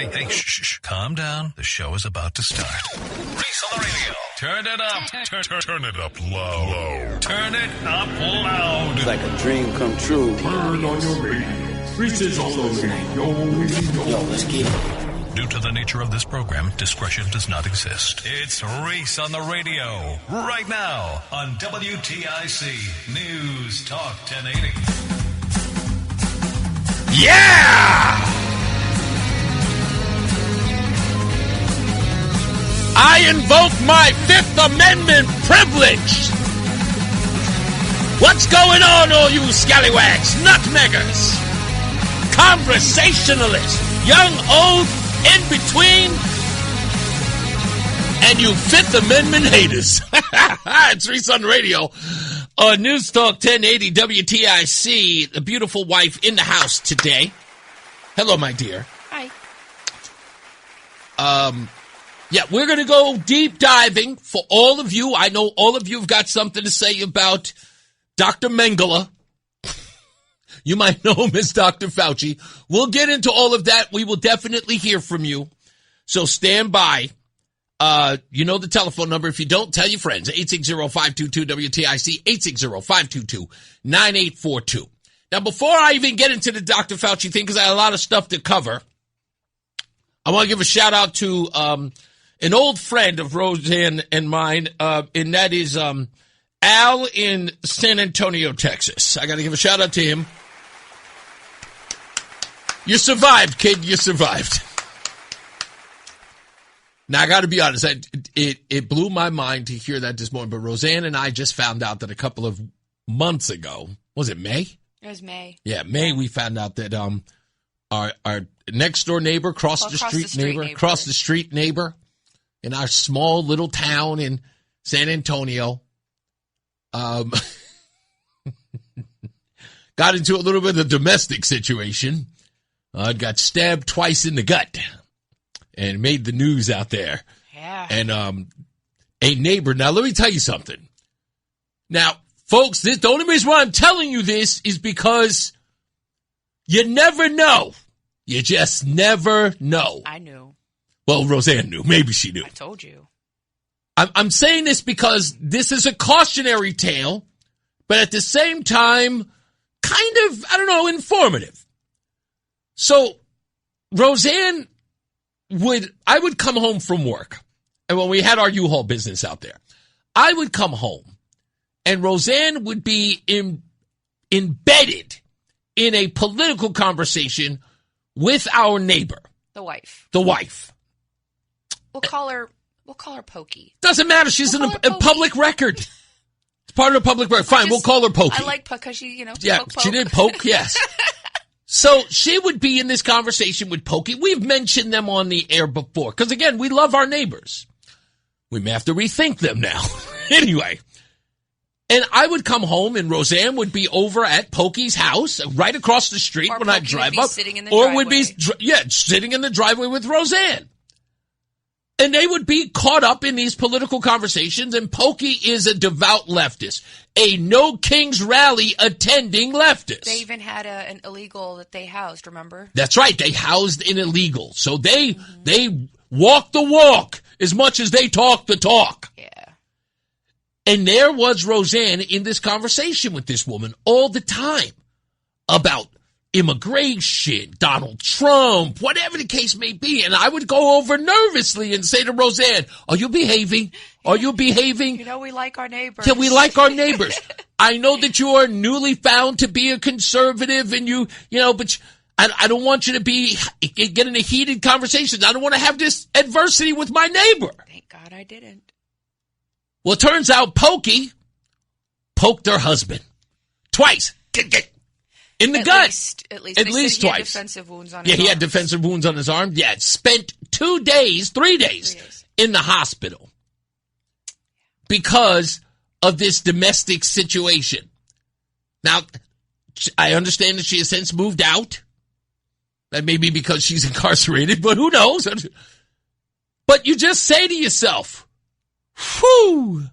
Hey, shh. Calm down. The show is about to start. Reese on the radio. Turn it up. Turn it up low. Turn it up loud. It's like a dream come true. Turn on your radio. Reese is on the radio. Yo, let's get it. Due to the nature of this program, discretion does not exist. It's Reese on the radio. Right now on WTIC News Talk 1080. Yeah! I invoke my Fifth Amendment privilege. What's going on, all you scallywags, nutmeggers, conversationalists, young, old, in between, and you Fifth Amendment haters? It's Reese on the radio on NewsTalk 1080 WTIC. The beautiful wife in the house today. Hello, my dear. Hi. Yeah, we're going to go deep diving for all of you. I know all of you have got something to say about Dr. Mengele. You might know him as Dr. Fauci. We'll get into all of that. We will definitely hear from you. So stand by. You know the telephone number. If you don't, tell your friends. 860-522-WTIC, 860-522-9842. Now, before I even get into the Dr. Fauci thing, because I have a lot of stuff to cover, I want to give a shout out to an old friend of Roseanne and mine, and that is Al in San Antonio, Texas. I got to give a shout out to him. You survived, kid. You survived. Now, I got to be honest. It blew my mind to hear that this morning. But Roseanne and I just found out that a couple of months ago, was it May? It was May. Yeah, May. We found out that our next door neighbor, across the street neighbor in our small little town in San Antonio, got into a little bit of a domestic situation. Got stabbed twice in the gut and made the news out there. Yeah. And a neighbor. Now, let me tell you something. Now, folks, the only reason why I'm telling you this is because you never know. You just never know. I knew. Well, Roseanne knew. Maybe she knew. I told you. I'm saying this because this is a cautionary tale, but at the same time, kind of, informative. So, Roseanne I would come home from work, and when we had our U-Haul business out there, I would come home, and Roseanne would be embedded in a political conversation with our neighbor. The wife. We'll call her Pokey. Doesn't matter. She's in a public record. It's part of the public record. Fine, we'll call her Pokey. I like Poke because she, yeah, poke. She did poke, yes. So she would be in this conversation with Pokey. We've mentioned them on the air before because, again, we love our neighbors. We may have to rethink them now. Anyway. And I would come home, and Roseanne would be over at Pokey's house, right across the street when I drive up. Sitting in the driveway. Would be, sitting in the driveway with Roseanne. And they would be caught up in these political conversations, and Pokey is a devout leftist, a No Kings rally attending leftist. They even had an illegal that they housed, remember? That's right. They housed an illegal. So they walk the walk as much as they talk the talk. Yeah. And there was Roseanne in this conversation with this woman all the time about immigration, Donald Trump, whatever the case may be. And I would go over nervously and say to Roseanne, are you behaving? Are you behaving? You know, we like our neighbors. Yeah, we like our neighbors. I know that you are newly found to be a conservative and but I don't want you to get in a heated conversation. I don't want to have this adversity with my neighbor. Thank God I didn't. Well, it turns out Pokey poked her husband twice. In the gut. At least twice. He had defensive wounds on his arm. He had defensive wounds on his arm. Yeah, spent 3 days in the hospital because of this domestic situation. Now, I understand that she has since moved out. That may be because she's incarcerated, but who knows? But you just say to yourself, whew.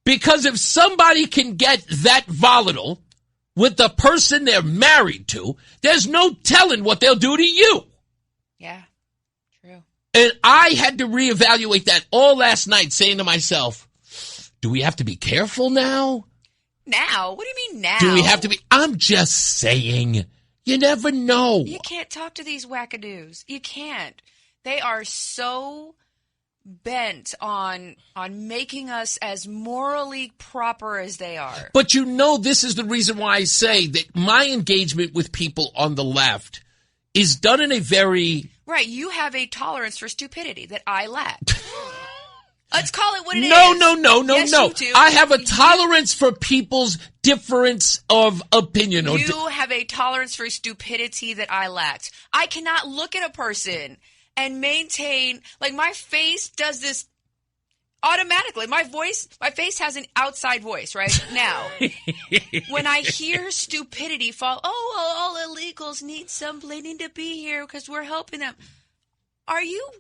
Because if somebody can get that volatile with the person they're married to, there's no telling what they'll do to you. Yeah, true. And I had to reevaluate that all last night, saying to myself, do we have to be careful now? Now? What do you mean now? Do we have to be? I'm just saying. You never know. You can't talk to these wackadoos. You can't. They are so bent on making us as morally proper as they are. But this is the reason why I say that my engagement with people on the left is done in a very... Right, you have a tolerance for stupidity that I lack. Let's call it what it is. No. Yes, you do. I have a tolerance for people's difference of opinion. You have a tolerance for stupidity that I lacked. I cannot look at a person and maintain, like, my face does this automatically. My face has an outside voice right now. When I hear stupidity fall, all illegals need to be here because we're helping them. Are you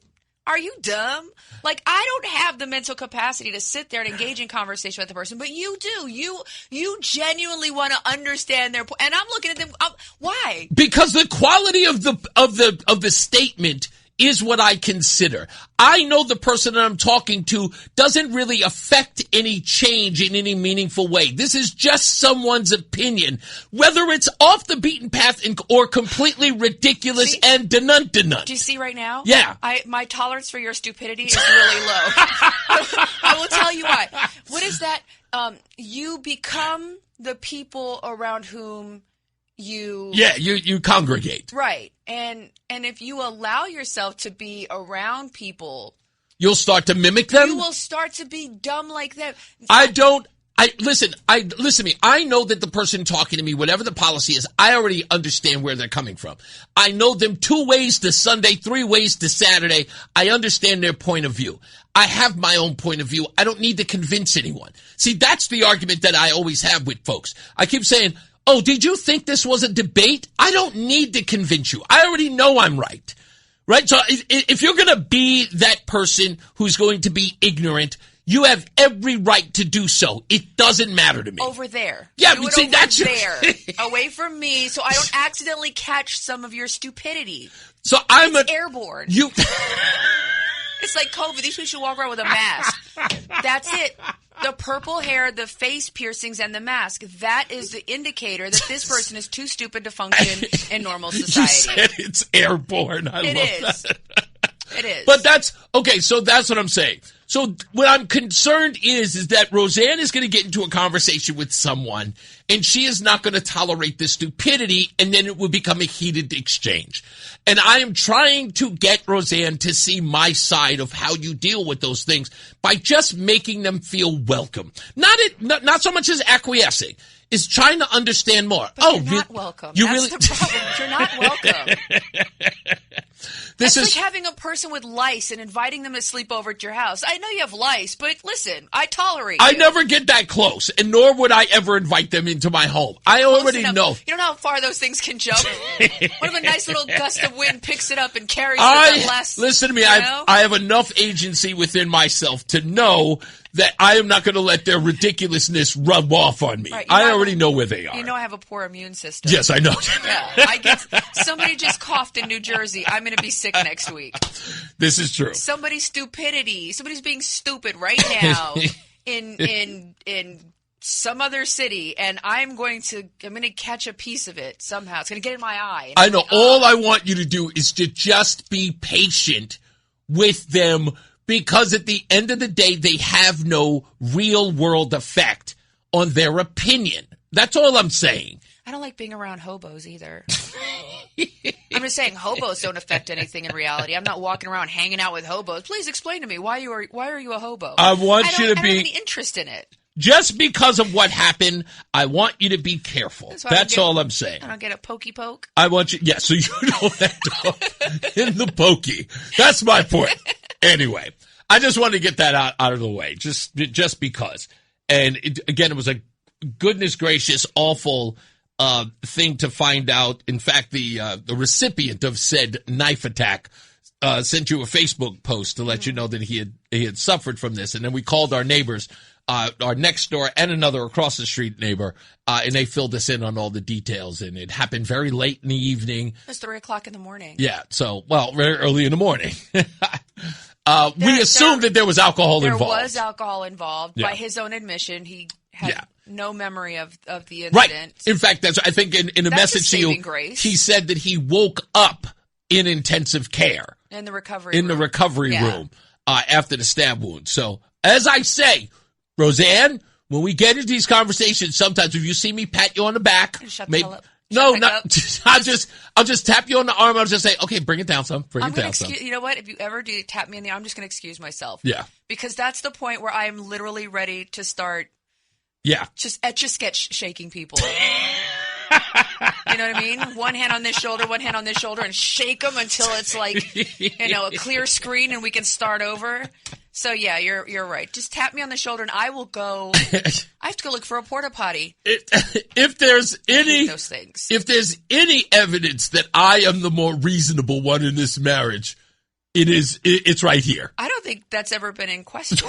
dumb? Like, I don't have the mental capacity to sit there and engage in conversation with the person, but you do. You genuinely want to understand their point, and I'm looking at them. Why? Because the quality of the statement is what I consider. I know the person that I'm talking to doesn't really affect any change in any meaningful way. This is just someone's opinion, whether it's off the beaten path or completely ridiculous and denun. Do you see right now? Yeah. My tolerance for your stupidity is really low. I will tell you why. What is that? You become the people around whom you congregate. Right. And if you allow yourself to be around people, you'll start to mimic them. You will start to be dumb like them. Listen to me. I know that the person talking to me, whatever the policy is, I already understand where they're coming from. I know them 2 ways to Sunday, 3 ways to Saturday. I understand their point of view. I have my own point of view. I don't need to convince anyone. See, that's the argument that I always have with folks. I keep saying, oh, did you think this was a debate? I don't need to convince you. I already know I'm right. Right? So if you're going to be that person who's going to be ignorant, you have every right to do so. It doesn't matter to me. Over there. Yeah, do but it see, over that's there. Away from me, so I don't accidentally catch some of your stupidity. So it's airborne. It's like COVID. These people should walk around with a mask. That's it. The purple hair, the face piercings, and the mask. That is the indicator that this person is too stupid to function in normal society. You said it's airborne. I love that. It is. But that's what I'm saying. So what I'm concerned is that Roseanne is going to get into a conversation with someone, and she is not going to tolerate this stupidity, and then it will become a heated exchange. And I am trying to get Roseanne to see my side of how you deal with those things by just making them feel welcome. Not so much as acquiescing. Is trying to understand more. But you're not welcome. That's the problem. You're not welcome. It's like having a person with lice and inviting them to sleep over at your house. I know you have lice, but listen, I tolerate you. I never get that close, and nor would I ever invite them into my home. I already know. You don't know how far those things can jump. What if a nice little gust of wind picks it up and carries it? Listen to me. I have enough agency within myself to know that I am not going to let their ridiculousness rub off on me. Right, I already know where they are. You know I have a poor immune system. Yes, I know. Yeah, somebody just coughed in New Jersey. I'm going to be sick next week. This is true. Somebody's stupidity. Somebody's being stupid right now in some other city, and I'm going to catch a piece of it somehow. It's going to get in my eye. I know. All I want you to do is to just be patient with them, because at the end of the day, they have no real world effect on their opinion. That's all I'm saying. I don't like being around hobos either. I'm just saying hobos don't affect anything in reality. I'm not walking around hanging out with hobos. Please explain to me why are you a hobo? I don't have any interest in it. Just because of what happened, I want you to be careful. That's all I'm saying. I don't get a pokey poke. I want you, so you don't end up in the pokey. That's my point. Anyway, I just wanted to get that out of the way, just because. And it was a goodness gracious, awful thing to find out. In fact, the recipient of said knife attack sent you a Facebook post to let you know that he had suffered from this. And then we called our neighbors, our next door and another across the street neighbor, and they filled us in on all the details. And it happened very late in the evening. It was 3 o'clock in the morning. Yeah, so, very early in the morning. We assumed that there was alcohol involved. There was alcohol involved. Yeah. By his own admission, he had no memory of the incident. Right. In fact, I think in a message to you, he said that he woke up in intensive care. In the recovery room after the stab wound. So, as I say, Roseanne, when we get into these conversations, sometimes if you see me pat you on the back, I'll just tap you on the arm. I'll just say, okay, bring it down some. You know what? If you ever do tap me in the arm, I'm just going to excuse myself. Yeah. Because that's the point where I'm literally ready to start. Yeah. Just etch-a-sketch shaking people. You know what I mean? One hand on this shoulder, and shake them until it's like, a clear screen and we can start over. So, yeah, you're right. Just tap me on the shoulder and I will go. I have to go look for a porta potty. If there's any evidence that I am the more reasonable one in this marriage, it's right here. I don't think that's ever been in question.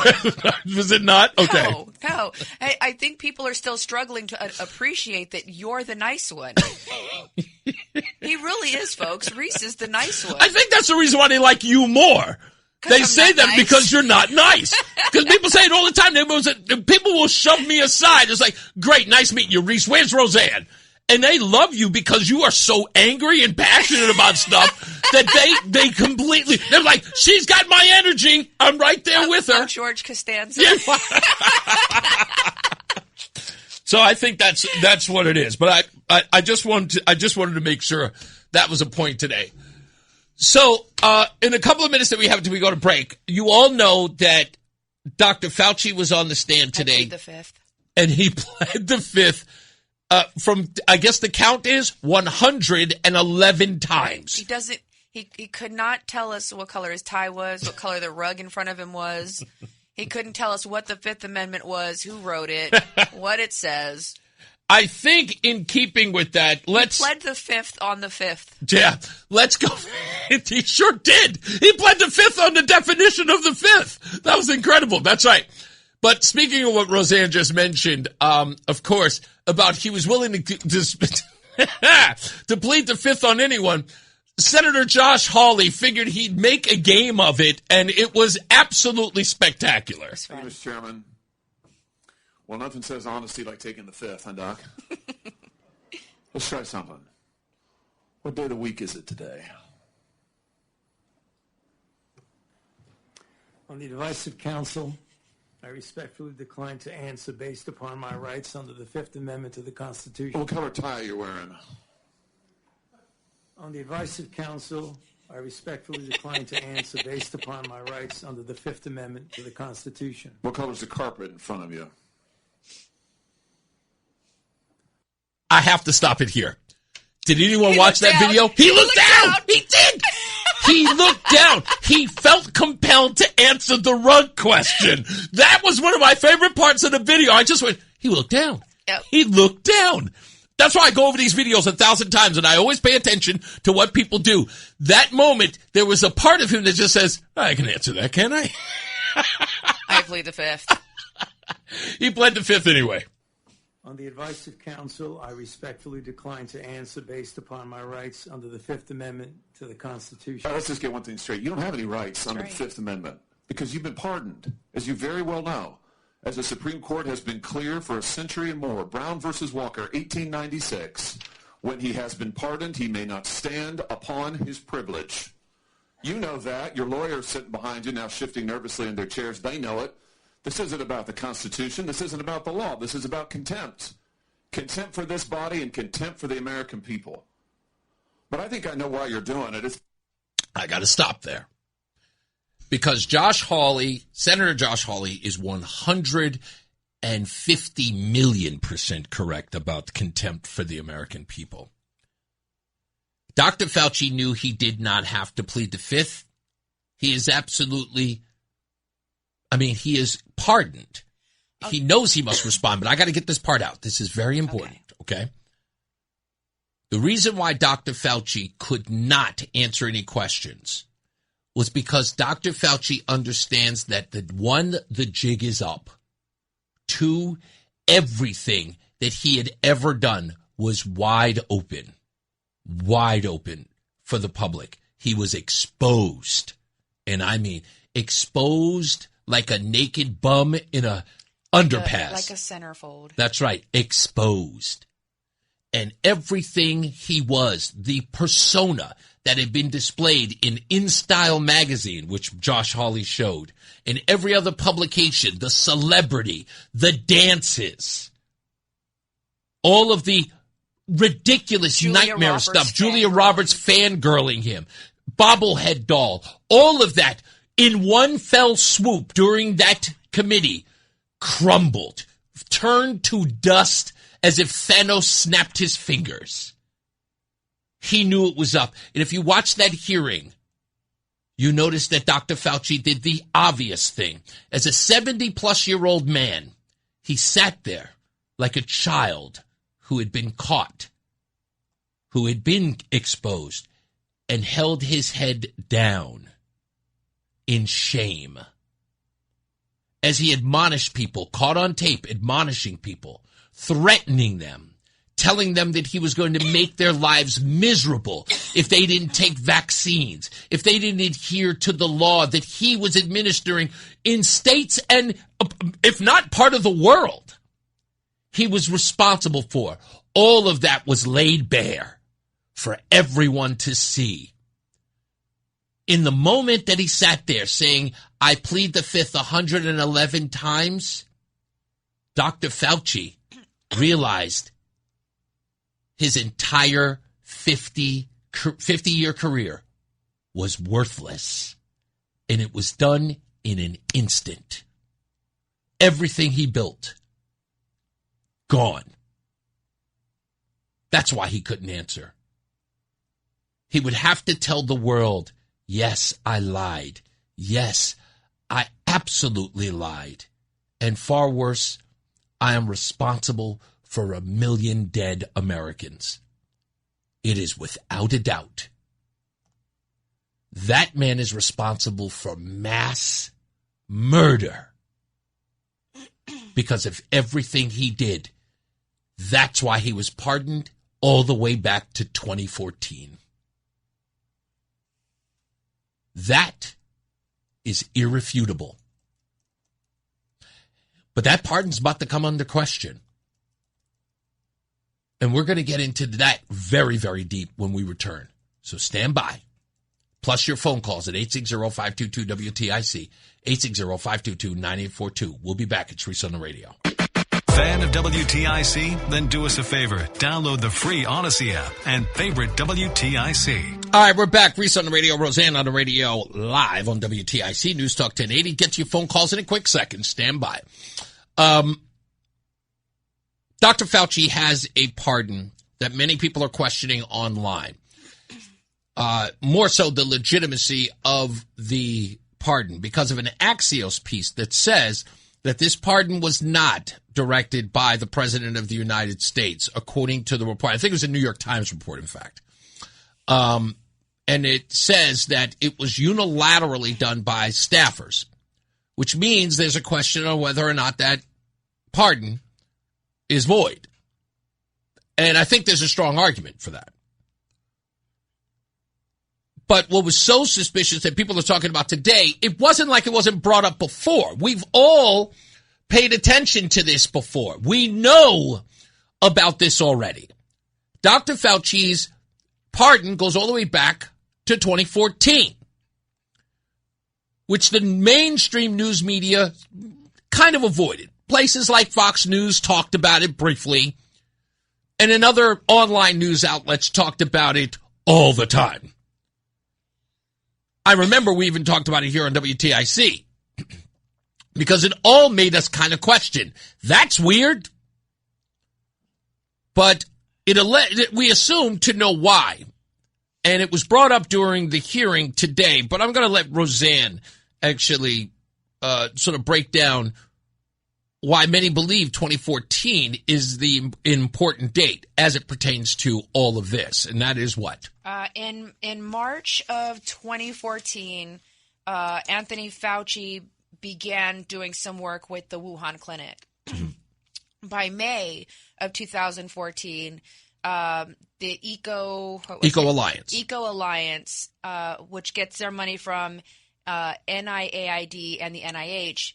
Was it not? Okay. No. I think people are still struggling to appreciate that you're the nice one. He really is, folks. Reese is the nice one. I think that's the reason why they like you more. They say that nice. Because you're not nice. Because people say it all the time. People will shove me aside. It's like, great, nice meeting you, Reese. Where's Roseanne? And they love you because you are so angry and passionate about stuff that they completely, they're like, she's got my energy. I'm right there with her. George Costanza. Yeah. So I think that's what it is. But I just wanted to make sure that was a point today. So in a couple of minutes that we have until we go to break, you all know that Dr. Fauci was on the stand today. I plead the fifth. And he pled the fifth. From, I guess the count is 111 times. He could not tell us what color his tie was, what color the rug in front of him was. He couldn't tell us what the Fifth Amendment was, who wrote it, what it says. I think in keeping with that, he pled the fifth on the fifth. Yeah, let's go. He sure did. He pled the fifth on the definition of the fifth. That was incredible. That's right. But speaking of what Roseanne just mentioned, of course, about he was willing to plead the fifth on anyone, Senator Josh Hawley figured he'd make a game of it, and it was absolutely spectacular. Hey, Mr. Chairman. Well, nothing says honesty like taking the fifth, huh, Doc? Let's try something. What day of the week is it today? On the advice of counsel, I respectfully decline to answer based upon my rights under the Fifth Amendment to the Constitution. What color tie are you wearing? On the advice of counsel, I respectfully decline to answer based upon my rights under the Fifth Amendment to the Constitution. What color is the carpet in front of you? I have to stop it here. Did anyone watch that video? He looked down! He did! He looked down. He felt compelled to answer the rug question. That was one of my favorite parts of the video. I just went, he looked down. Yep. He looked down. That's why I go over these videos 1,000 times, and I always pay attention to what people do. That moment, there was a part of him that just says, I can answer that, can I? I plead the fifth. He pled the fifth anyway. On the advice of counsel, I respectfully decline to answer based upon my rights under the Fifth Amendment to the Constitution. Let's just get one thing straight. You don't have any rights under the Fifth Amendment because you've been pardoned, as you very well know. As the Supreme Court has been clear for a century and more, Brown versus Walker, 1896, when he has been pardoned, he may not stand upon his privilege. You know that. Your lawyers sitting behind you now shifting nervously in their chairs. They know it. This isn't about the Constitution. This isn't about the law. This is about contempt. Contempt for this body and contempt for the American people. But I think I know why you're doing it. I got to stop there. Because Josh Hawley, Senator Josh Hawley, is 150 million% correct about contempt for the American people. Dr. Fauci knew he did not have to plead the fifth. He is absolutely... he is pardoned. Okay. He knows he must respond, but I got to get this part out. This is very important, okay? The reason why Dr. Fauci could not answer any questions was because Dr. Fauci understands that, one, the jig is up. Two, everything that he had ever done was wide open for the public. He was exposed. And I mean, exposed like a naked bum in a underpass. Like a centerfold. That's right, exposed. And everything he was, the persona that had been displayed in InStyle magazine, which Josh Hawley showed, in every other publication, the celebrity, the dances, all of the ridiculous nightmare stuff, Julia Roberts fangirling him, bobblehead doll, all of that in one fell swoop during that committee crumbled, turned to dust as if Thanos snapped his fingers. He knew it was up. And if you watch that hearing, you notice that Dr. Fauci did the obvious thing. As a 70-plus-year-old man, he sat there like a child who had been caught, who had been exposed, and held his head down in shame. As he admonished people, caught on tape, admonishing people, threatening them, telling them that he was going to make their lives miserable if they didn't take vaccines, if they didn't adhere to the law that he was administering in states and, if not part of the world, he was responsible for. All of that was laid bare for everyone to see. In the moment that he sat there saying, I plead the fifth 111 times, Dr. Fauci realized his entire 50-year career was worthless. And it was done in an instant. Everything he built, gone. That's why he couldn't answer. He would have to tell the world, yes, I lied. Yes, I absolutely lied. And far worse, I am responsible for 1 million dead Americans. It is without a doubt. That man is responsible for mass murder because of everything he did. That's why he was pardoned all the way back to 2014. That is irrefutable. But that pardon's about to come under question. And we're going to get into that very, very deep when we return. So stand by. Plus your phone calls at 860-522-WTIC, 860-522-9842. We'll be back. It's Reese on the Radio. Fan of WTIC? Then do us a favor. Download the free Odyssey app and favorite WTIC. All right, we're back. Reese on the Radio, Roseanne on the Radio, live on WTIC, News Talk 1080. Get your phone calls in a quick second. Stand by. Dr. Fauci has a pardon that many people are questioning online. More so the legitimacy of the pardon because of an Axios piece that says that this pardon was not directed by the President of the United States, according to the report. I think it was a New York Times report, in fact. And it says that it was unilaterally done by staffers, which means there's a question on whether or not that pardon is void. And I think there's a strong argument for that. But what was so suspicious that people are talking about today, it wasn't like it wasn't brought up before. We've all paid attention to this before. We know about this already. Dr. Fauci's pardon goes all the way back to 2014, which the mainstream news media kind of avoided. Places like Fox News talked about it briefly, and in other online news outlets talked about it all the time. I remember we even talked about it here on WTIC because it all made us kind of question. That's weird. But we assumed to know why. And it was brought up during the hearing today, but I'm going to let Roseanne actually sort of break down why many believe 2014 is the important date as it pertains to all of this, and that is what? In March of 2014, Anthony Fauci began doing some work with the Wuhan clinic. By May of 2014, the Eco Alliance, which gets their money from NIAID and the NIH,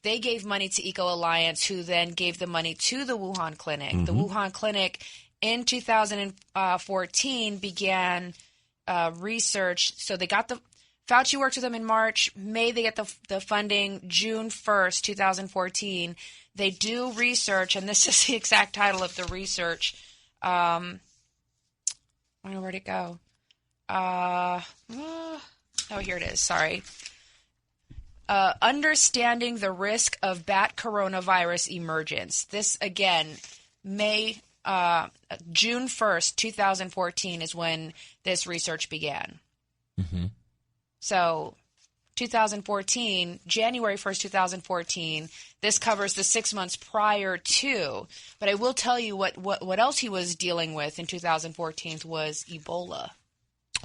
they gave money to Eco Alliance, who then gave the money to the Wuhan clinic. Mm-hmm. The Wuhan clinic in 2014 began research. So they got Fauci worked with them in March. May they get the funding. June 1st, 2014, they do research, and this is the exact title of the research. Where'd it go? Oh, here it is. Sorry. Understanding the risk of bat coronavirus emergence. This, again, June 1st, 2014 is when this research began. Mm-hmm. So 2014, January 1st, 2014, this covers the 6 months prior to. But I will tell you what else he was dealing with in 2014 was Ebola.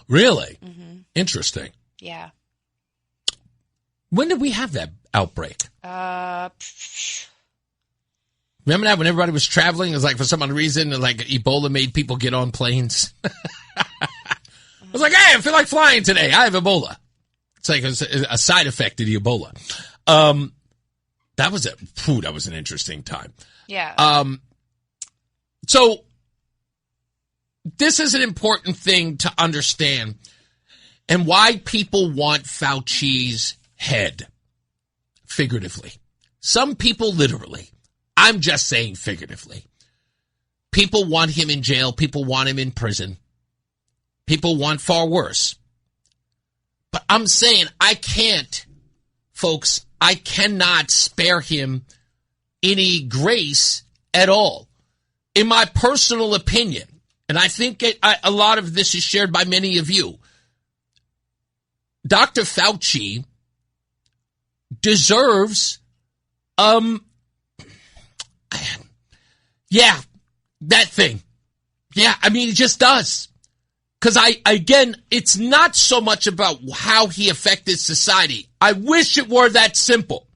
Really? Mm-hmm. Interesting. Yeah. When did we have that outbreak? Remember that when everybody was traveling? It was like for some other reason, like Ebola made people get on planes. I was like, hey, I feel like flying today. I have Ebola. It's like a side effect of the Ebola. That was an interesting time. Yeah. So this is an important thing to understand, and why people want Fauci's head, figuratively. Some people literally. I'm just saying figuratively. People want him in jail. People want him in prison. People want far worse. But I'm saying I cannot spare him any grace at all. In my personal opinion, and I think a lot of this is shared by many of you, Dr. Fauci deserves, that thing. Yeah, I mean, he just does. Because it's not so much about how he affected society. I wish it were that simple.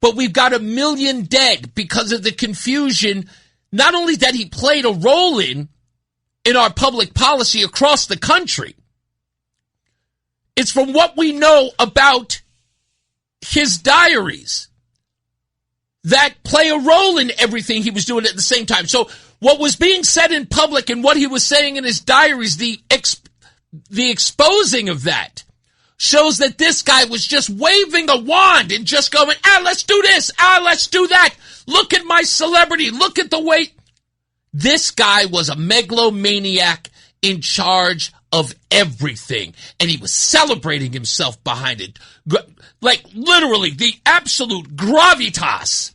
But we've got 1 million dead because of the confusion, not only that he played a role in our public policy across the country. It's from what we know about his diaries that play a role in everything he was doing at the same time. So what was being said in public and what he was saying in his diaries, the exposing of that shows that this guy was just waving a wand and just going, let's do this, let's do that. Look at my celebrity. Look at the way. This guy was a megalomaniac in charge of everything, and he was celebrating himself behind it. Like, literally, the absolute gravitas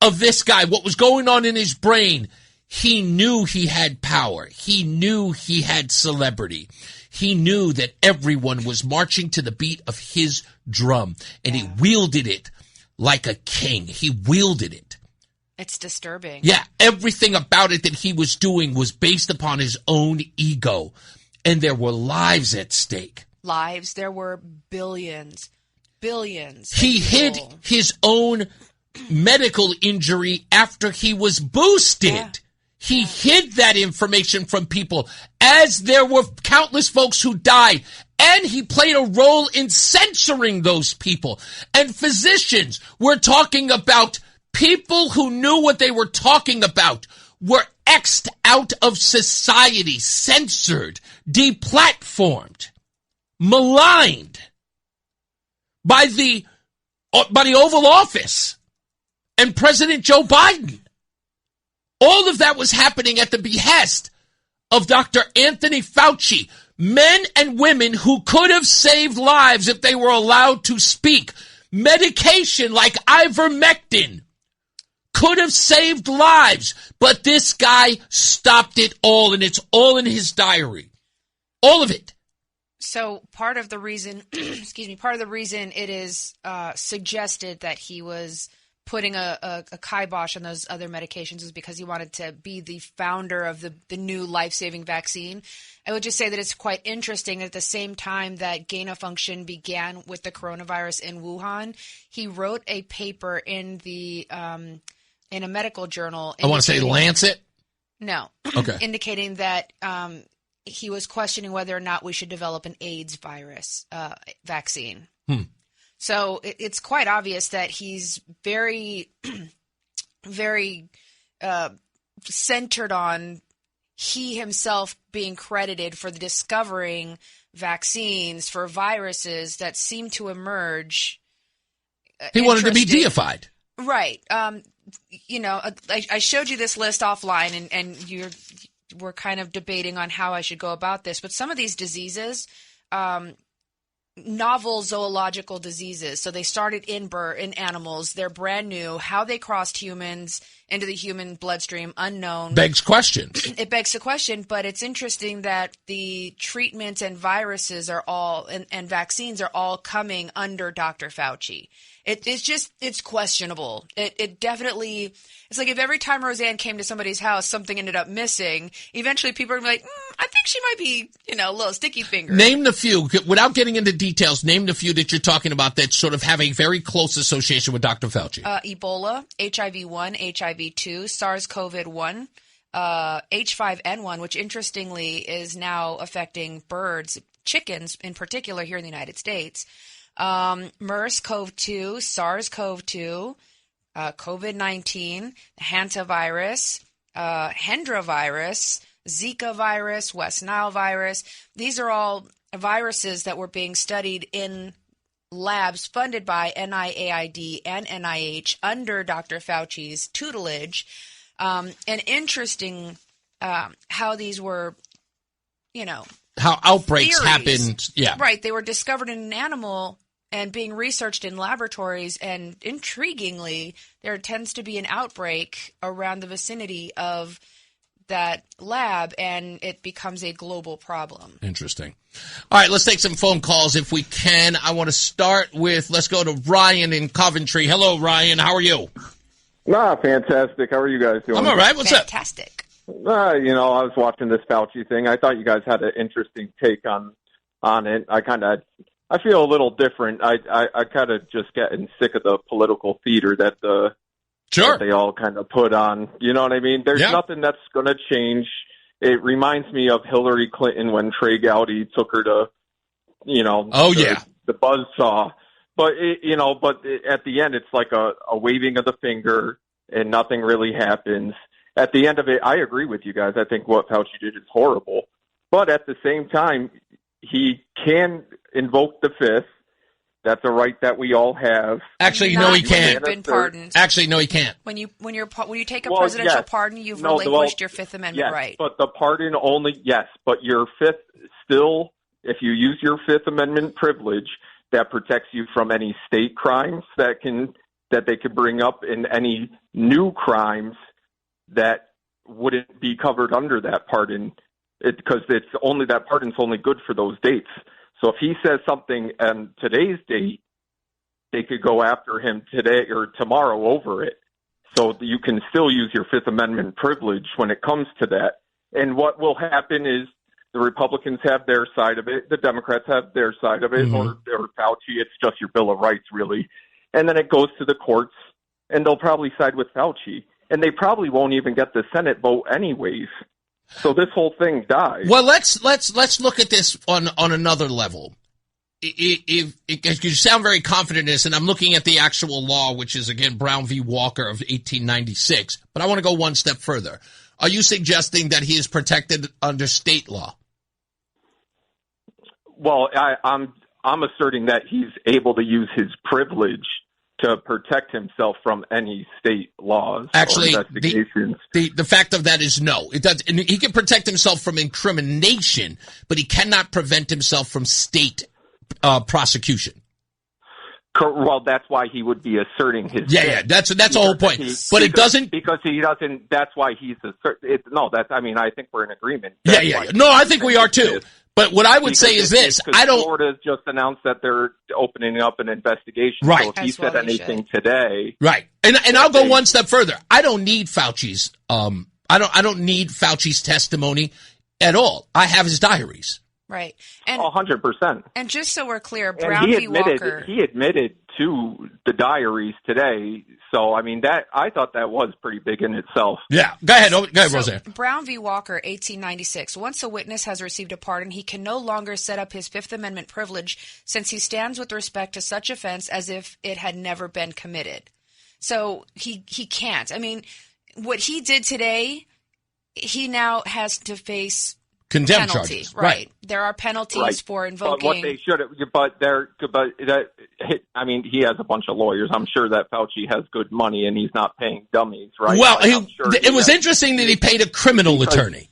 of this guy, what was going on in his brain. He knew he had power. He knew he had celebrity. He knew that everyone was marching to the beat of his drum, and he wielded it like a king. He wielded it. It's disturbing. Yeah, everything about it that he was doing was based upon his own ego, and there were lives at stake. Lives. There were billions. He hid his own medical injury after he was boosted. Yeah. He hid that information from people, as there were countless folks who died. And he played a role in censoring those people. And physicians, we're talking about people who knew what they were talking about, were X'd out of society, censored, deplatformed, maligned by the Oval Office and President Joe Biden. All of that was happening at the behest of Dr. Anthony Fauci. Men and women who could have saved lives if they were allowed to speak. Medication like ivermectin could have saved lives, but this guy stopped it all, and it's all in his diary. All of it. So part of the reason, part of the reason it is suggested that he was putting a kibosh on those other medications is because he wanted to be the founder of the new life-saving vaccine. I would just say that it's quite interesting. At the same time that gain of function began with the coronavirus in Wuhan, he wrote a paper in a medical journal. I want to say Lancet? No. Okay. Indicating that he was questioning whether or not we should develop an AIDS virus vaccine. So it's quite obvious that he's very, very centered on he himself being credited for the discovering vaccines for viruses that seem to emerge. He wanted to be deified. Right. I showed you this list offline, and we're kind of debating on how I should go about this. But some of these diseases, novel zoological diseases. So they started in animals. They're brand new. How they crossed humans into the human bloodstream, unknown. Begs questions. It begs the question, but it's interesting that the treatments and viruses are all, and vaccines are all coming under Dr. Fauci. It's questionable. It definitely, it's like if every time Roseanne came to somebody's house, something ended up missing, eventually people are going to be like, I think she might be, a little sticky finger. Name the few, without getting into details, name the few that you're talking about that sort of have a very close association with Dr. Fauci. Ebola, HIV-1, HIV-2, SARS-CoV-1, H5N1, which interestingly is now affecting birds, chickens in particular here in the United States. MERS-CoV-2, SARS-CoV-2, COVID-19, hantavirus, Hendra Zika virus, West Nile virus. These are all viruses that were being studied in labs funded by NIAID and NIH under Dr. Fauci's tutelage. And interesting how these were, how outbreaks theories. happened. Yeah. Right. They were discovered in an animal and being researched in laboratories, and intriguingly, there tends to be an outbreak around the vicinity of that lab, and it becomes a global problem. Interesting. All right, let's take some phone calls if we can. I want to start with, let's go to Ryan in Coventry. Hello, Ryan. How are you? Fantastic. How are you guys doing? I'm all right. What's Fantastic. I was watching this Fauci thing. I thought you guys had an interesting take on it. I feel a little different. I kind of just getting sick of the political theater that they all kind of put on. You know what I mean? There's nothing that's going to change. It reminds me of Hillary Clinton when Trey Gowdy took her to, the buzzsaw. But at the end, it's like a waving of the finger, and nothing really happens. At the end of it, I agree with you guys. I think what Fauci did is horrible. But at the same time, he can invoke the Fifth. That's a right that we all have. Actually, no, he can't. Been pardoned. Actually, no, he can't. When you take a presidential pardon, you've relinquished your Fifth Amendment right. But the pardon only, but your Fifth still, if you use your Fifth Amendment privilege, that protects you from any state crimes that they could bring up, and any new crimes that wouldn't be covered under that pardon, because that pardon's only good for those dates. So if he says something on today's date, they could go after him today or tomorrow over it. So you can still use your Fifth Amendment privilege when it comes to that. And what will happen is the Republicans have their side of it, the Democrats have their side of it, or Fauci. It's just your Bill of Rights, really. And then it goes to the courts, and they'll probably side with Fauci. And they probably won't even get the Senate vote anyways. So this whole thing dies. Well, let's look at this on another level. You sound very confident in this, and I'm looking at the actual law, which is, again, Brown v. Walker of 1896. But I want to go one step further. Are you suggesting that he is protected under state law? Well, I'm asserting that he's able to use his privilege to protect himself from any state laws. Actually, or investigations. The fact of that is no. It does. And he can protect himself from incrimination, but he cannot prevent himself from state prosecution. Well, that's why he would be asserting his. Yeah. That's the whole point. It doesn't, because he doesn't. That's why he's asserting. I think we're in agreement. Yeah. No, I think we are too. But what I would say is this: I don't. Florida's just announced that they're opening up an investigation. Right. So if he said anything today, right? And I'll go one step further. I don't need Fauci's. I don't need Fauci's testimony at all. I have his diaries. Right. And 100%. And just so we're clear, Brown v. Walker. He admitted to the diaries today. So, I mean, I thought that was pretty big in itself. Yeah. Go ahead, Roseanne. Brown v. Walker, 1896. Once a witness has received a pardon, he can no longer set up his Fifth Amendment privilege since he stands with respect to such offense as if it had never been committed. So he can't. I mean, what he did today, he now has to face contempt penalty. Charges. Right. There are penalties for invoking. But what they should have, I mean, he has a bunch of lawyers. I'm sure that Fauci has good money and he's not paying dummies, right? Well, it was interesting that he paid a criminal attorney.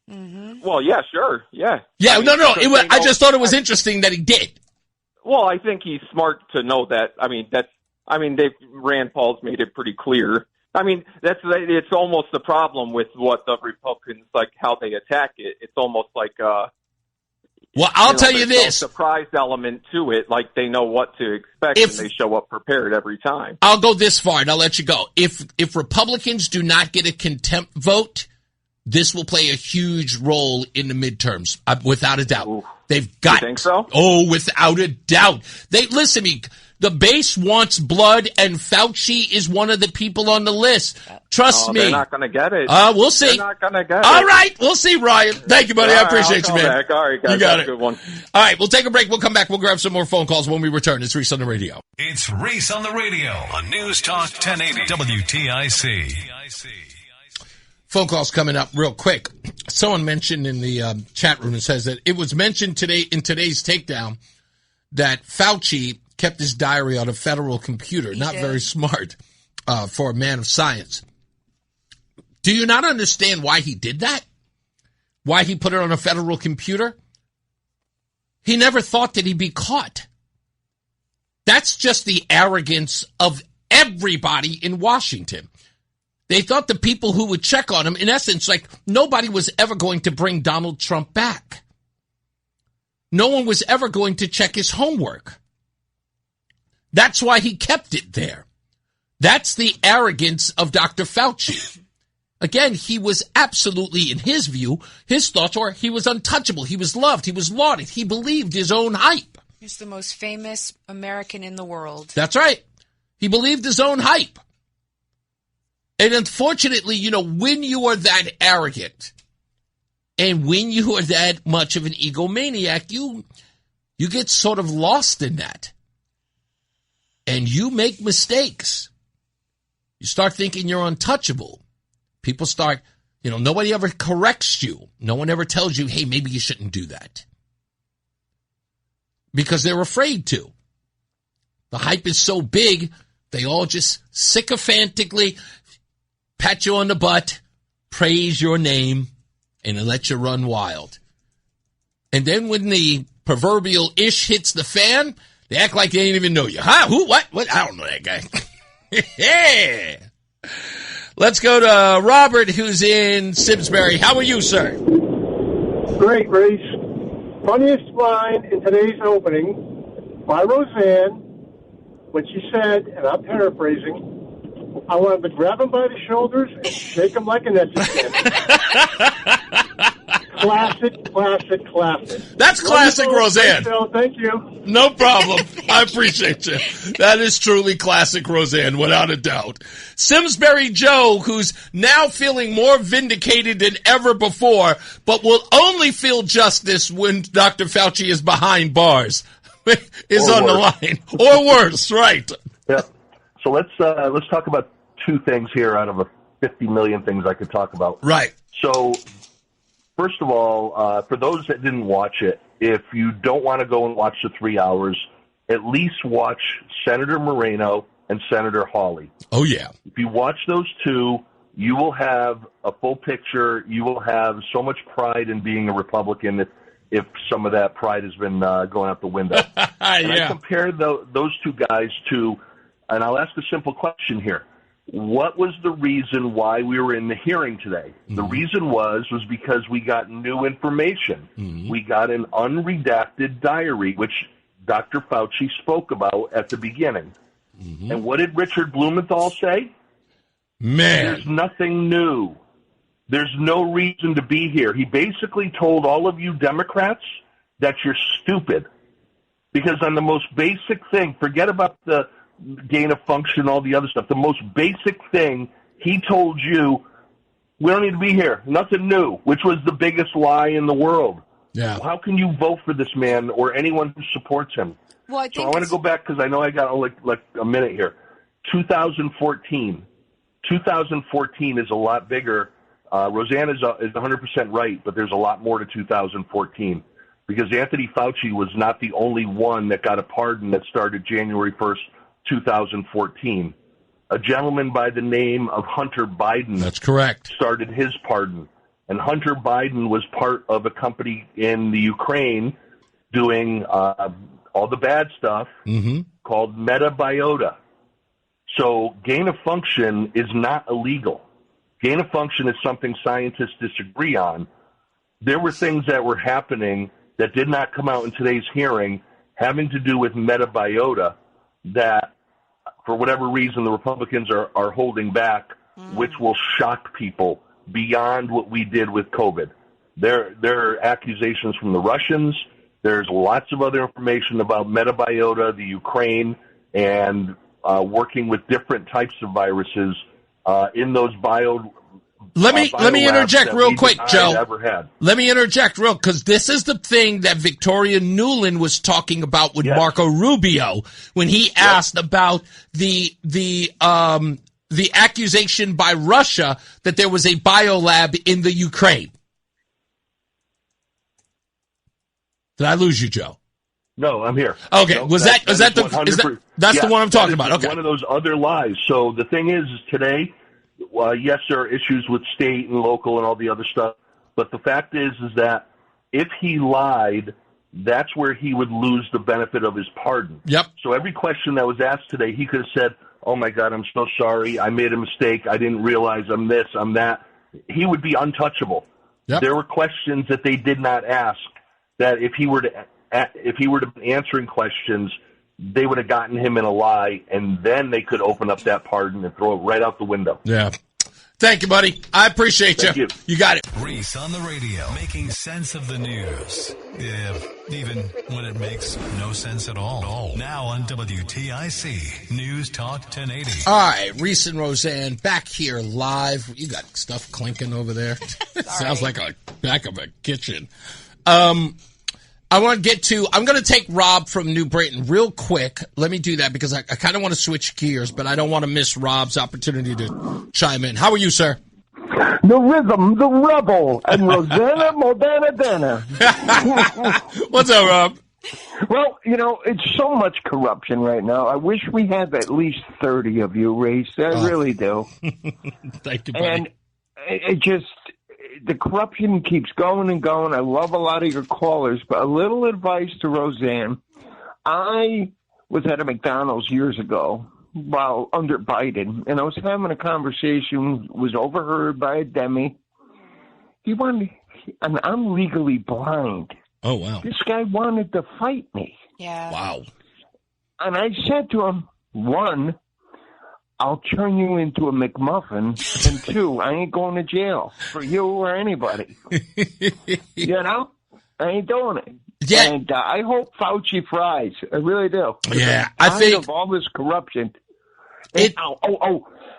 Mm-hmm. Well, yeah, sure. Yeah. Yeah, I just thought it was interesting that he did. Well, I think he's smart to know that. Rand Paul's made it pretty clear. I mean, it's almost the problem with what the Republicans, like how they attack it. It's almost like well, I'll tell you this: no surprise element to it, like they know what to expect and they show up prepared every time. I'll go this far and I'll let you go. If Republicans do not get a contempt vote, this will play a huge role in the midterms, without a doubt. Ooh. They've got. You think so? Oh, without a doubt. Listen to me. The base wants blood, and Fauci is one of the people on the list. Trust me. They're not going to get it. We'll see. They're not going to get it. All right. We'll see, Ryan. Thank you, buddy. I appreciate you, man. Back. All right, guys. You got it. Good one. All right. We'll take a break. We'll come back. We'll grab some more phone calls when we return. It's Reese on the radio. It's Reese on the radio on News Talk 1080 WTIC. Phone calls coming up real quick. Someone mentioned in the chat room, and says that it was mentioned today in today's takedown that Fauci kept his diary on a federal computer. He did. Very smart for a man of science. Do you not understand why he did that? Why he put it on a federal computer? He never thought that he'd be caught. That's just the arrogance of everybody in Washington. They thought the people who would check on him, in essence, like nobody was ever going to bring Donald Trump back. No one was ever going to check his homework. That's why he kept it there. That's the arrogance of Dr. Fauci. Again, he was absolutely, in his view, his thoughts were he was untouchable. He was loved. He was lauded. He believed his own hype. He's the most famous American in the world. That's right. He believed his own hype. And unfortunately, when you are that arrogant and when you are that much of an egomaniac, you get sort of lost in that. And you make mistakes. You start thinking you're untouchable. People start, nobody ever corrects you. No one ever tells you, hey, maybe you shouldn't do that. Because they're afraid to. The hype is so big, they all just sycophantically pat you on the butt, praise your name, and then let you run wild. And then when the proverbial ish hits the fan, they act like they ain't even know you. Huh? Who? What? I don't know that guy. Yeah. Let's go to Robert, who's in Simsbury. How are you, sir? Great, Reese. Funniest line in today's opening by Roseanne when she said, and I'm paraphrasing, I wanted to grab him by the shoulders and shake him like an Etsy. Classic. That's classic, Roseanne. Thank you. No problem. I appreciate you. That is truly classic, Roseanne, without a doubt. Simsbury Joe, who's now feeling more vindicated than ever before, but will only feel justice when Dr. Fauci is behind bars, is on the line. Or worse, right. Yeah. So let's talk about two things here out of a 50 million things I could talk about. Right. So, first of all, for those that didn't watch it, if you don't want to go and watch the 3 hours, at least watch Senator Moreno and Senator Hawley. Oh, yeah. If you watch those two, you will have a full picture. You will have so much pride in being a Republican if some of that pride has been going out the window. And I compare those two guys to, and I'll ask a simple question here. what was the reason why we were in the hearing today? The reason was because we got new information. We got an unredacted diary, which Dr. Fauci spoke about at the beginning. And what did Richard Blumenthal say? Man. There's nothing new. There's no reason to be here. He basically told all of you Democrats that you're stupid. Because on the most basic thing, forget about the gain of function, all the other stuff. The most basic thing, he told you, we don't need to be here. Nothing new, which was the biggest lie in the world. Yeah. How can you vote for this man or anyone who supports him? Well, I think so I want to go back because I know I got like a minute here. 2014. 2014 is a lot bigger. Roseanne is 100% right, but there's a lot more to 2014 because Anthony Fauci was not the only one that got a pardon that started January 1st, 2014. A gentleman by the name of Hunter Biden. That's correct. Started his pardon. And Hunter Biden was part of a company in the Ukraine doing all the bad stuff called Metabiota. So gain of function is not illegal. Gain of function is something scientists disagree on. There were things that were happening that did not come out in today's hearing having to do with Metabiota that, for whatever reason, the Republicans are holding back, which will shock people beyond what we did with COVID. There are accusations from the Russians. There's lots of other information about Metabiota, the Ukraine, and working with different types of viruses in those Let me interject real quick, Joe. Let me interject real, because this is the thing that Victoria Nuland was talking about with Marco Rubio when he asked about the accusation by Russia that there was a biolab in the Ukraine. Did I lose you, Joe? No, I'm here. Okay, no, that's the one I'm talking about. Okay, one of those other lies. So the thing is today, yes, there are issues with state and local and all the other stuff, but the fact is that if he lied, that's where he would lose the benefit of his pardon. Yep. So every question that was asked today, he could have said, "Oh my God, I'm so sorry. I made a mistake. I didn't realize I'm this, I'm that." He would be untouchable. Yep. There were questions that they did not ask that if he were to be answering questions, they would have gotten him in a lie, and then they could open up that pardon and throw it right out the window. Yeah. Thank you, buddy. I appreciate you. Thank you. You got it. Reese on the radio, making sense of the news. Yeah, even when it makes no sense at all. Now on WTIC, News Talk 1080. All right, Reese and Roseanne back here live. You got stuff clinking over there. Sounds like a back of a kitchen. I want to get to, I'm going to take Rob from New Britain real quick. Let me do that because I kind of want to switch gears, but I don't want to miss Rob's opportunity to chime in. How are you, sir? The rhythm, the rebel, and Rosanna Modana Dana. What's up, Rob? Well, you know, it's so much corruption right now. I wish we had at least 30 of you, Reese. I really do. Thank you, buddy. And it just, the corruption keeps going and going. I love a lot of your callers, but a little advice to Roseanne. I was at a McDonald's years ago while under Biden, and I was having a conversation, was overheard by a Demi. And I'm legally blind. Oh, wow. This guy wanted to fight me. Yeah. Wow. And I said to him, one, I'll turn you into a McMuffin, and two, I ain't going to jail for you or anybody. You know? I ain't doing it. Yeah. And I hope Fauci fries. I really do. Yeah, I think of all this corruption.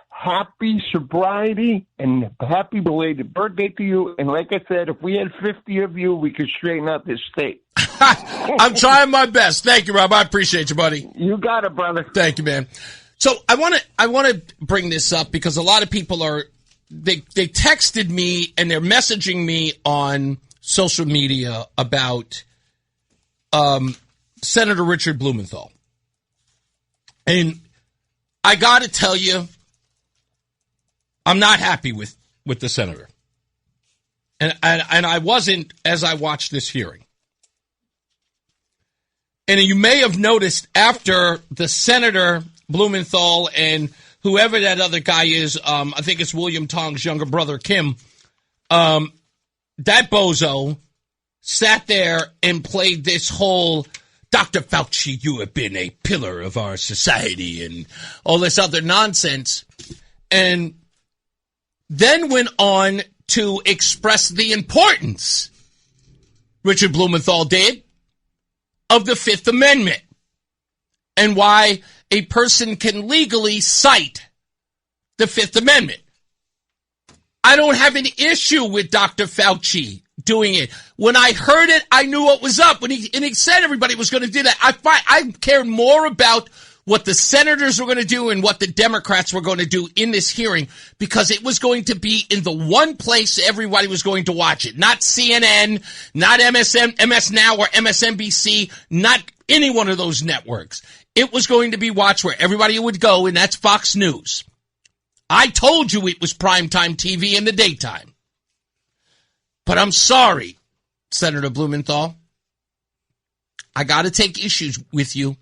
Happy sobriety and happy belated birthday to you. And like I said, if we had 50 of you, we could straighten out this state. I'm trying my best. Thank you, Rob. I appreciate you, buddy. You got it, brother. Thank you, man. So I want to bring this up because a lot of people they texted me and they're messaging me on social media about Senator Richard Blumenthal. And I got to tell you, I'm not happy with the senator. And I wasn't as I watched this hearing. And you may have noticed after the Senator Blumenthal and whoever that other guy is, I think it's William Tong's younger brother, Kim, that bozo sat there and played this whole, Dr. Fauci, you have been a pillar of our society and all this other nonsense. And then went on to express the importance, Richard Blumenthal did, of the Fifth Amendment and why a person can legally cite the Fifth Amendment. I don't have an issue with Dr. Fauci doing it. When I heard it, I knew what was up. When he said everybody was going to do that, I cared more about what the senators were going to do and what the Democrats were going to do in this hearing, because it was going to be in the one place everybody was going to watch it. Not CNN, not MS Now or MSNBC, not any one of those networks. It was going to be watched where everybody would go, and that's Fox News. I told you it was primetime TV in the daytime. But I'm sorry, Senator Blumenthal. I got to take issues with you.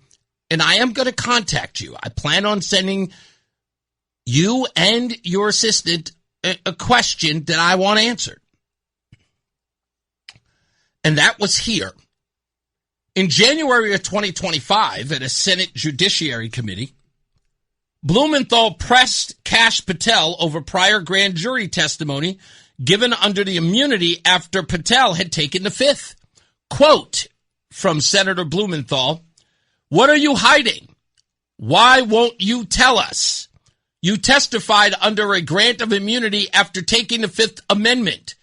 And I am going to contact you. I plan on sending you and your assistant a question that I want answered. And that was here. In January of 2025, at a Senate Judiciary Committee, Blumenthal pressed Kash Patel over prior grand jury testimony given under the immunity after Patel had taken the Fifth. Quote from Senator Blumenthal, "What are you hiding? Why won't you tell us? You testified under a grant of immunity after taking the Fifth Amendment,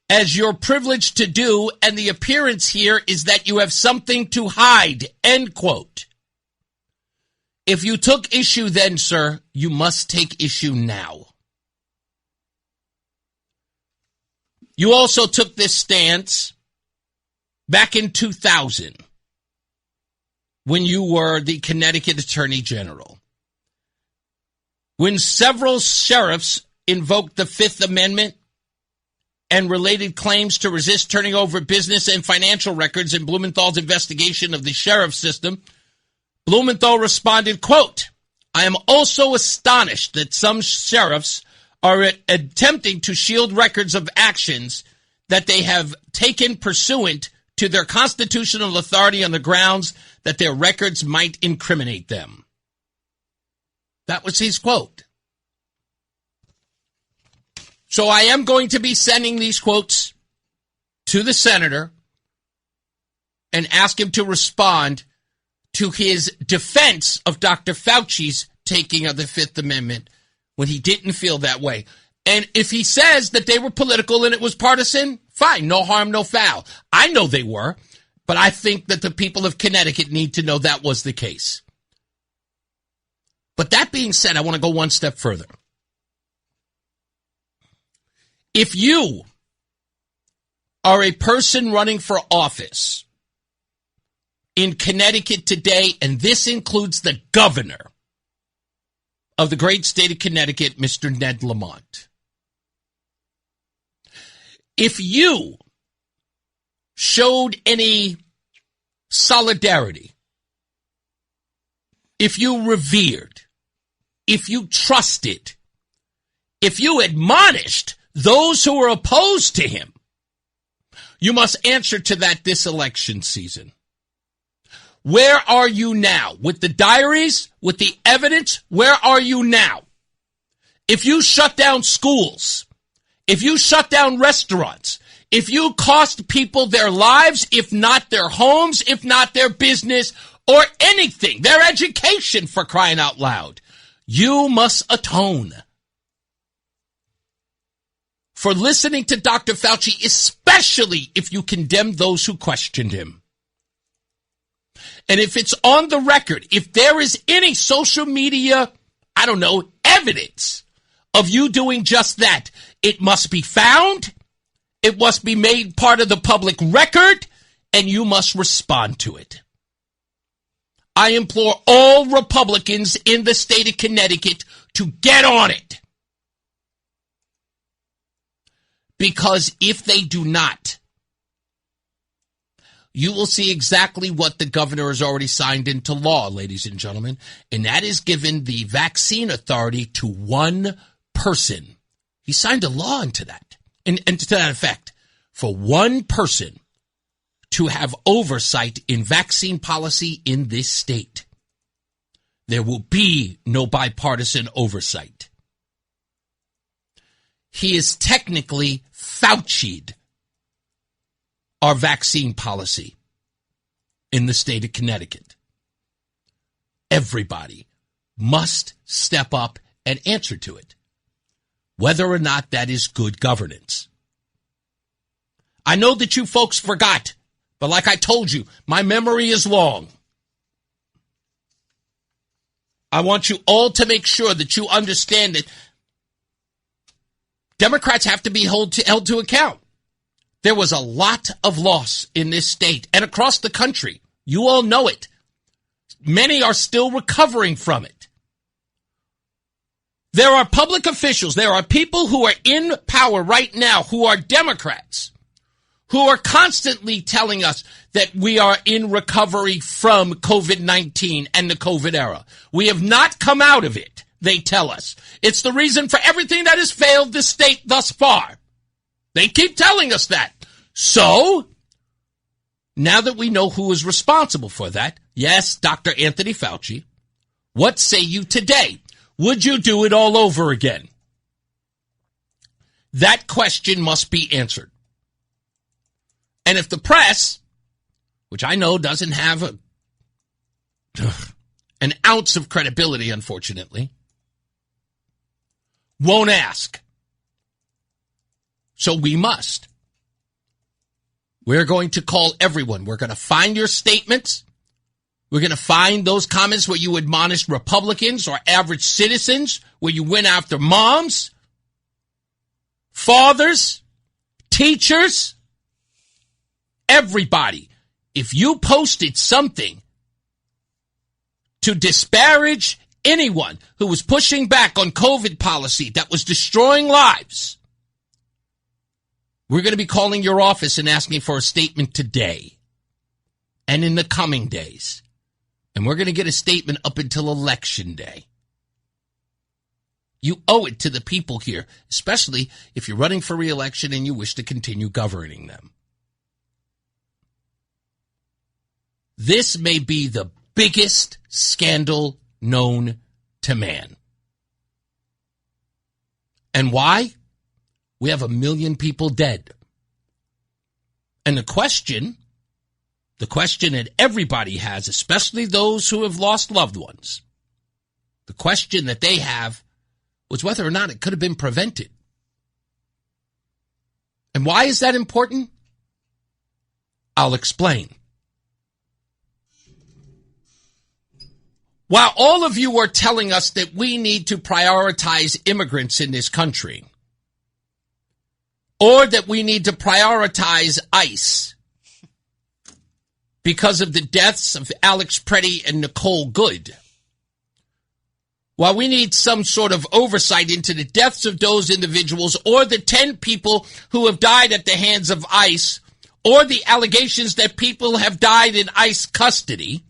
as you're privileged to do, and the appearance here is that you have something to hide." End quote. If you took issue then, sir, you must take issue now. You also took this stance back in 2000. When you were the Connecticut Attorney General, when several sheriffs invoked the Fifth Amendment and related claims to resist turning over business and financial records in Blumenthal's investigation of the sheriff system, Blumenthal responded, quote, "I am also astonished that some sheriffs are attempting to shield records of actions that they have taken pursuant to their constitutional authority on the grounds that their records might incriminate them." That was his quote. So I am going to be sending these quotes to the senator and ask him to respond to his defense of Dr. Fauci's taking of the Fifth Amendment when he didn't feel that way. And if he says that they were political and it was partisan, fine, no harm, no foul. I know they were, but I think that the people of Connecticut need to know that was the case. But that being said, I want to go one step further. If you are a person running for office in Connecticut today, and this includes the governor of the great state of Connecticut, Mr. Ned Lamont, if you showed any solidarity, if you revered, if you trusted, if you admonished those who were opposed to him, you must answer to that this election season. Where are you now? With the diaries, with the evidence, where are you now? If you shut down schools, if you shut down restaurants, if you cost people their lives, if not their homes, if not their business, or anything, their education, for crying out loud, you must atone for listening to Dr. Fauci, especially if you condemn those who questioned him. And if it's on the record, if there is any social media, I don't know, evidence of you doing just that, it must be found, it must be made part of the public record, and you must respond to it. I implore all Republicans in the state of Connecticut to get on it. Because if they do not, you will see exactly what the governor has already signed into law, ladies and gentlemen, and that is given the vaccine authority to one person. He signed a law into that, and to that effect, for one person to have oversight in vaccine policy in this state. There will be no bipartisan oversight. He is technically Fauci'd our vaccine policy in the state of Connecticut. Everybody must step up and answer to it, whether or not that is good governance. I know that you folks forgot, but like I told you, my memory is long. I want you all to make sure that you understand that Democrats have to be held to account. There was a lot of loss in this state and across the country. You all know it. Many are still recovering from it. There are public officials, there are people who are in power right now who are Democrats, who are constantly telling us that we are in recovery from COVID-19 and the COVID era. We have not come out of it, they tell us. It's the reason for everything that has failed this state thus far. They keep telling us that. So, now that we know who is responsible for that, yes, Dr. Anthony Fauci, what say you today? Would you do it all over again? That question must be answered. And if the press, which I know doesn't have an ounce of credibility, unfortunately, won't ask. So we must. We're going to call everyone. We're going to find your statements. We're going to find those comments where you admonished Republicans or average citizens, where you went after moms, fathers, teachers, everybody. If you posted something to disparage anyone who was pushing back on COVID policy that was destroying lives, we're going to be calling your office and asking for a statement today and in the coming days. And we're going to get a statement up until Election Day. You owe it to the people here, especially if you're running for re-election and you wish to continue governing them. This may be the biggest scandal known to man. And why? We have 1 million people dead. And the question that everybody has, especially those who have lost loved ones, the question that they have was whether or not it could have been prevented. And why is that important? I'll explain. While all of you are telling us that we need to prioritize immigrants in this country, or that we need to prioritize ICE because of the deaths of Alex Preddy and Nicole Good, while we need some sort of oversight into the deaths of those individuals or the 10 people who have died at the hands of ICE, or the allegations that people have died in ICE custody,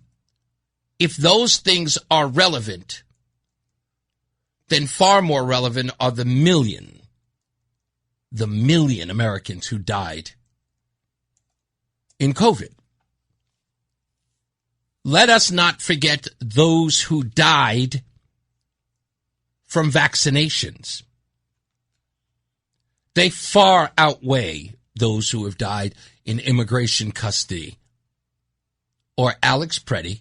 if those things are relevant, then far more relevant are the million Americans who died in COVID. Let us not forget those who died from vaccinations. They far outweigh those who have died in immigration custody, or Alex Preddy,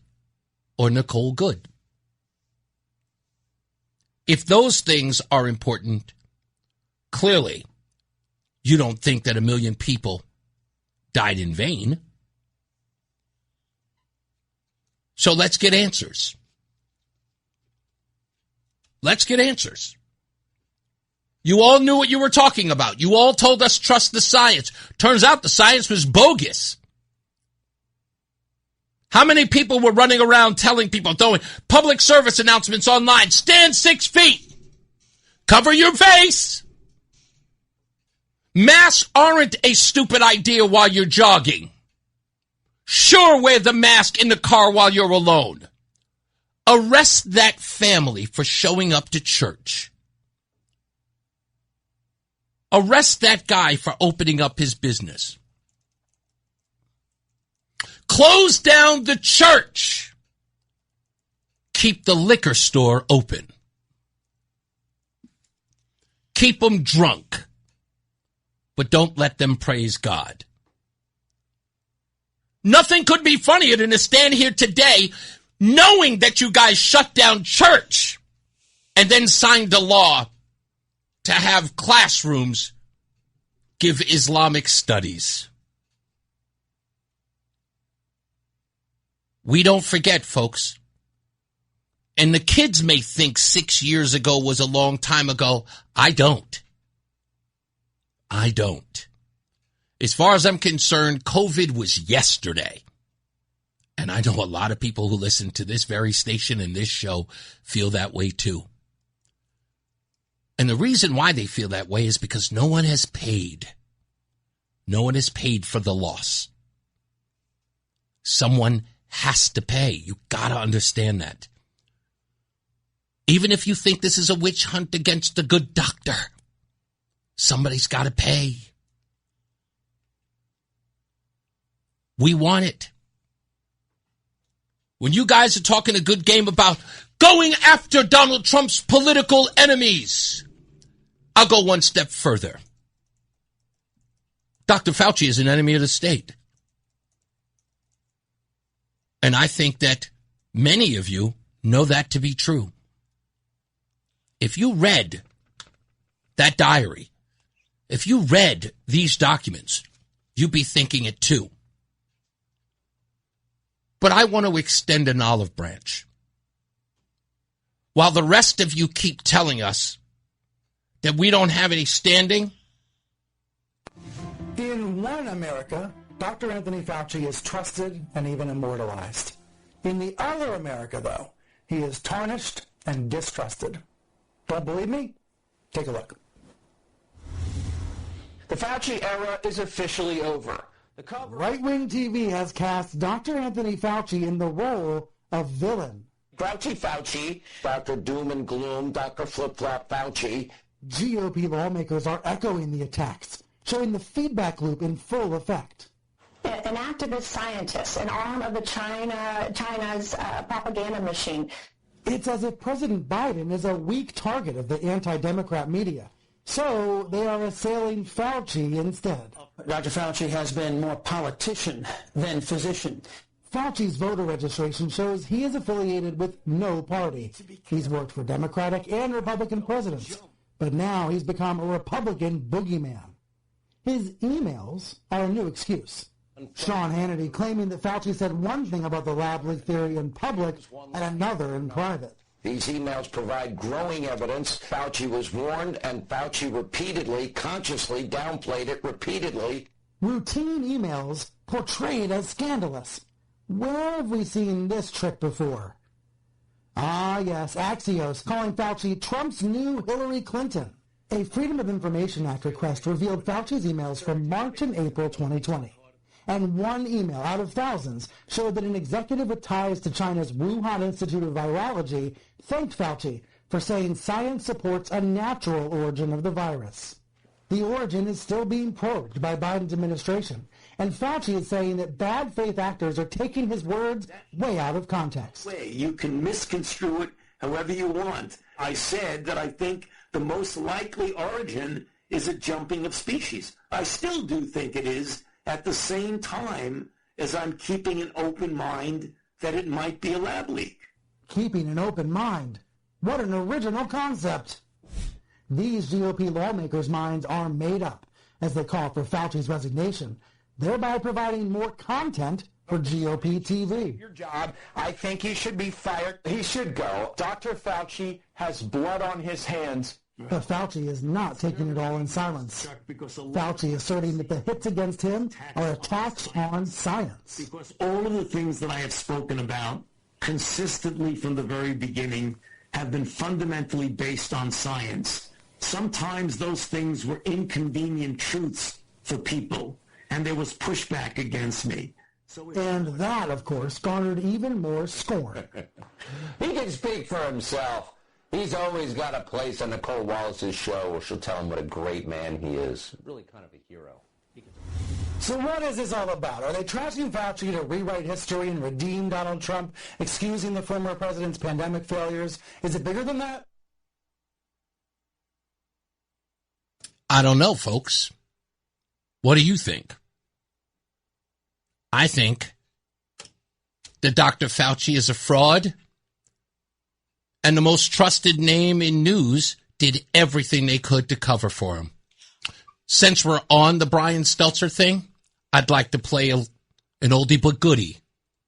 or Nicole Good. If those things are important, clearly you don't think that 1 million people died in vain. So let's get answers. Let's get answers. You all knew what you were talking about. You all told us trust the science. Turns out the science was bogus. How many people were running around telling people, throwing public service announcements online, stand 6 feet, cover your face. Masks aren't a stupid idea while you're jogging. Sure, wear the mask in the car while you're alone. Arrest that family for showing up to church. Arrest that guy for opening up his business. Close down the church. Keep the liquor store open. Keep them drunk. But don't let them praise God. Nothing could be funnier than to stand here today knowing that you guys shut down church and then signed a law to have classrooms give Islamic studies. We don't forget, folks. And the kids may think 6 years ago was a long time ago. I don't. As far as I'm concerned, COVID was yesterday. And I know a lot of people who listen to this very station and this show feel that way too. And the reason why they feel that way is because no one has paid. No one has paid for the loss. Someone has to pay. You gotta understand that. Even if you think this is a witch hunt against the good doctor, somebody's gotta pay. We want it. When you guys are talking a good game about going after Donald Trump's political enemies, I'll go one step further. Dr. Fauci is an enemy of the state. And I think that many of you know that to be true. If you read that diary, if you read these documents, you'd be thinking it too. But I want to extend an olive branch. While the rest of you keep telling us that we don't have any standing. In one America, Dr. Anthony Fauci is trusted and even immortalized. In the other America, though, he is tarnished and distrusted. Don't believe me? Take a look. The Fauci era is officially over. Right-wing TV has cast Dr. Anthony Fauci in the role of villain. Grouchy Fauci, Dr. Doom and Gloom, Dr. Flip-Flop Fauci. GOP lawmakers are echoing the attacks, showing the feedback loop in full effect. An activist scientist, an arm of the China's propaganda machine. It's as if President Biden is a weak target of the anti-Democrat media. So they are assailing Fauci instead. Dr. Fauci has been more politician than physician. Fauci's voter registration shows he is affiliated with no party. He's worked for Democratic and Republican presidents, but now he's become a Republican boogeyman. His emails are a new excuse. Sean Hannity claiming that Fauci said one thing about the lab leak theory in public and another in private. These emails provide growing evidence. Fauci was warned, and Fauci repeatedly, consciously downplayed it repeatedly. Routine emails portrayed as scandalous. Where have we seen this trick before? Ah, yes, Axios calling Fauci Trump's new Hillary Clinton. A Freedom of Information Act request revealed Fauci's emails from March and April 2020. And one email out of thousands showed that an executive with ties to China's Wuhan Institute of Virology thanked Fauci for saying science supports a natural origin of the virus. The origin is still being probed by Biden's administration, and Fauci is saying that bad faith actors are taking his words way out of context. You can misconstrue it however you want. I said that I think the most likely origin is a jumping of species. I still do think it is, at the same time as I'm keeping an open mind that it might be a lab leak. Keeping an open mind? What an original concept. These GOP lawmakers' minds are made up as they call for Fauci's resignation, thereby providing more content for GOP TV. Your job, I think he should be fired. He should go. Dr. Fauci has blood on his hands. But Fauci is not taking it all in silence. Fauci asserting that the hits against him are attacks on science. Because all of the things that I have spoken about consistently from the very beginning have been fundamentally based on science. Sometimes those things were inconvenient truths for people, and there was pushback against me. And that, of course, garnered even more scorn. He can speak for himself. He's always got a place on Nicole Wallace's show where she'll tell him what a great man he is. Really kind of a hero. So what is this all about? Are they trashing Fauci to rewrite history and redeem Donald Trump, excusing the former president's pandemic failures? Is it bigger than that? I don't know, folks. What do you think? I think that Dr. Fauci is a fraud, and the most trusted name in news did everything they could to cover for him. Since we're on the Brian Stelter thing, I'd like to play an oldie but goodie.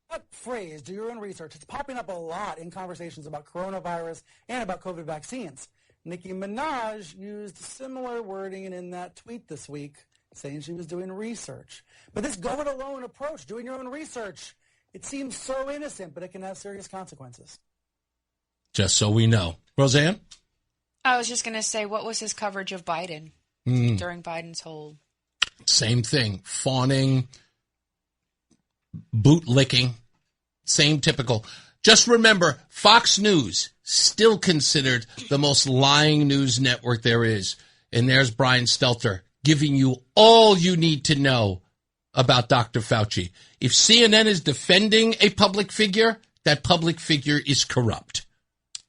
That phrase, do your own research, it's popping up a lot in conversations about coronavirus and about COVID vaccines. Nicki Minaj used similar wording in that tweet this week, saying she was doing research. But this go-it-alone approach, doing your own research, it seems so innocent, but it can have serious consequences. Just so we know. Roseanne? I was just going to say, what was his coverage of Biden during Biden's whole... Same thing. Fawning, bootlicking, same typical. Just remember, Fox News, still considered the most lying news network there is. And there's Brian Stelter giving you all you need to know about Dr. Fauci. If CNN is defending a public figure, that public figure is corrupt.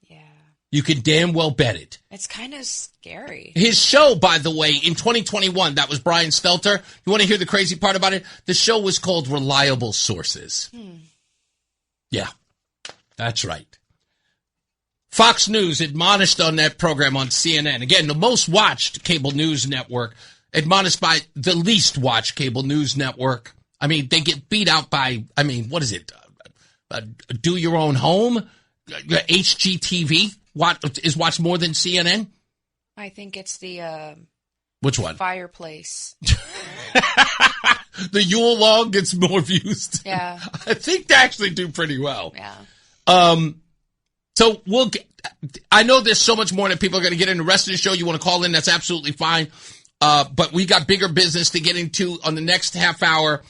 Yeah. You can damn well bet it. It's kind of scary. His show, by the way, in 2021, that was Brian Stelter. You want to hear the crazy part about it? The show was called Reliable Sources. Yeah, that's right. Fox News admonished on that program on CNN. Again, the most watched cable news network, admonished by the least watched cable news network. I mean, they get beat out by, what is it? Do Your Own Home? HGTV is watched more than CNN? I think it's the... Which one? Fireplace. The Yule log gets more views. Yeah. I think they actually do pretty well. Yeah. So I know there's so much more that people are going to get in the rest of the show. You want to call in, that's absolutely fine. But we got bigger business to get into on the next half hour.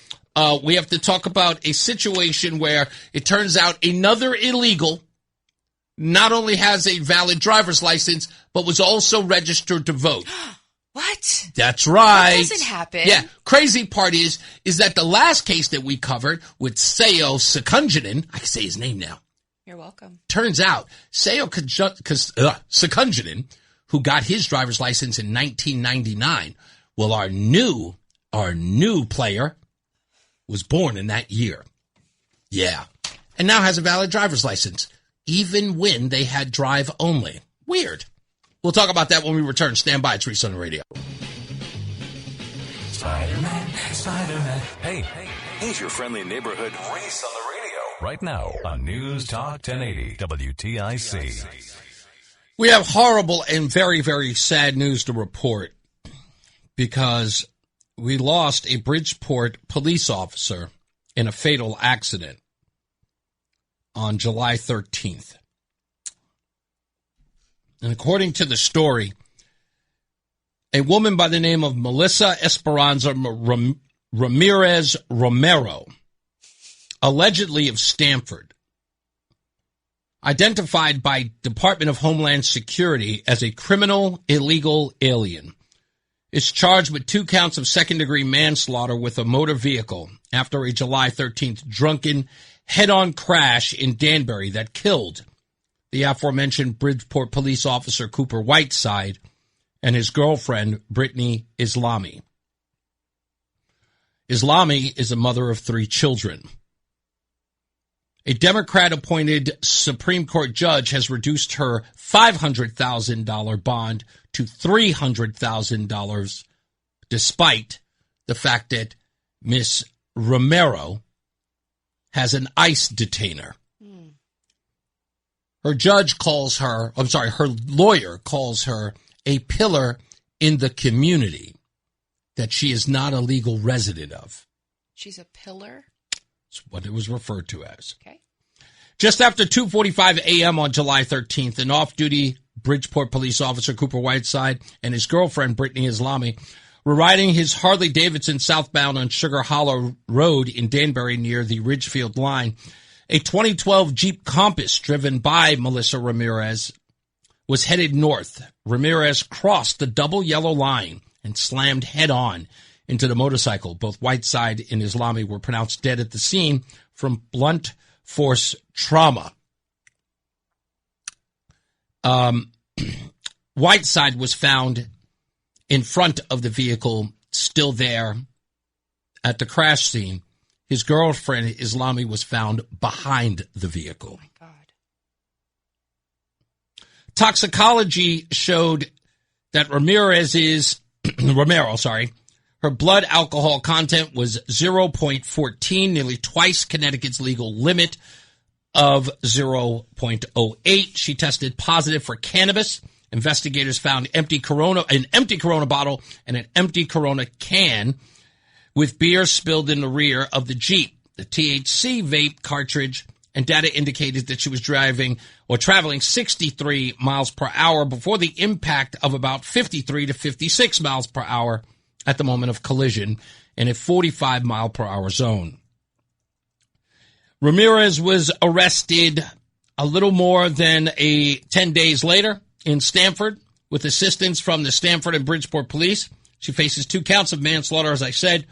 We have to talk about a situation where it turns out another illegal not only has a valid driver's license, but was also registered to vote. What? That's right. That doesn't happen. Yeah. Crazy part is that the last case that we covered with Seyo Sekunjanen, I can say his name now. You're welcome. Turns out Seyo Sekunjanen, who got his driver's license in 1999, well, our new player was born in that year. Yeah. And now has a valid driver's license, even when they had drive only. Weird. We'll talk about that when we return. Stand by. It's Reese on the radio. Spider-Man. Hey, he's your friendly neighborhood Reese on the radio. Right now on News Talk 1080 WTIC. We have horrible and very, very sad news to report because we lost a Bridgeport police officer in a fatal accident on July 13th. And according to the story, a woman by the name of Melissa Esperanza Ramirez Romero, allegedly of Stanford, identified by Department of Homeland Security as a criminal illegal alien, is charged with 2 counts of second-degree manslaughter with a motor vehicle after a July 13th drunken head-on crash in Danbury that killed the aforementioned Bridgeport police officer Cooper Whiteside and his girlfriend Brittany Islami. Islami is a mother of 3 children. A Democrat-appointed Supreme Court judge has reduced her $500,000 bond to $300,000, despite the fact that Miss Romero has an ICE detainer. Her lawyer calls her a pillar in the community that she is not a legal resident of. She's a pillar? That's what it was referred to as. Okay. Just after 2:45 a.m. on July 13th, an off-duty Bridgeport police officer, Cooper Whiteside, and his girlfriend, Brittany Islami, were riding his Harley-Davidson southbound on Sugar Hollow Road in Danbury near the Ridgefield line. A 2012 Jeep Compass driven by Melissa Ramirez was headed north. Ramirez crossed the double yellow line and slammed head-on into the motorcycle. Both Whiteside and Islami were pronounced dead at the scene from blunt force trauma. Whiteside was found in front of the vehicle, still there at the crash scene. His girlfriend, Islami, was found behind the vehicle. Oh, my God. Toxicology showed that her blood alcohol content was 0.14, nearly twice Connecticut's legal limit of 0.08. She tested positive for cannabis. Investigators found an empty Corona bottle and an empty Corona can with beer spilled in the rear of the Jeep. The THC vape cartridge and data indicated that she was driving or traveling 63 miles per hour before the impact of about 53 to 56 miles per hour at the moment of collision in a 45 mile per hour zone. Ramirez was arrested a little more than 10 days later in Stamford with assistance from the Stamford and Bridgeport police. She faces 2 counts of manslaughter, as I said,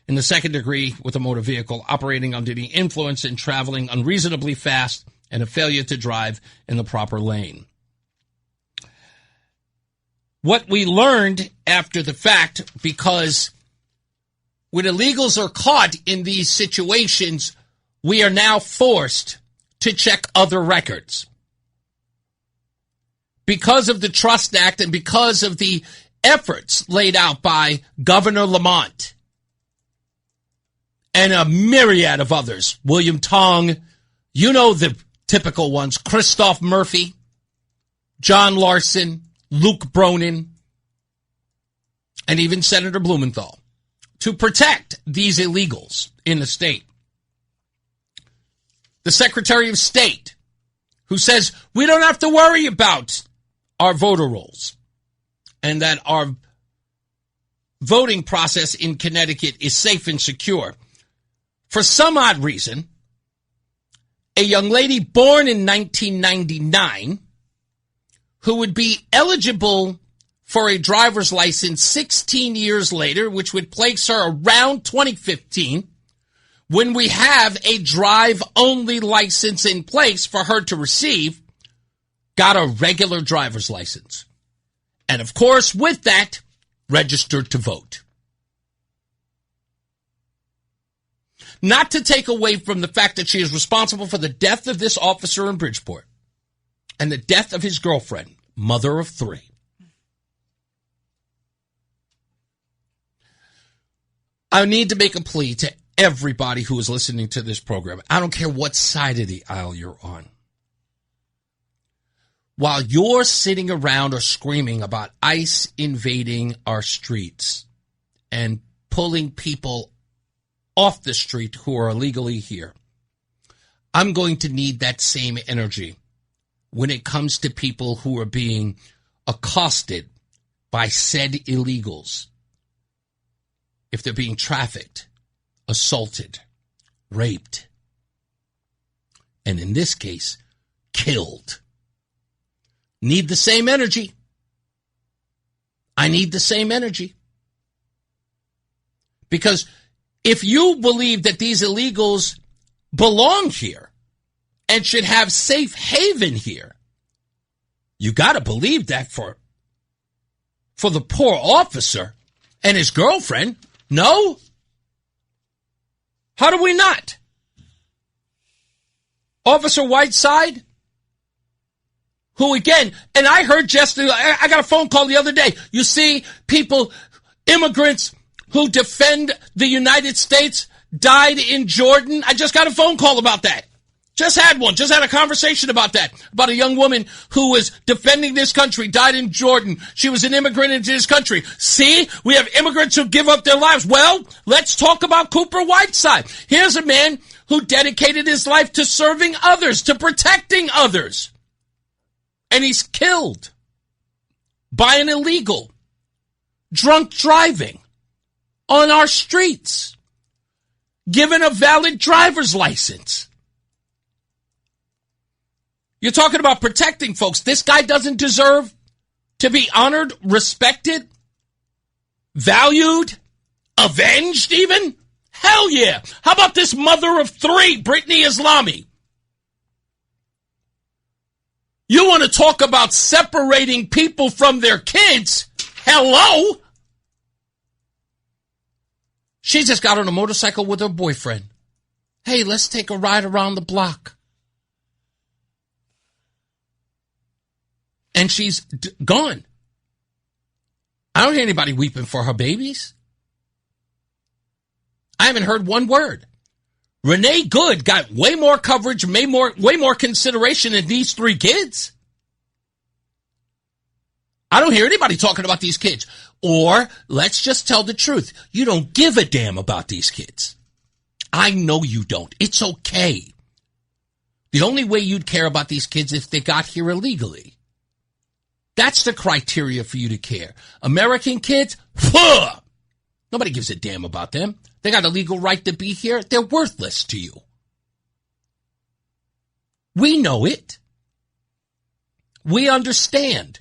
in the second degree with a motor vehicle, operating under the influence and traveling unreasonably fast, and a failure to drive in the proper lane. What we learned after the fact, because when illegals are caught in these situations, we are now forced to check other records. Because of the Trust Act and because of the efforts laid out by Governor Lamont and a myriad of others, William Tong, you know the typical ones, Christoph Murphy, John Larson, Luke Bronin, and even Senator Blumenthal, to protect these illegals in the state. The Secretary of State, who says we don't have to worry about our voter rolls and that our voting process in Connecticut is safe and secure. For some odd reason, a young lady born in 1999 who would be eligible for a driver's license 16 years later, which would place her around 2015, when we have a drive-only license in place for her to receive, got a regular driver's license. And of course, with that, registered to vote. Not to take away from the fact that she is responsible for the death of this officer in Bridgeport and the death of his girlfriend, mother of 3. I need to make a plea to everybody who is listening to this program. I don't care what side of the aisle you're on. While you're sitting around or screaming about ICE invading our streets and pulling people off the street who are illegally here, I'm going to need that same energy when it comes to people who are being accosted by said illegals. If they're being trafficked, assaulted, raped, and in this case, killed. Need the same energy. I need the same energy. Because if you believe that these illegals belong here and should have safe haven here, you got to believe that for the poor officer and his girlfriend. No? How do we not? Officer Whiteside, who again, and I heard I got a phone call the other day. You see, people, immigrants who defend the United States died in Jordan. I just got a phone call about that. Just had a conversation about that, about a young woman who was defending this country, died in Jordan. She was an immigrant into this country. See, we have immigrants who give up their lives. Well, let's talk about Cooper Whiteside. Here's a man who dedicated his life to serving others, to protecting others. And he's killed by an illegal, drunk driving. on our streets, given a valid driver's license. You're talking about protecting folks. This guy doesn't deserve to be honored, respected, valued, avenged even? Hell yeah. How about this mother of three, Brittany Islami? You want to talk about separating people from their kids? Hello? She just got on a motorcycle with her boyfriend. Hey, let's take a ride around the block. And she's gone. I don't hear anybody weeping for her babies. I haven't heard one word. Renee Good got way more coverage, way more consideration than these three kids. I don't hear anybody talking about these kids. Or, let's just tell the truth, you don't give a damn about these kids. I know you don't. It's okay. The only way you'd care about these kids if they got here illegally. That's the criteria for you to care. American kids, nobody gives a damn about them. They got a legal right to be here. They're worthless to you. We know it. We understand.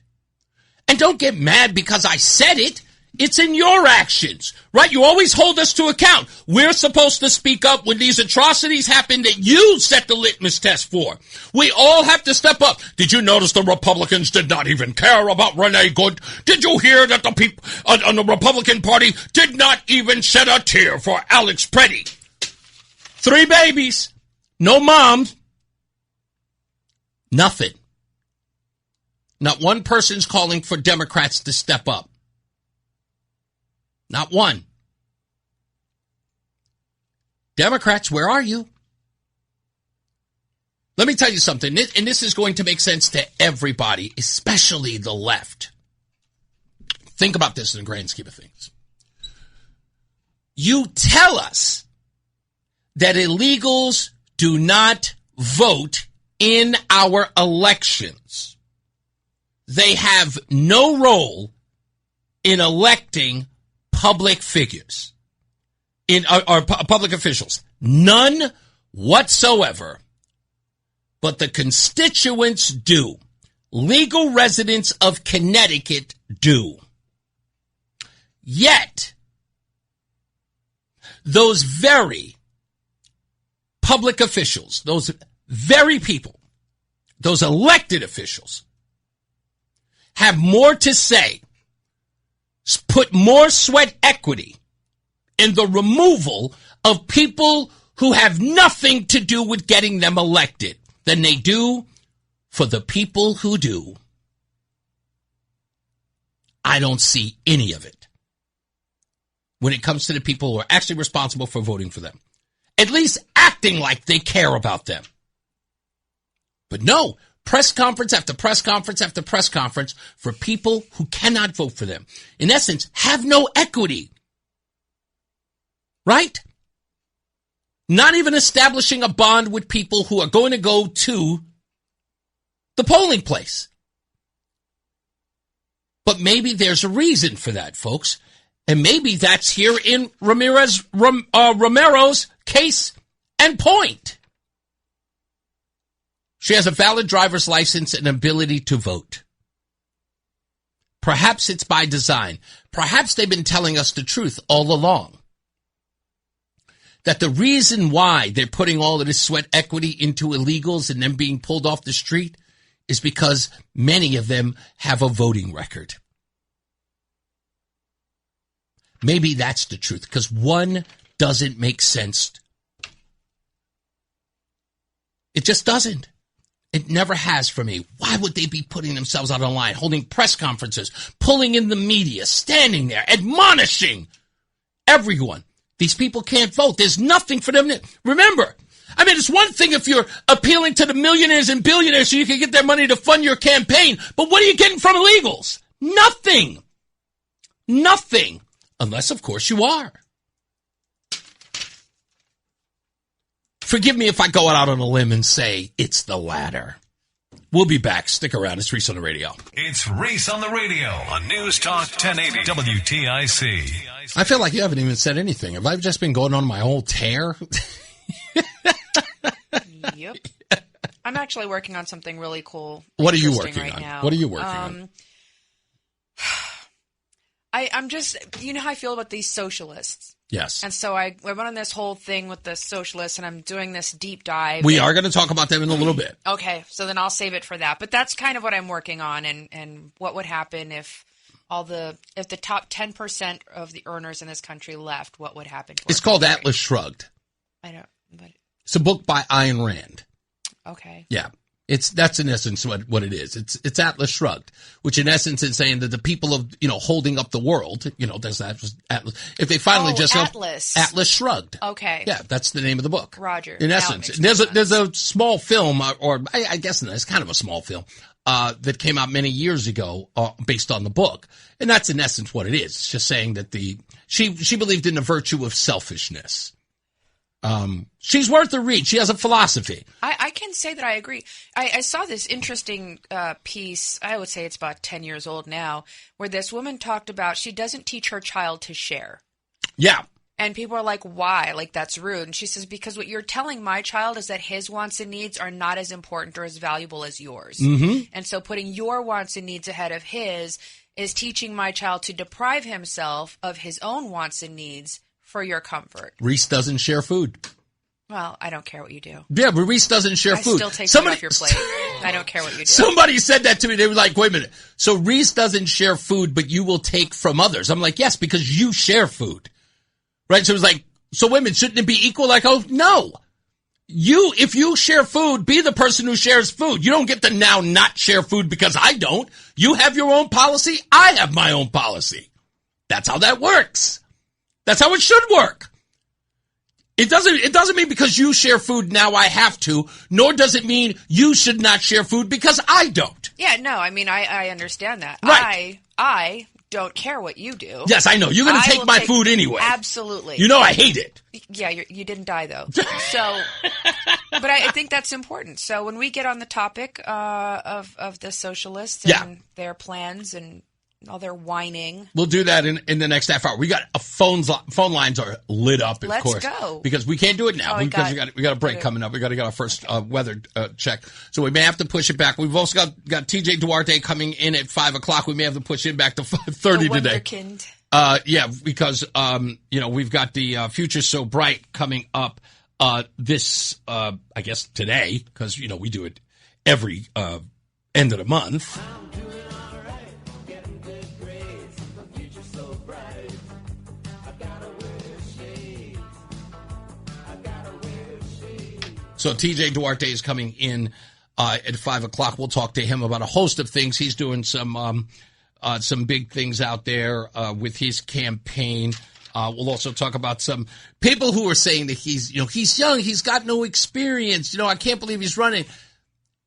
And don't get mad because I said it. It's in your actions, right? You always hold us to account. We're supposed to speak up when these atrocities happen that you set the litmus test for. We all have to step up. Did you notice the Republicans did not even care about Renee Good? Did you hear that the people on the Republican Party did not even shed a tear for Alex Preddy? 3 babies, no moms, nothing. Not one person's calling for Democrats to step up. Not one. Democrats, where are you? Let me tell you something, and this is going to make sense to everybody, especially the left. Think about this in the grand scheme of things. You tell us that illegals do not vote in our elections. They have no role in electing public figures, or public officials. None whatsoever. But the constituents do. Legal residents of Connecticut do. Yet, those very public officials, those very people, those elected officials, have more to say, put more sweat equity in the removal of people who have nothing to do with getting them elected than they do for the people who do. I don't see any of it when it comes to the people who are actually responsible for voting for them. At least acting like they care about them. But no, press conference after press conference after press conference for people who cannot vote for them. In essence, have no equity. Right? Not even establishing a bond with people who are going to go to the polling place. But maybe there's a reason for that, folks. And maybe that's here in Romero's case and point. She has a valid driver's license and ability to vote. Perhaps it's by design. Perhaps they've been telling us the truth all along. That the reason why they're putting all of this sweat equity into illegals and them being pulled off the street is because many of them have a voting record. Maybe that's the truth, because one doesn't make sense. It just doesn't. It never has for me. Why would they be putting themselves out on line, holding press conferences, pulling in the media, standing there, admonishing everyone? These people can't vote. There's nothing for them to... Remember, I mean, it's one thing if you're appealing to the millionaires and billionaires so you can get their money to fund your campaign, but what are you getting from illegals? Nothing. Nothing. Unless, of course, you are. Forgive me if I go out on a limb and say it's the latter. We'll be back. Stick around. It's Reese on the Radio. It's Reese on the Radio on News Talk 1080 WTIC. I feel like you haven't even said anything. Have I just been going on my whole tear? Yep. I'm actually working on something really cool. What are you working right on? Now. What are you working on? I'm just, you know how I feel about these socialists. Yes. And so I went on this whole thing with the socialists, and I'm doing this deep dive. We are going to talk about them in a little bit. Okay, so then I'll save it for that. But that's kind of what I'm working on, and what would happen if the top 10% of the earners in this country left, what would happen to It's called Atlas Shrugged. I don't, but it's a book by Ayn Rand. Okay. Yeah. That's in essence what it is. It's Atlas Shrugged, which in essence is saying that the people of, holding up the world, there's that Atlas. If they finally Atlas Shrugged. Okay. Yeah, that's the name of the book. Roger. In essence, there's a small film, or I guess it's kind of a small film, that came out many years ago, based on the book. And that's in essence what it is. It's just saying that she believed in the virtue of selfishness. She's worth a read. She has a philosophy. I can say that I agree. I saw this interesting piece, I would say it's about 10 years old now, where this woman talked about she doesn't teach her child to share. Yeah. And people are like, why? Like, that's rude. And she says, because what you're telling my child is that his wants and needs are not as important or as valuable as yours. Mm-hmm. And so putting your wants and needs ahead of his is teaching my child to deprive himself of his own wants and needs for your comfort. Reese doesn't share food. Well, I don't care what you do. Yeah, but Reese doesn't share food. I still take food off your plate. I don't care what you do. Somebody said that to me. They were like, wait a minute. So Reese doesn't share food, but you will take from others. I'm like, yes, because you share food. Right? So it was like, so women, shouldn't it be equal? Like, oh, no. If you share food, be the person who shares food. You don't get to now not share food because I don't. You have your own policy. I have my own policy. That's how that works. That's how it should work. It doesn't mean because you share food now I have to, nor does it mean you should not share food because I don't. Yeah, no, I mean, I understand that. Right. I don't care what you do. Yes, I know. You're going to take my food anyway. Absolutely. You know I hate it. Yeah, you didn't die, though. So, but I think that's important. So when we get on the topic of the socialists and their plans and all their whining. We'll do that in the next half hour. We got phone lines are lit up, of course. Let's go. Because we can't do it now because we got a break coming up. We got to get our first weather check. So we may have to push it back. We've also got TJ Duarte coming in at 5:00. We may have to push it back to 5:30 today. Yeah, because we've got the Future So Bright coming up this I guess today, because we do it every end of the month. So TJ Duarte is coming in at 5:00. We'll talk to him about a host of things. He's doing some big things out there with his campaign. We'll also talk about some people who are saying that he's young, he's got no experience. I can't believe he's running.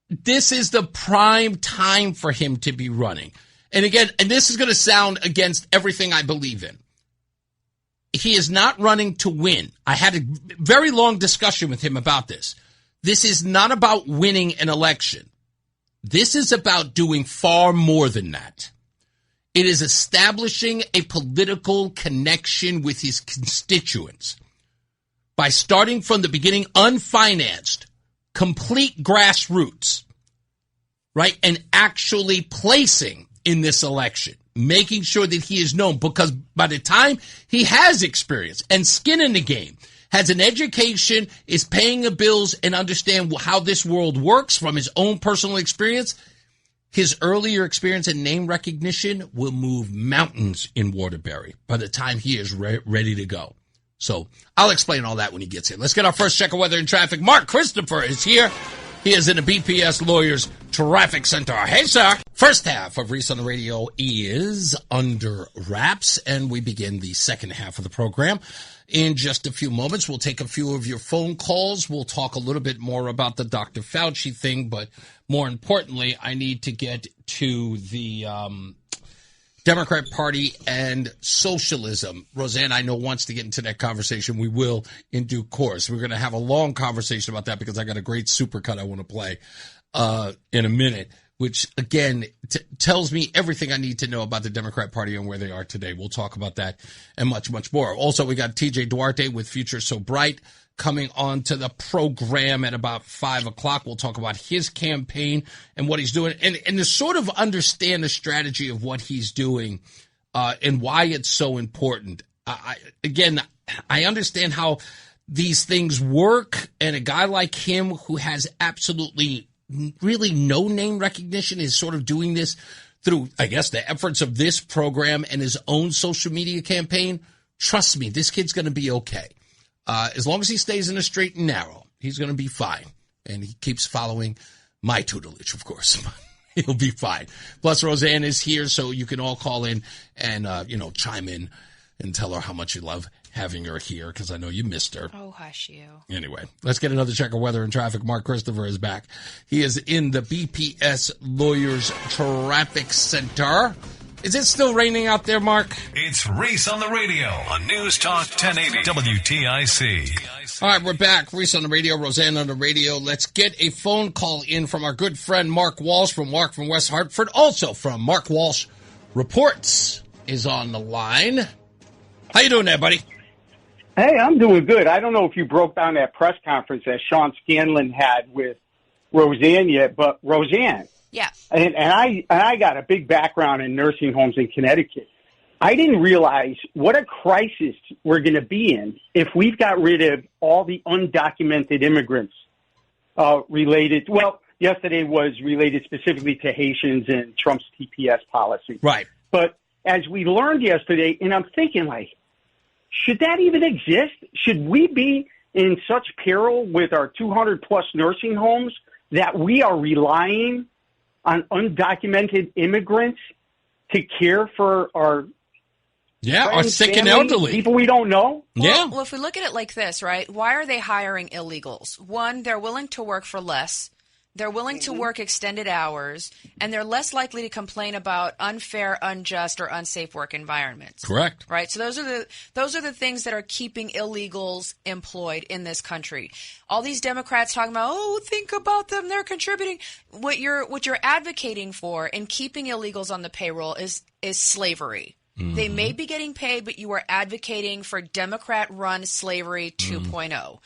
This is the prime time for him to be running. And again, and this is going to sound against everything I believe in. He is not running to win. I had a very long discussion with him about this. This is not about winning an election. This is about doing far more than that. It is establishing a political connection with his constituents by starting from the beginning, unfinanced, complete grassroots, right? And actually placing in this election, making sure that he is known, because by the time he has experience and skin in the game, has an education, is paying the bills, and understand how this world works from his own personal experience, his earlier experience and name recognition will move mountains in Waterbury by the time he is ready to go. So I'll explain all that when he gets here. Let's get our first check of weather and traffic. Mark Christopher is here. He is in the BPS Lawyers Traffic Center. Hey, sir. First half of Reese on the Radio is under wraps, and we begin the second half of the program. In just a few moments, we'll take a few of your phone calls. We'll talk a little bit more about the Dr. Fauci thing, but more importantly, I need to get to the Democrat Party and socialism. Roseanne, I know, wants to get into that conversation. We will in due course. We're going to have a long conversation about that because I got a great supercut I want to play. in a minute, which, again, tells me everything I need to know about the Democrat Party and where they are today. We'll talk about that and much, much more. Also, we got TJ Duarte with Future So Bright coming on to the program at about 5 o'clock. We'll talk about his campaign and what he's doing and to sort of understand the strategy of what he's doing and why it's so important. I understand how these things work, and a guy like him who has absolutely really no name recognition is sort of doing this through, I guess, the efforts of this program and his own social media campaign. Trust me, this kid's going to be okay. As long as he stays in the straight and narrow, he's going to be fine. And he keeps following my tutelage, of course. He'll be fine. Plus, Roseanne is here, so you can all call in and, chime in and tell her how much you love having her here, because I know you missed her. Oh, hush you. Anyway, let's get another check of weather and traffic. Mark Christopher is back. He is in the BPS Lawyers Traffic Center. Is it still raining out there, Mark? It's Reese on the radio on News Talk 1080 WTIC. All right, we're back. Reese on the radio, Roseanne on the radio. Let's get a phone call in from our good friend Mark Walsh from West Hartford. Also from Mark Walsh Reports is on the line. How you doing there, buddy? Hey, I'm doing good. I don't know if you broke down that press conference that Sean Scanlon had with Roseanne yet, but Roseanne. Yeah. And I got a big background in nursing homes in Connecticut. I didn't realize what a crisis we're going to be in if we've got rid of all the undocumented immigrants yesterday was related specifically to Haitians and Trump's TPS policy. Right. But as we learned yesterday, and I'm thinking, should that even exist? Should we be in such peril with our 200-plus nursing homes that we are relying on undocumented immigrants to care for our our sick and elderly people we don't know? Well, if we look at it like this, right, why are they hiring illegals? One, they're willing to work for less. They're willing to work extended hours, and they're less likely to complain about unfair, unjust, or unsafe work environments. Correct. Right. So those are the things that are keeping illegals employed in this country. All these Democrats talking about, think about them, they're contributing. What you're advocating for in keeping illegals on the payroll is slavery. Mm-hmm. They may be getting paid, but you are advocating for Democrat-run slavery 2.0.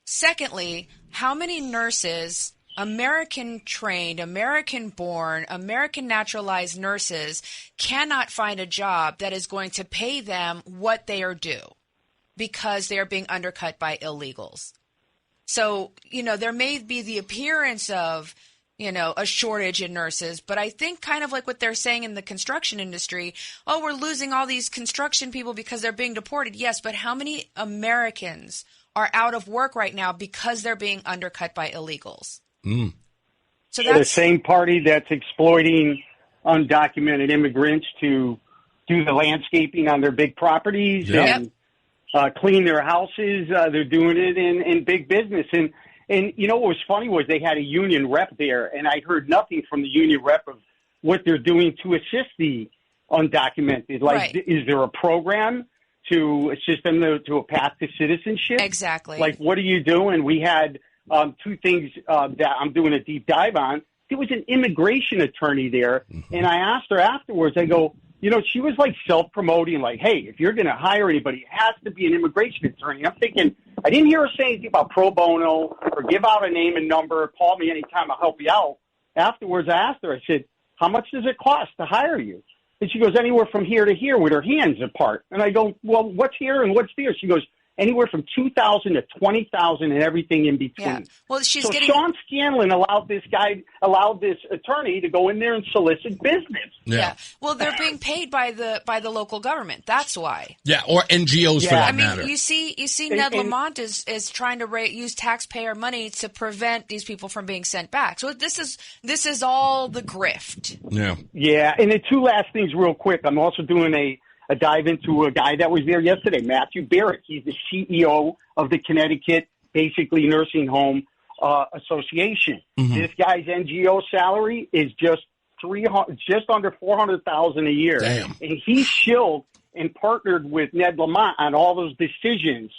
Secondly, how many nurses, American-trained, American-born, American-naturalized nurses cannot find a job that is going to pay them what they are due because they are being undercut by illegals? So, there may be the appearance of, a shortage in nurses, but I think kind of like what they're saying in the construction industry, we're losing all these construction people because they're being deported. Yes, but how many Americans are out of work right now because they're being undercut by illegals? So that's the same party that's exploiting undocumented immigrants to do the landscaping on their big properties and clean their houses. They're doing it in big business. And what was funny was they had a union rep there, and I heard nothing from the union rep of what they're doing to assist the undocumented. Is there a program to assist them to a path to citizenship? Exactly. What are you doing? We had two things that I'm doing a deep dive on. There was an immigration attorney there, and I asked her afterwards, I go, she was self-promoting, hey, if you're going to hire anybody, it has to be an immigration attorney. I'm thinking, I didn't hear her say anything about pro bono or give out a name and number, call me anytime, I'll help you out. Afterwards, I asked her, I said, how much does it cost to hire you? And she goes, anywhere from here to here with her hands apart. And I go, well, what's here and what's there? She goes, anywhere from $2,000 to $20,000 and everything in between. Yeah. Well, Sean Scanlon allowed this attorney to go in there and solicit business. Yeah. Well, they're being paid by the local government. That's why. Yeah, or NGOs for that matter. You see, Ned Lamont is trying to use taxpayer money to prevent these people from being sent back. So this is all the grift. Yeah. Yeah, and the two last things real quick. I'm also doing a dive into a guy that was there yesterday, Matthew Barrett. He's the CEO of the Connecticut, basically, Nursing Home Association. Mm-hmm. This guy's NGO salary is just under $400,000 a year. Damn. And he shilled and partnered with Ned Lamont on all those decisions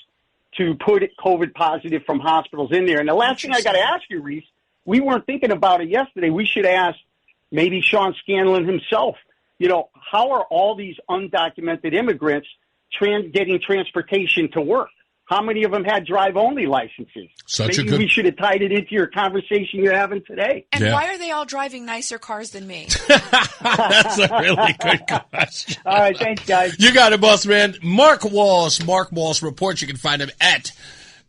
to put COVID positive from hospitals in there. And the last thing I got to ask you, Reese, we weren't thinking about it yesterday. We should ask maybe Sean Scanlon himself, how are all these undocumented immigrants getting transportation to work? How many of them had drive-only licenses? Maybe we should have tied it into your conversation you're having today. And why are they all driving nicer cars than me? That's a really good question. All right, thanks, guys. You got it, boss man. Mark Walsh reports. You can find him at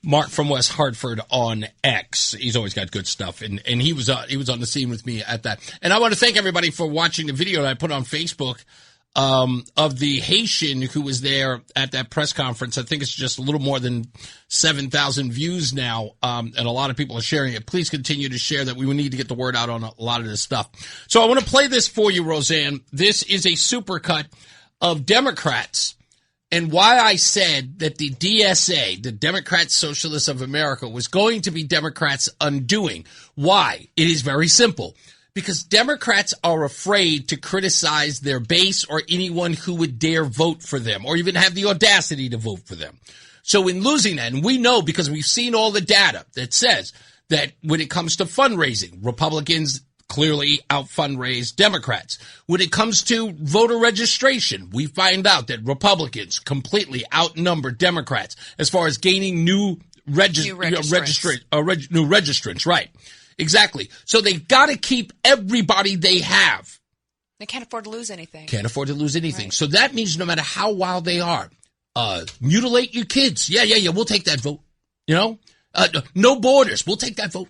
Mark from West Hartford on X. He's always got good stuff, and he was on the scene with me at that. And I want to thank everybody for watching the video that I put on Facebook of the Haitian who was there at that press conference. I think it's just a little more than 7,000 views now, and a lot of people are sharing it. Please continue to share that. We will need to get the word out on a lot of this stuff. So I want to play this for you, Roseanne. This is a supercut of Democrats and why I said that the DSA, the Democrat Socialists of America, was going to be Democrats' undoing. Why? It is very simple. Because Democrats are afraid to criticize their base or anyone who would dare vote for them or even have the audacity to vote for them. So in losing that, and we know because we've seen all the data that says that when it comes to fundraising, Republicans clearly out-fundraise Democrats. When it comes to voter registration, we find out that Republicans completely outnumber Democrats as far as gaining new registrants, right. Exactly. So they've got to keep everybody they have. They can't afford to lose anything. Can't afford to lose anything. Right. So that means no matter how wild they are, mutilate your kids. Yeah, we'll take that vote. No borders. We'll take that vote.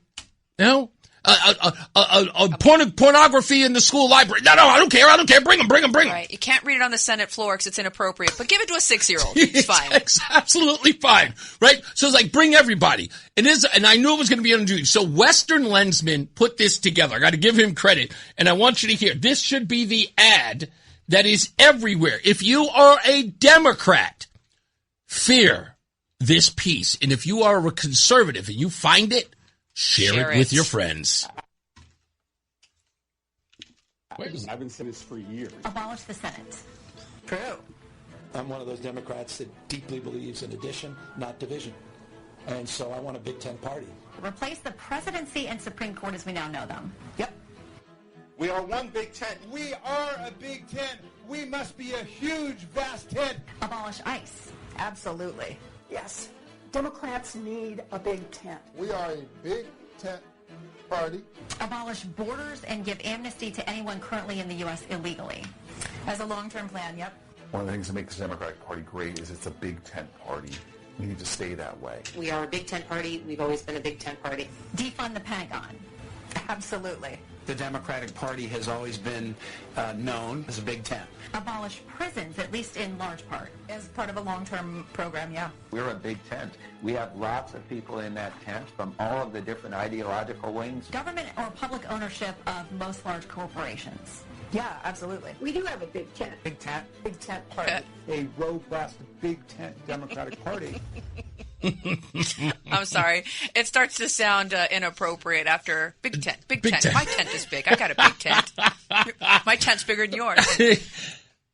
Pornography in the school library. No, I don't care. Bring them. Right. You can't read it on the Senate floor because it's inappropriate, but give it to a 6-year-old. It's fine. It's absolutely fine. Right? So it's like, bring everybody. And I knew it was going to be undoing. So Western Lensman put this together. I got to give him credit. And I want you to hear, this should be the ad that is everywhere. If you are a Democrat, fear this piece. And if you are a conservative and you find it, Share it with your friends. I've been saying this for years. Abolish the Senate. True. I'm one of those Democrats that deeply believes in addition, not division. And so I want a Big Ten party. Replace the presidency and Supreme Court as we now know them. Yep. We are one big tent. We are a big tent. We must be a huge, vast tent. Abolish ICE. Absolutely. Yes. Democrats need a big tent. We are a big tent party. Abolish borders and give amnesty to anyone currently in the U.S. illegally. As a long-term plan, yep. One of the things that makes the Democratic Party great is it's a big tent party. We need to stay that way. We are a big tent party. We've always been a big tent party. Defund the Pentagon. Absolutely. The Democratic Party has always been known as a big tent. Abolish prisons, at least in large part. As part of a long-term program, yeah. We're a big tent. We have lots of people in that tent from all of the different ideological wings. Government or public ownership of most large corporations. Yeah, absolutely. We do have a big tent. Big tent. Big tent party. A robust big tent Democratic Party. I'm sorry. It starts to sound inappropriate after big tent. Big tent. My tent is big. I got a big tent. My tent's bigger than yours.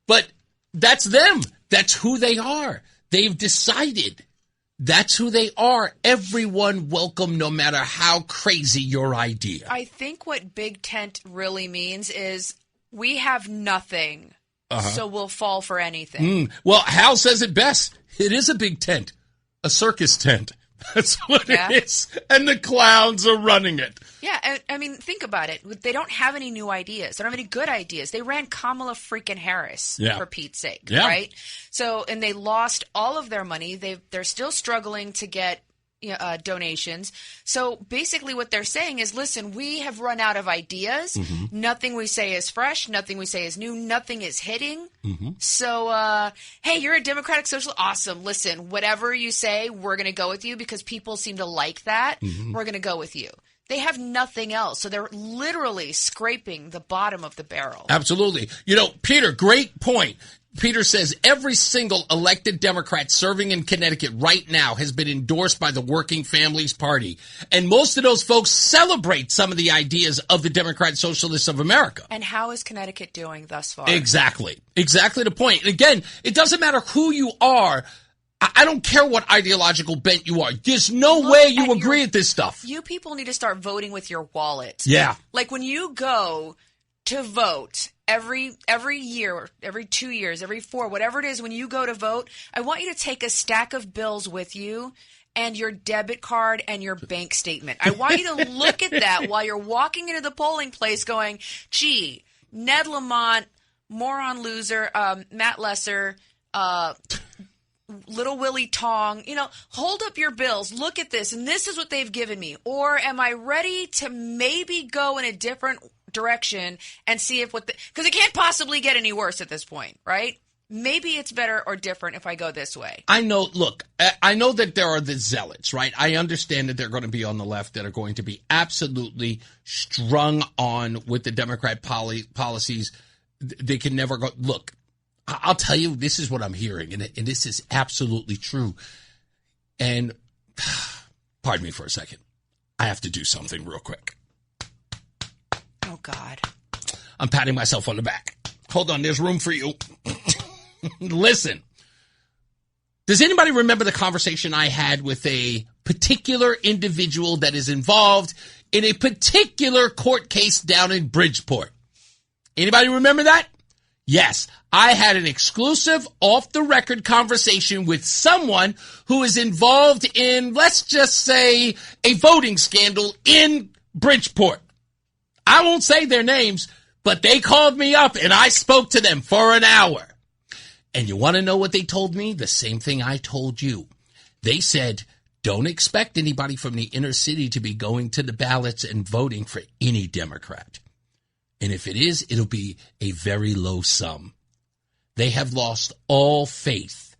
But that's them. That's who they are. They've decided that's who they are. Everyone welcome, no matter how crazy your idea. I think what big tent really means is we have nothing, so we'll fall for anything. Well, Hal says it best. It is a big tent. A circus tent. That's what it is. And the clowns are running it. Yeah, I mean, think about it. They don't have any new ideas. They don't have any good ideas. They ran Kamala freaking Harris, for Pete's sake, right? So, and they lost all of their money. They're still struggling to get donations. So basically what they're saying is, listen, we have run out of ideas. Nothing we say is fresh. Nothing we say is new. Nothing is hitting. So, hey, you're a Democratic Socialist. Awesome. Listen, whatever you say, we're going to go with you because people seem to like that. We're going to go with you. They have nothing else. So they're literally scraping the bottom of the barrel. Absolutely. Peter, great point. Peter says every single elected Democrat serving in Connecticut right now has been endorsed by the Working Families Party. And most of those folks celebrate some of the ideas of the Democrat Socialists of America. And how is Connecticut doing thus far? Exactly. Exactly the point. And again, it doesn't matter who you are. I don't care what ideological bent you are. There's no way you agree with this stuff. You people need to start voting with your wallet. Yeah. Like when you go to vote every year, every 2 years, every 4, whatever it is, when you go to vote, I want you to take a stack of bills with you and your debit card and your bank statement. I want you to look at that while you're walking into the polling place going, gee, Ned Lamont, moron loser, Matt Lesser, Little Willie Tong, hold up your bills, look at this, and this is what they've given me. Or am I ready to maybe go in a different direction and see if because it can't possibly get any worse at this point, right? Maybe it's better or different if I go this way. I know that there are the zealots, right? I understand that they're going to be on the left that are going to be absolutely strung on with the Democrat policies. They can never go. Look, I'll tell you, this is what I'm hearing, and this is absolutely true. And pardon me for a second. I have to do something real quick. Oh, God. I'm patting myself on the back. Hold on, there's room for you. Listen, does anybody remember the conversation I had with a particular individual that is involved in a particular court case down in Bridgeport? Anybody remember that? Yes, I had an exclusive off-the-record conversation with someone who is involved in, let's just say, a voting scandal in Bridgeport. I won't say their names, but they called me up and I spoke to them for an hour. And you want to know what they told me? The same thing I told you. They said, don't expect anybody from the inner city to be going to the ballots and voting for any Democrat. And if it is, it'll be a very low sum. They have lost all faith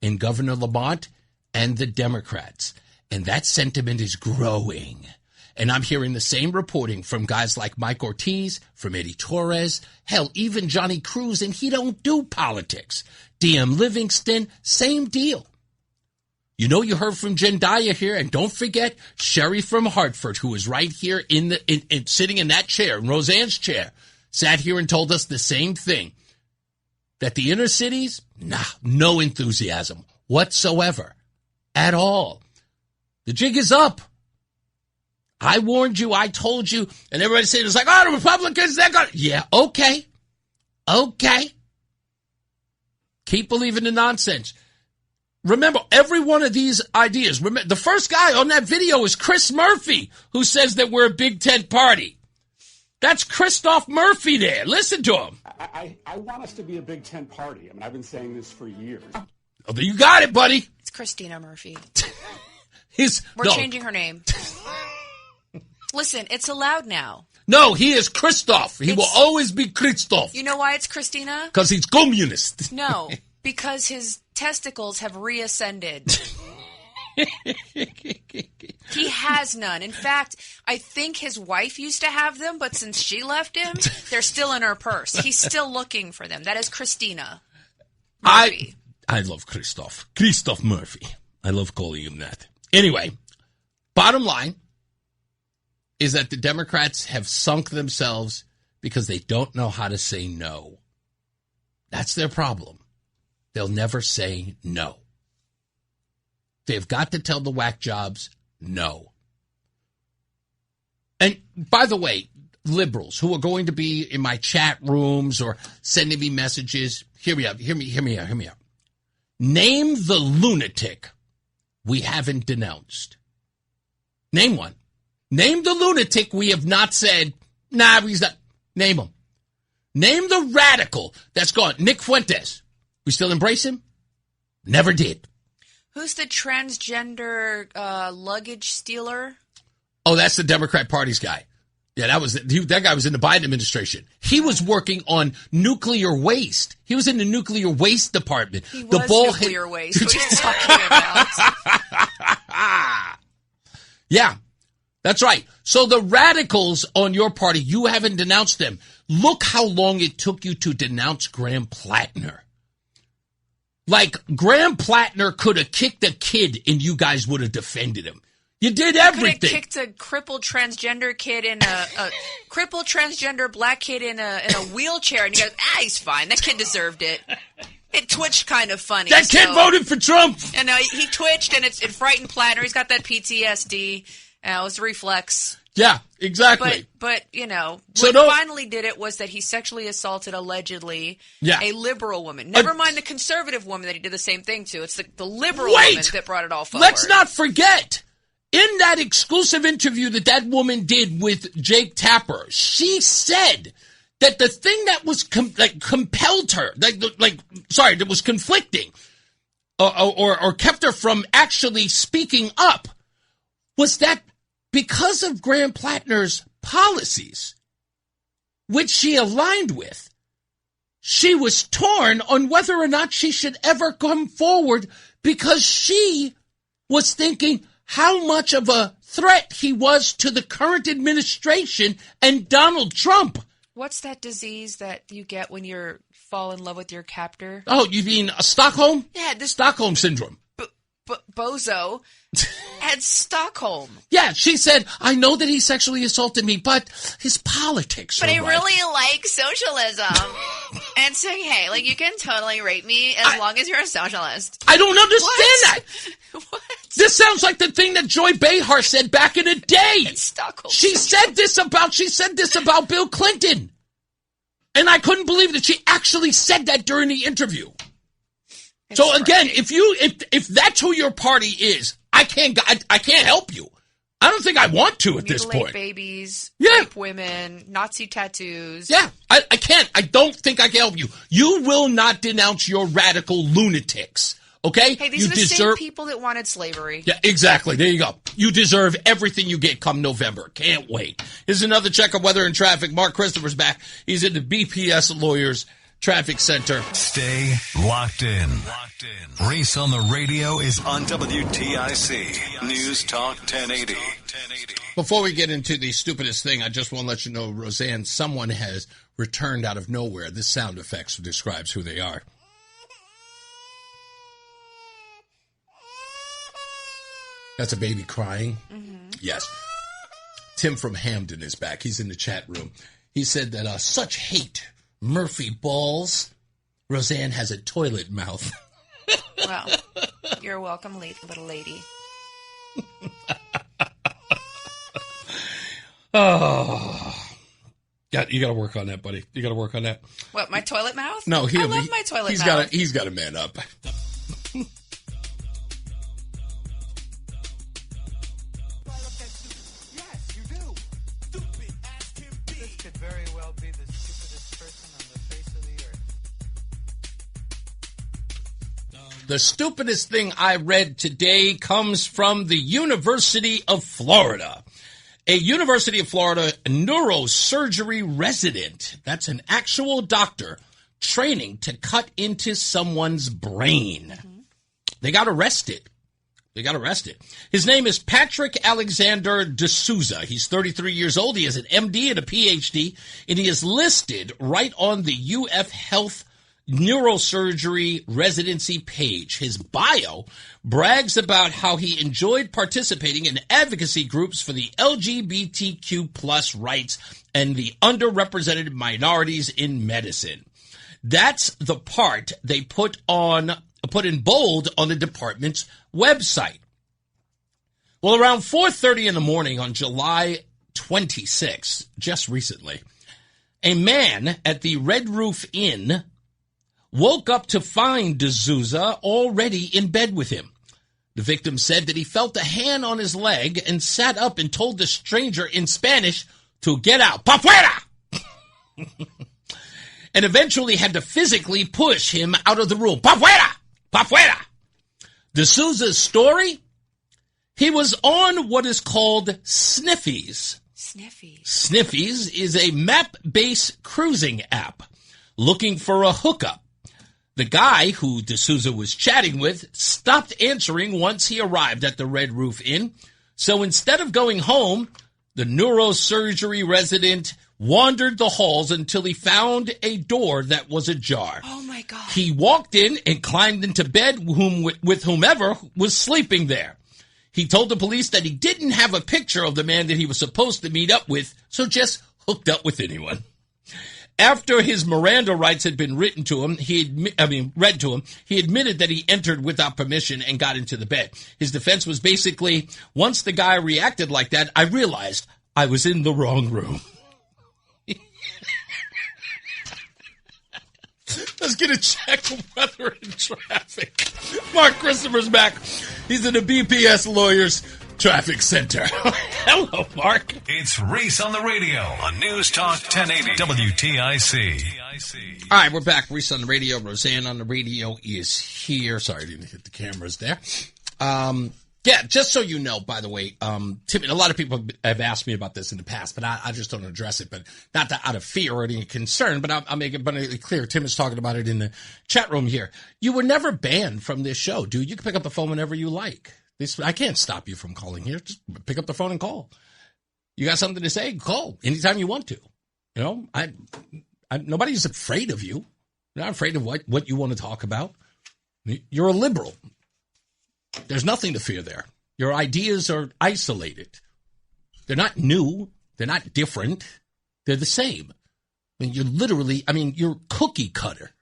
in Governor Lamont and the Democrats. And that sentiment is growing. And I'm hearing the same reporting from guys like Mike Ortiz, from Eddie Torres, hell, even Johnny Cruz, and he don't do politics. DM Livingston, same deal. You heard from Jen Dyer here, and don't forget Sherry from Hartford, who is right here sitting in that chair, in Roseanne's chair, sat here and told us the same thing. That the inner cities, no enthusiasm whatsoever at all. The jig is up. I warned you, I told you, and everybody said it's like, the Republicans, they're going to... Yeah, okay. Keep believing the nonsense. Remember, every one of these ideas, the first guy on that video is Chris Murphy, who says that we're a Big Tent party. That's Christoph Murphy there. Listen to him. I want us to be a Big Tent party. I mean, I've been saying this for years. Oh, you got it, buddy. It's Christina Murphy. We're changing her name. Listen, it's allowed now. No, he is Christoph. He will always be Christoph. You know why it's Christina? Because he's communist. No, because his testicles have reascended. He has none. In fact, I think his wife used to have them, but since she left him, they're still in her purse. He's still looking for them. That is Christina Murphy. I love Christoph Murphy. I love calling him that. Anyway, bottom line is that the Democrats have sunk themselves because they don't know how to say no. That's their problem. They'll never say no. They've got to tell the whack jobs no. And by the way, liberals who are going to be in my chat rooms or sending me messages, hear me out. Name the lunatic we haven't denounced. Name one. Name the lunatic we have not said, he's not. Name him. Name the radical that's gone. Nick Fuentes. We still embrace him? Never did. Who's the transgender luggage stealer? Oh, that's the Democrat Party's guy. Yeah, that guy was in the Biden administration. He was working on nuclear waste. He was in the nuclear waste department. He was nuclear waste. What are you talking about? Yeah, that's right. So the radicals on your party, you haven't denounced them. Look how long it took you to denounce Graham Plattner. Like, Graham Plattner could have kicked a kid and you guys would have defended him. You did everything. Could have kicked a crippled transgender kid in a crippled transgender black kid in a wheelchair, and you go, he's fine. That kid deserved it. It twitched kind of funny. That kid voted for Trump. And he twitched, and it frightened Plattner. He's got that PTSD. It was a reflex. Yeah, exactly. But So what finally did it was that he sexually assaulted, allegedly, a liberal woman. Never mind the conservative woman that he did the same thing to. It's the liberal woman that brought it all forward. Let's not forget, in that exclusive interview that woman did with Jake Tapper, she said that the thing that was compelled her, that was conflicting, or kept her from actually speaking up, was that because of Graham Plattner's policies, which she aligned with, she was torn on whether or not she should ever come forward because she was thinking how much of a threat he was to the current administration and Donald Trump. What's that disease that you get when you fall in love with your captor? Oh, you mean Stockholm? Yeah, Stockholm syndrome. Bozo had Stockholm. Yeah, she said, I know that he sexually assaulted me, but his politics But are I right. really like socialism. And so, hey, you can totally rape me as long as you're a socialist. I don't understand that. What? This sounds like the thing that Joy Behar said back in the day. It's Stockholm. She said this about Bill Clinton. And I couldn't believe that she actually said that during the interview. So again, if that's who your party is, I can't help you. I don't think I want to at this point. Mutilate babies, rape women, Nazi tattoos. Yeah, I can't. I don't think I can help you. You will not denounce your radical lunatics, okay? Hey, these are the same people that wanted slavery. Yeah, exactly. There you go. You deserve everything you get come November. Can't wait. Here's another check of weather and traffic. Mark Christopher's back. He's in the BPS Lawyers Traffic Center. Stay locked in. Reese on the radio is on WTIC News Talk 1080. Before we get into the stupidest thing, I just want to let you know, Roseanne, someone has returned out of nowhere. This sound effects describes who they are. That's a baby crying? Mm-hmm. Yes. Tim from Hamden is back. He's in the chat room. He said that such hate, Murphy balls. Roseanne has a toilet mouth. Well, you're welcome, little lady. Oh, you got to work on that, buddy. You got to work on that. What, my toilet mouth? No, I love my toilet mouth. He's got to man up. The stupidest thing I read today comes from the University of Florida. A University of Florida neurosurgery resident, that's an actual doctor, training to cut into someone's brain. Mm-hmm. They got arrested. His name is Patrick Alexander D'Souza. He's 33 years old. He has an MD and a PhD, and he is listed right on the UF Health neurosurgery residency page. His bio brags about how he enjoyed participating in advocacy groups for the LGBTQ plus rights and the underrepresented minorities in medicine. That's the part they put in bold on the department's website. Well, around 4:30 in the morning on July 26, just recently, a man at the Red Roof Inn woke up to find D'Souza already in bed with him. The victim said that he felt a hand on his leg and sat up and told the stranger in Spanish to get out, pa fuera, and eventually had to physically push him out of the room, pa fuera, pa fuera. D'Souza's story? He was on what is called Sniffies. Sniffies is a map-based cruising app looking for a hookup. The guy who D'Souza was chatting with stopped answering once he arrived at the Red Roof Inn. So instead of going home, the neurosurgery resident wandered the halls until he found a door that was ajar. Oh, my God. He walked in and climbed into bed with whomever was sleeping there. He told the police that he didn't have a picture of the man that he was supposed to meet up with, so just hooked up with anyone. After his Miranda rights had been read to him, he admitted that he entered without permission and got into the bed. His defense was basically, once the guy reacted like that, I realized I was in the wrong room. Let's get a check of weather and traffic. Mark Christopher's back. He's in the BPS Lawyers Traffic Center. Hello, Mark. It's Reese on the radio on News Talk 1080 WTIC. All right, we're back. Reese on the radio. Roseanne on the radio is here. Sorry, I didn't hit the cameras there. Yeah, just so you know, by the way, Tim, a lot of people have asked me about this in the past, but I just don't address it, but not out of fear or any concern, but I'll make it abundantly clear. Tim is talking about it in the chat room here. You were never banned from this show, dude. You can pick up the phone whenever you like. I can't stop you from calling here. Just pick up the phone and call. You got something to say? Call anytime you want to. You know, nobody's afraid of you. You're not afraid of what you want to talk about. You're a liberal. There's nothing to fear there. Your ideas are isolated. They're not new. They're not different. They're the same. I mean, you're cookie cutter.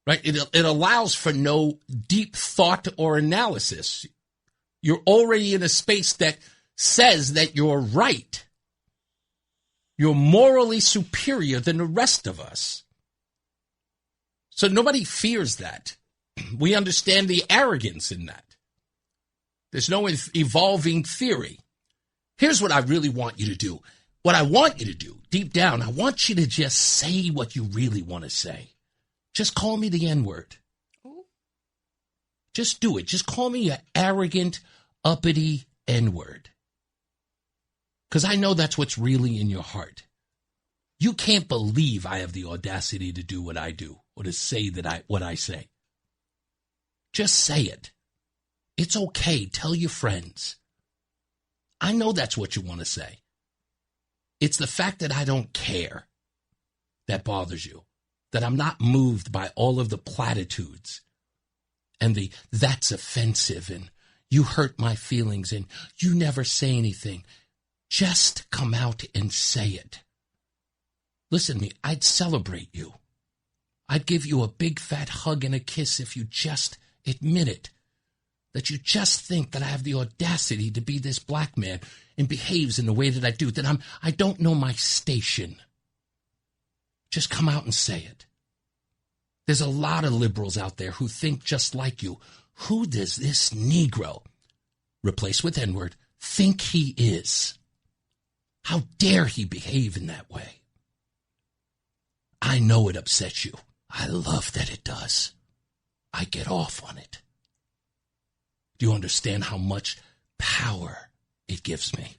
Right? It allows for no deep thought or analysis. You're already in a space that says that you're right. You're morally superior than the rest of us. So nobody fears that. We understand the arrogance in that. There's no evolving theory. Here's what I really want you to do. What I want you to do, deep down, I want you to just say what you really want to say. Just call me the N-word. Just do it. Just call me an arrogant, uppity N-word. Because I know that's what's really in your heart. You can't believe I have the audacity to do what I do or to say what I say. Just say it. It's okay. Tell your friends. I know that's what you want to say. It's the fact that I don't care that bothers you, that I'm not moved by all of the platitudes and that's offensive and you hurt my feelings and you never say anything. Just come out and say it. Listen to me, I'd celebrate you. I'd give you a big fat hug and a kiss if you just admit it. That you just think that I have the audacity to be this black man and behaves in the way that I do, that I don't know my station. Just come out and say it. There's a lot of liberals out there who think just like you. Who does this Negro, replaced with N-word, think he is? How dare he behave in that way? I know it upsets you. I love that it does. I get off on it. Do you understand how much power it gives me?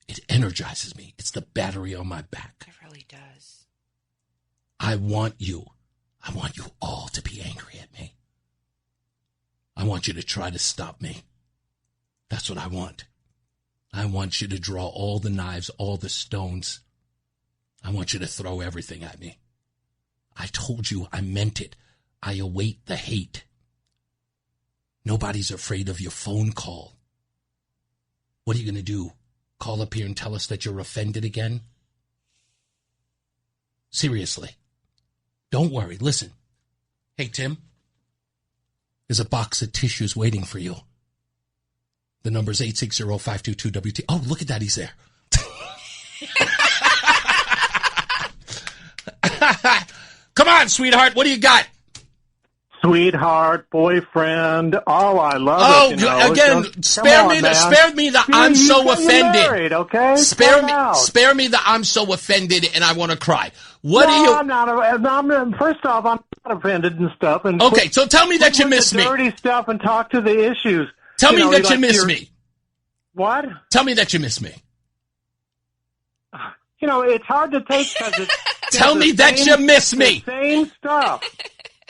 It energizes me. It's the battery on my back. It really does. I want you all to be angry at me. I want you to try to stop me. That's what I want. I want you to draw all the knives, all the stones. I want you to throw everything at me. I told you I meant it. I await the hate. Nobody's afraid of your phone call. What are you going to do? Call up here and tell us that you're offended again? Seriously. Don't worry. Listen. Hey, Tim. There's a box of tissues waiting for you. The number's 860-522-WT. Oh, look at that. He's there. Come on, sweetheart. What do you got? Sweetheart, boyfriend. Oh, I love it. You know. Again, spare me the I'm so offended. Married, okay? Spare me the I'm so offended and I want to cry. What do you? I'm not. First off, I'm not offended and stuff. And okay, so tell me that you miss me. Dirty stuff and talk to the issues. Tell me that you miss me. What? Tell me that you miss me. You know, it's hard to take because it's. Tell me that you miss me. Same stuff.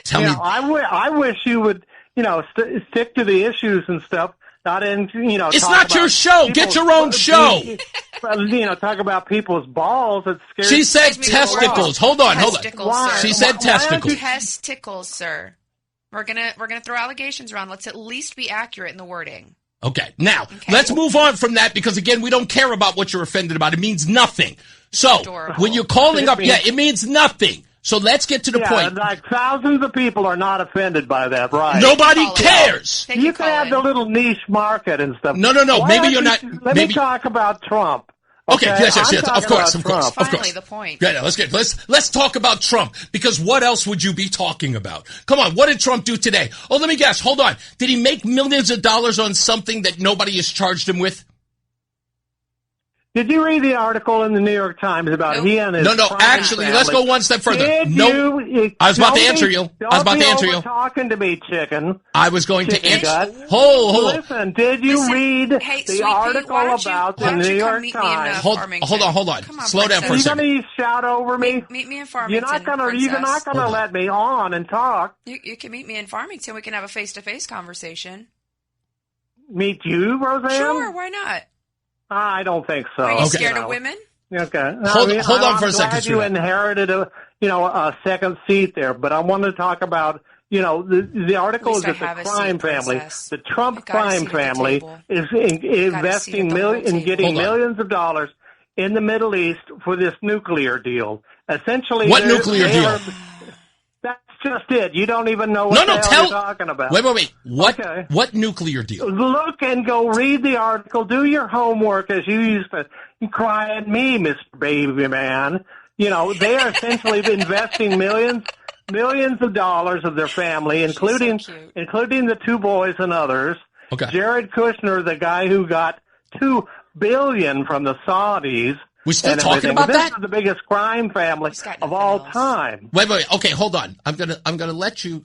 Tell me. I wish you would, stick to the issues and stuff. Not in, It's not your show. Get your own show. Talk about people's balls. It's scary. She said testicles. Hold on. Sir. She said testicles. Testicles, sir. We're gonna throw allegations around. Let's at least be accurate in the wording. Okay. Now, let's move on from that because, again, we don't care about what you're offended about. It means nothing. So when you're calling up, it means nothing. So let's get to the point. Like thousands of people are not offended by that, right? Nobody cares. You can have the little niche market and stuff. No. Maybe you're not. Let me talk about Trump. Okay, yes, of course. Finally, the point. Yeah, let's talk about Trump, because what else would you be talking about? Come on, what did Trump do today? Oh, let me guess. Hold on. Did he make millions of dollars on something that nobody has charged him with? Did you read the article in the New York Times about he and his actually, family? let's go one step further. I was about to answer you. Talking to me, chicken. I was going to answer. Listen, did you read the article about the New York Times? Hold on. Slow down for a second. You're going to shout over me? Meet me in Farmington. You're not going to let me on and talk. You can meet me in Farmington. We can have a face-to-face conversation. Meet you, Roseanne? Sure, why not? I don't think so. Are you scared of women? Okay. Hold on for a second. I'm glad you inherited a second seat there, but I wanted to talk about, the article is that the crime family, the Trump crime family, is investing getting millions of dollars in the Middle East for this nuclear deal. Essentially, what nuclear deal? That's just it. You don't even know what the hell you're talking about. Wait. What nuclear deal? Look and go read the article. Do your homework as you used to cry at me, Mr. Baby Man. They are essentially investing millions of dollars of their family, including the two boys and others. Okay. Jared Kushner, the guy who got $2 billion from the Saudis. We're still talking about this that? This is the biggest crime family of all time. Wait. Okay, hold on. I'm gonna let you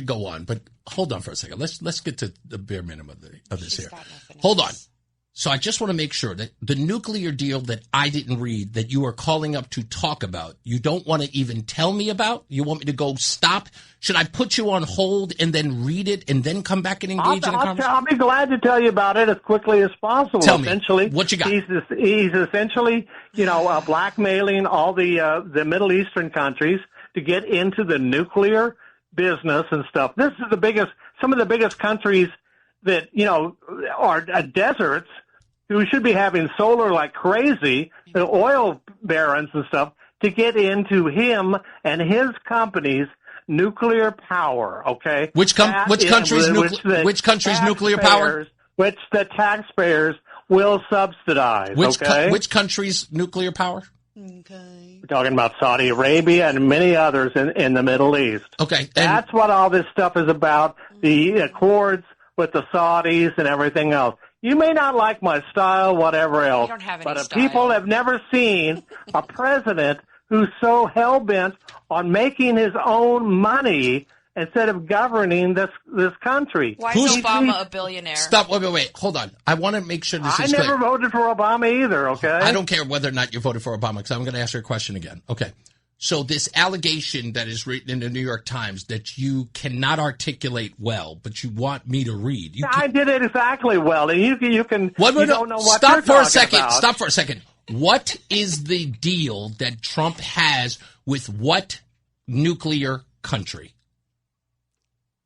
go on, but hold on for a second. Let's get to the bare minimum of this here. Hold on. So I just want to make sure that the nuclear deal that I didn't read, that you are calling up to talk about, you don't want to even tell me about? You want me to go stop? Should I put you on hold and then read it and then come back and engage in a conversation? I'll be glad to tell you about it as quickly as possible. Tell me, what you got? He's essentially, blackmailing all the Middle Eastern countries to get into the nuclear business and stuff. This is some of the biggest countries that, are deserts, who should be having solar like crazy, the oil barons and stuff, to get into him and his company's nuclear power, okay? Which country's nuclear power? Which the taxpayers will subsidize, Which country's nuclear power? Okay. We're talking about Saudi Arabia and many others in the Middle East. Okay. That's what all this stuff is about, the accords with the Saudis and everything else. You may not like my style, whatever else, but people have never seen a president who's so hell-bent on making his own money instead of governing this country. Why is Obama a billionaire? Stop. Wait. Hold on. I want to make sure this is clear. I never voted for Obama either, okay? I don't care whether or not you voted for Obama, because I'm going to ask you a question again. Okay. So this allegation that is written in the New York Times that you cannot articulate well, but you want me to read. I did it exactly well, and you can. Don't know what Stop for a second. About. Stop for a second. What is the deal that Trump has with what nuclear country?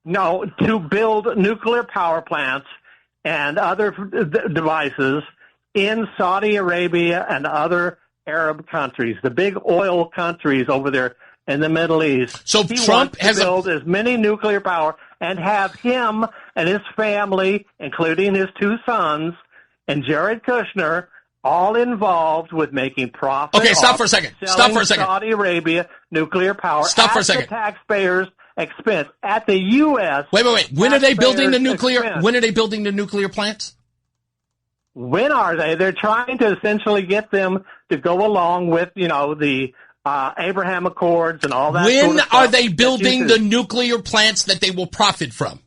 No, to build nuclear power plants and other devices in Saudi Arabia and other Arab countries, the big oil countries over there in the Middle East. So he Trump wants to build as many nuclear power and have him and his family, including his two sons and Jared Kushner, all involved with making profit. Okay, stop for a second. Saudi Arabia nuclear power. Stop for a second. At the taxpayers' expense. At the U.S. Wait. When are they building the nuclear? Expense. When are they building the nuclear plants? When are they? They're trying to essentially get them to go along with, the Abraham Accords and all that. When are they building the nuclear plants that they will profit from?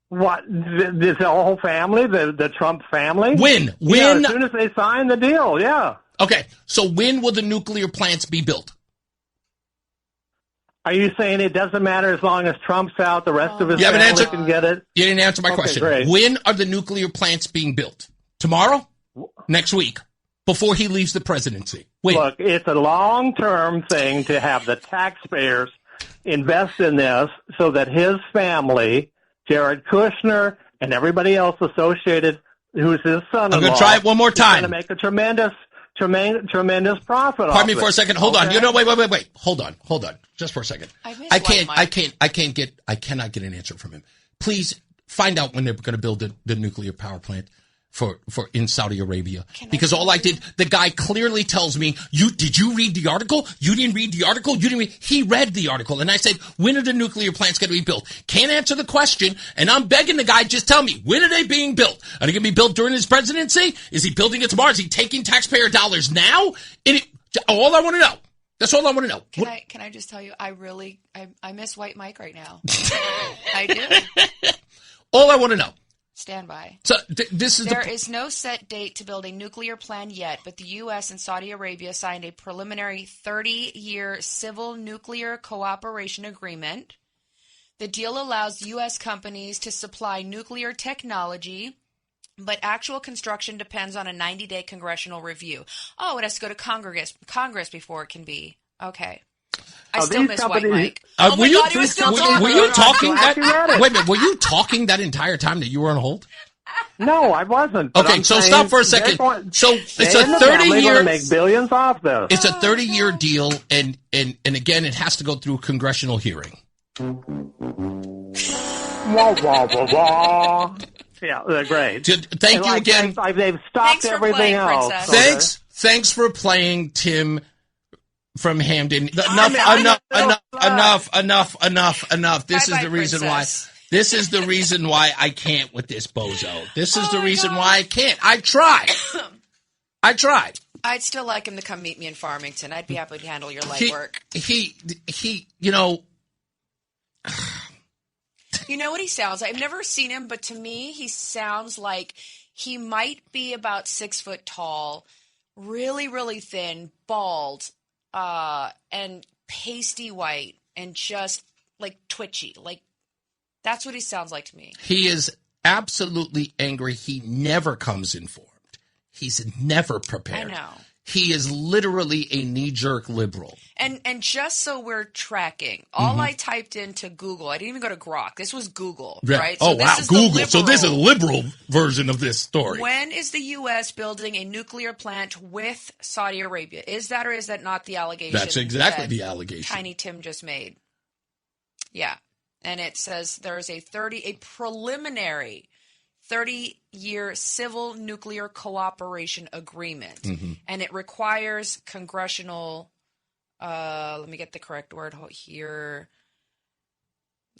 What? The whole family, the Trump family? When? As soon as they sign the deal, yeah. Okay, so when will the nuclear plants be built? Are you saying it doesn't matter as long as Trump's out, the rest of his family can get it? You didn't answer my question. Great. When are the nuclear plants being built? Tomorrow? Next week? Before he leaves the presidency? When? Look, it's a long-term thing to have the taxpayers invest in this so that his family, Jared Kushner and everybody else associated who's his son-in-law. I'm going to try it one more time. Going to make a tremendous profit. Pardon me for a second. Hold on. Wait. Hold on. Just for a second. I cannot get an answer from him. Please find out when they're going to build the nuclear power plant for in Saudi Arabia. Because all I did, the guy clearly tells me, did you read the article? You didn't read the article? He read the article. And I said, when are the nuclear plants going to be built? Can't answer the question. And I'm begging the guy, just tell me, when are they being built? Are they going to be built during his presidency? Is he building it tomorrow? Is he taking taxpayer dollars now? All I want to know. That's all I want to know. Can I just tell you, I miss White Mike right now. I do. All I want to know. Stand by. So there is no set date to build a nuclear plant yet, but the U.S. and Saudi Arabia signed a preliminary 30-year civil nuclear cooperation agreement. The deal allows U.S. companies to supply nuclear technology, but actual construction depends on a 90-day congressional review. Oh, it has to go to Congress before it can be. Okay. I still miss White Mike. Were you talking that? Wait a minute. Were you talking that entire time that you were on hold? No, I wasn't. Okay, so stop for a second. So it's a 30-year. Make billions off this. It's a 30-year deal, and again, it has to go through a congressional hearing. Wah, wah, wah, wah. Yeah, they're great. Thank you again. They've stopped everything else. Thanks for playing, Tim. From Hamden. Enough. This is the reason why. This is the reason why I can't with this bozo. This is the reason why I can't. I tried. I'd still like him to come meet me in Farmington. I'd be happy to handle your legwork. You know what he sounds like? I've never seen him, but to me, he sounds like he might be about 6 foot tall, really, really thin, bald, and pasty white and just like twitchy. Like that's what he sounds like to me. He is absolutely angry. He never comes informed. He's never prepared. I know. He is literally a knee-jerk liberal. And just so we're tracking, all I typed into Google, I didn't even go to Grok. This was Google, right? So wow, Google. So this is a liberal version of this story. When is the U.S. building a nuclear plant with Saudi Arabia? Is that or is that not the allegation? That's exactly the allegation. Tiny Tim just made. Yeah. And it says there's a preliminary 30-year civil nuclear cooperation agreement. And it requires congressional, let me get the correct word here,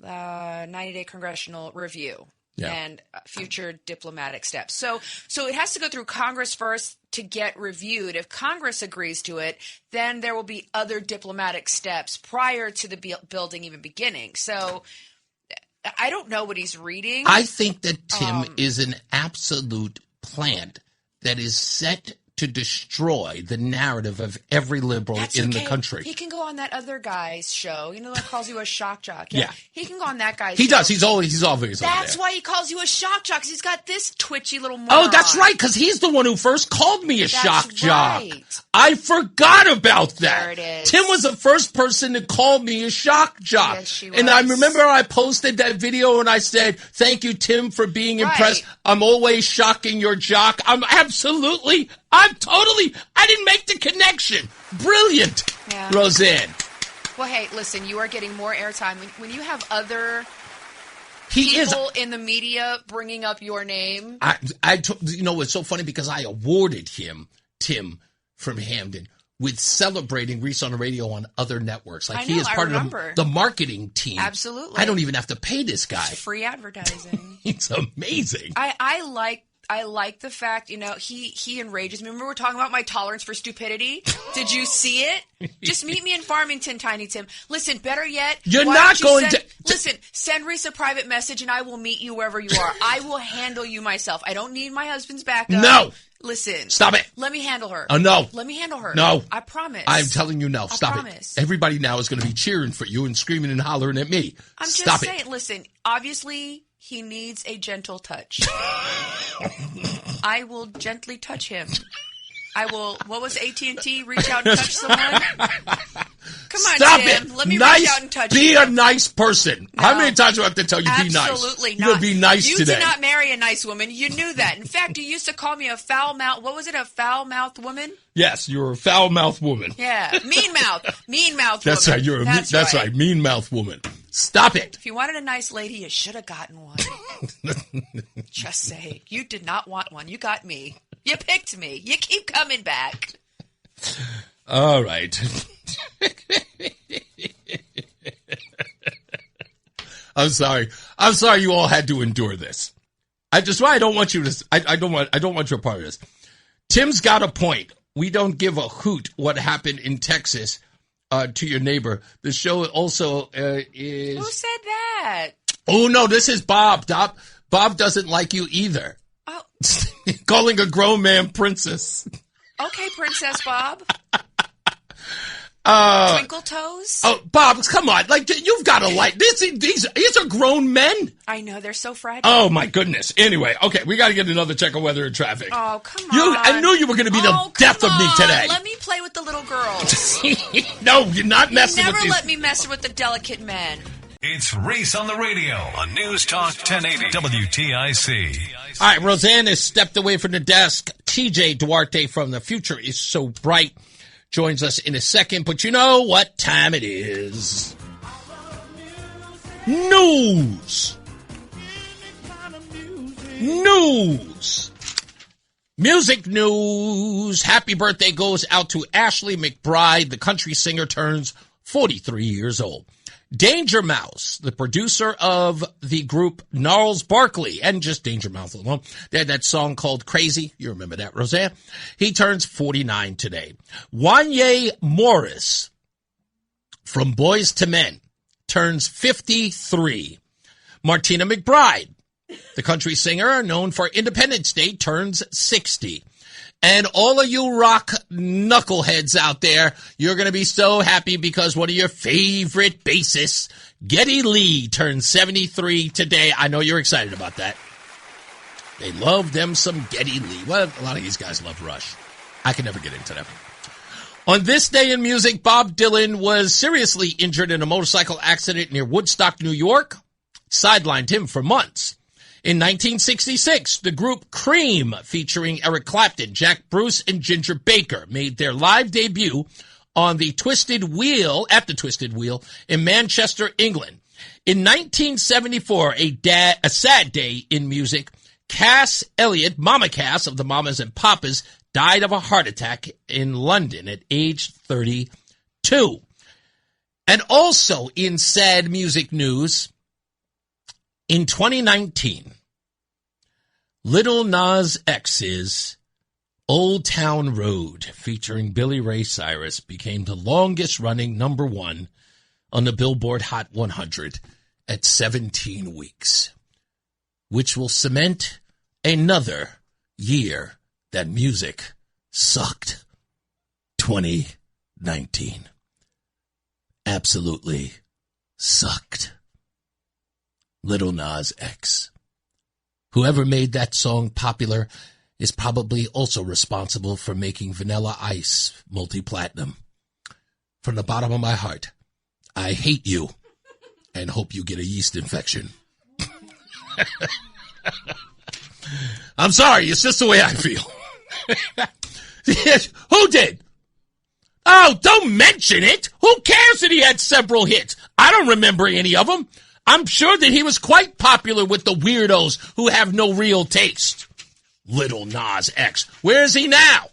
90-day congressional review and future diplomatic steps. So it has to go through Congress first to get reviewed. If Congress agrees to it, then there will be other diplomatic steps prior to the building even beginning. So I don't know what he's reading. I think that Tim is an absolute plant that is set to destroy the narrative of every liberal in the country. He can go on that other guy's show. You know that calls you a shock jock. Yeah. He can go on that guy's show. He does. He's always That's why he calls you a shock jock, because he's got this twitchy little moron. Oh, that's right, because he's the one who first called me a shock jock. I forgot about that. There it is. Tim was the first person to call me a shock jock. Yes, she was. And I remember I posted that video and I said, thank you, Tim, for being impressed. I'm always shocking your jock. I didn't make the connection. Brilliant, Roseanne. Well, hey, listen, you are getting more airtime. When you have other people in the media bringing up your name. It's so funny because I awarded him, Tim from Hamden, with celebrating Reese on the Radio on other networks. Like he is part of the marketing team. Absolutely. I don't even have to pay this guy. Free advertising. It's amazing. I like the fact, he enrages me. Remember we were talking about my tolerance for stupidity? Did you see it? Just meet me in Farmington, Tiny Tim. Listen, better yet, send Reese a private message and I will meet you wherever you are. I will handle you myself. I don't need my husband's backup. No. Listen. Stop it. Let me handle her. No. Let me handle her. No. I promise. I'm telling you no. Stop it. Everybody now is going to be cheering for you and screaming and hollering at me. I'm just saying, listen, obviously he needs a gentle touch. I will gently touch him. I will, what was AT&T? Reach out and touch someone? Come on, Stop Tim. it. Let me nice, reach out and touch be you. a nice person. No. How many times do I have to tell you be nice? Absolutely You're not. be nice you today. did not marry a nice woman. You knew that. In fact, you used to call me a foul-mouthed, what was it, a foul-mouthed woman? Yes, you're a foul-mouthed woman. Yeah, mean-mouthed That's woman. right, you're That's right, mean-mouthed woman. Stop it. If you wanted a nice lady, you should have gotten one. Just say, you did not want one. You got me. You picked me. You keep coming back. All right. I'm sorry. I'm sorry you all had to endure this. I don't want you to. I don't want you a part of this. Tim's got a point. We don't give a hoot what happened in Texas to your neighbor. The show also is. Who said that? Oh no, this is Bob. Bob doesn't like you either. Oh. Calling a grown man princess. Okay, Princess Bob. Twinkle toes? Oh, Bob, come on. Like, you've got to like this. These are grown men. I know, they're so fragile. Oh, my goodness. Anyway, okay, we got to get another check of weather and traffic. Oh, come on. I knew you were going to be the death of me today. Let me play with the little girls. No, you're not messing with these. these. Never let me mess with the delicate men. It's Reese on the radio on News Talk 1080 WTIC. All right, Roseanne has stepped away from the desk. TJ Duarte from The Future is So Bright joins us in a second, but you know what time it is. News. Music news. Happy birthday goes out to Ashley McBryde. The country singer turns 43 years old. Danger Mouse, the producer of the group Gnarls Barkley, and just Danger Mouse alone, they had that song called Crazy. You remember that, Roseanne? He turns 49 today. Wanye Morris from Boys to Men turns 53. Martina McBride, the country singer known for Independence Day, turns 60. And all of you rock knuckleheads out there, you're going to be so happy because one of your favorite bassists, Geddy Lee, turns 73 today. I know you're excited about that. They love them some Geddy Lee. Well, a lot of these guys love Rush. I can never get into them. On this day in music, Bob Dylan was seriously injured in a motorcycle accident near Woodstock, New York. Sidelined him for months. In 1966, the group Cream, featuring Eric Clapton, Jack Bruce, and Ginger Baker, made their live debut on the Twisted Wheel, in Manchester, England. In 1974, a sad day in music, Cass Elliot, Mama Cass of the Mamas and Papas, died of a heart attack in London at age 32. And also in sad music news, in 2019, Lil Nas X's Old Town Road, featuring Billy Ray Cyrus, became the longest-running #1 on the Billboard Hot 100 at 17 weeks, which will cement another year that music sucked. 2019. Absolutely sucked. Lil Nas X. Whoever made that song popular is probably also responsible for making Vanilla Ice multi-platinum. From the bottom of my heart, I hate you and hope you get a yeast infection. I'm sorry, it's just the way I feel. Who did? Oh, don't mention it. Who cares that he had several hits? I don't remember any of them. I'm sure that he was quite popular with the weirdos who have no real taste. Lil Nas X. Where is he now?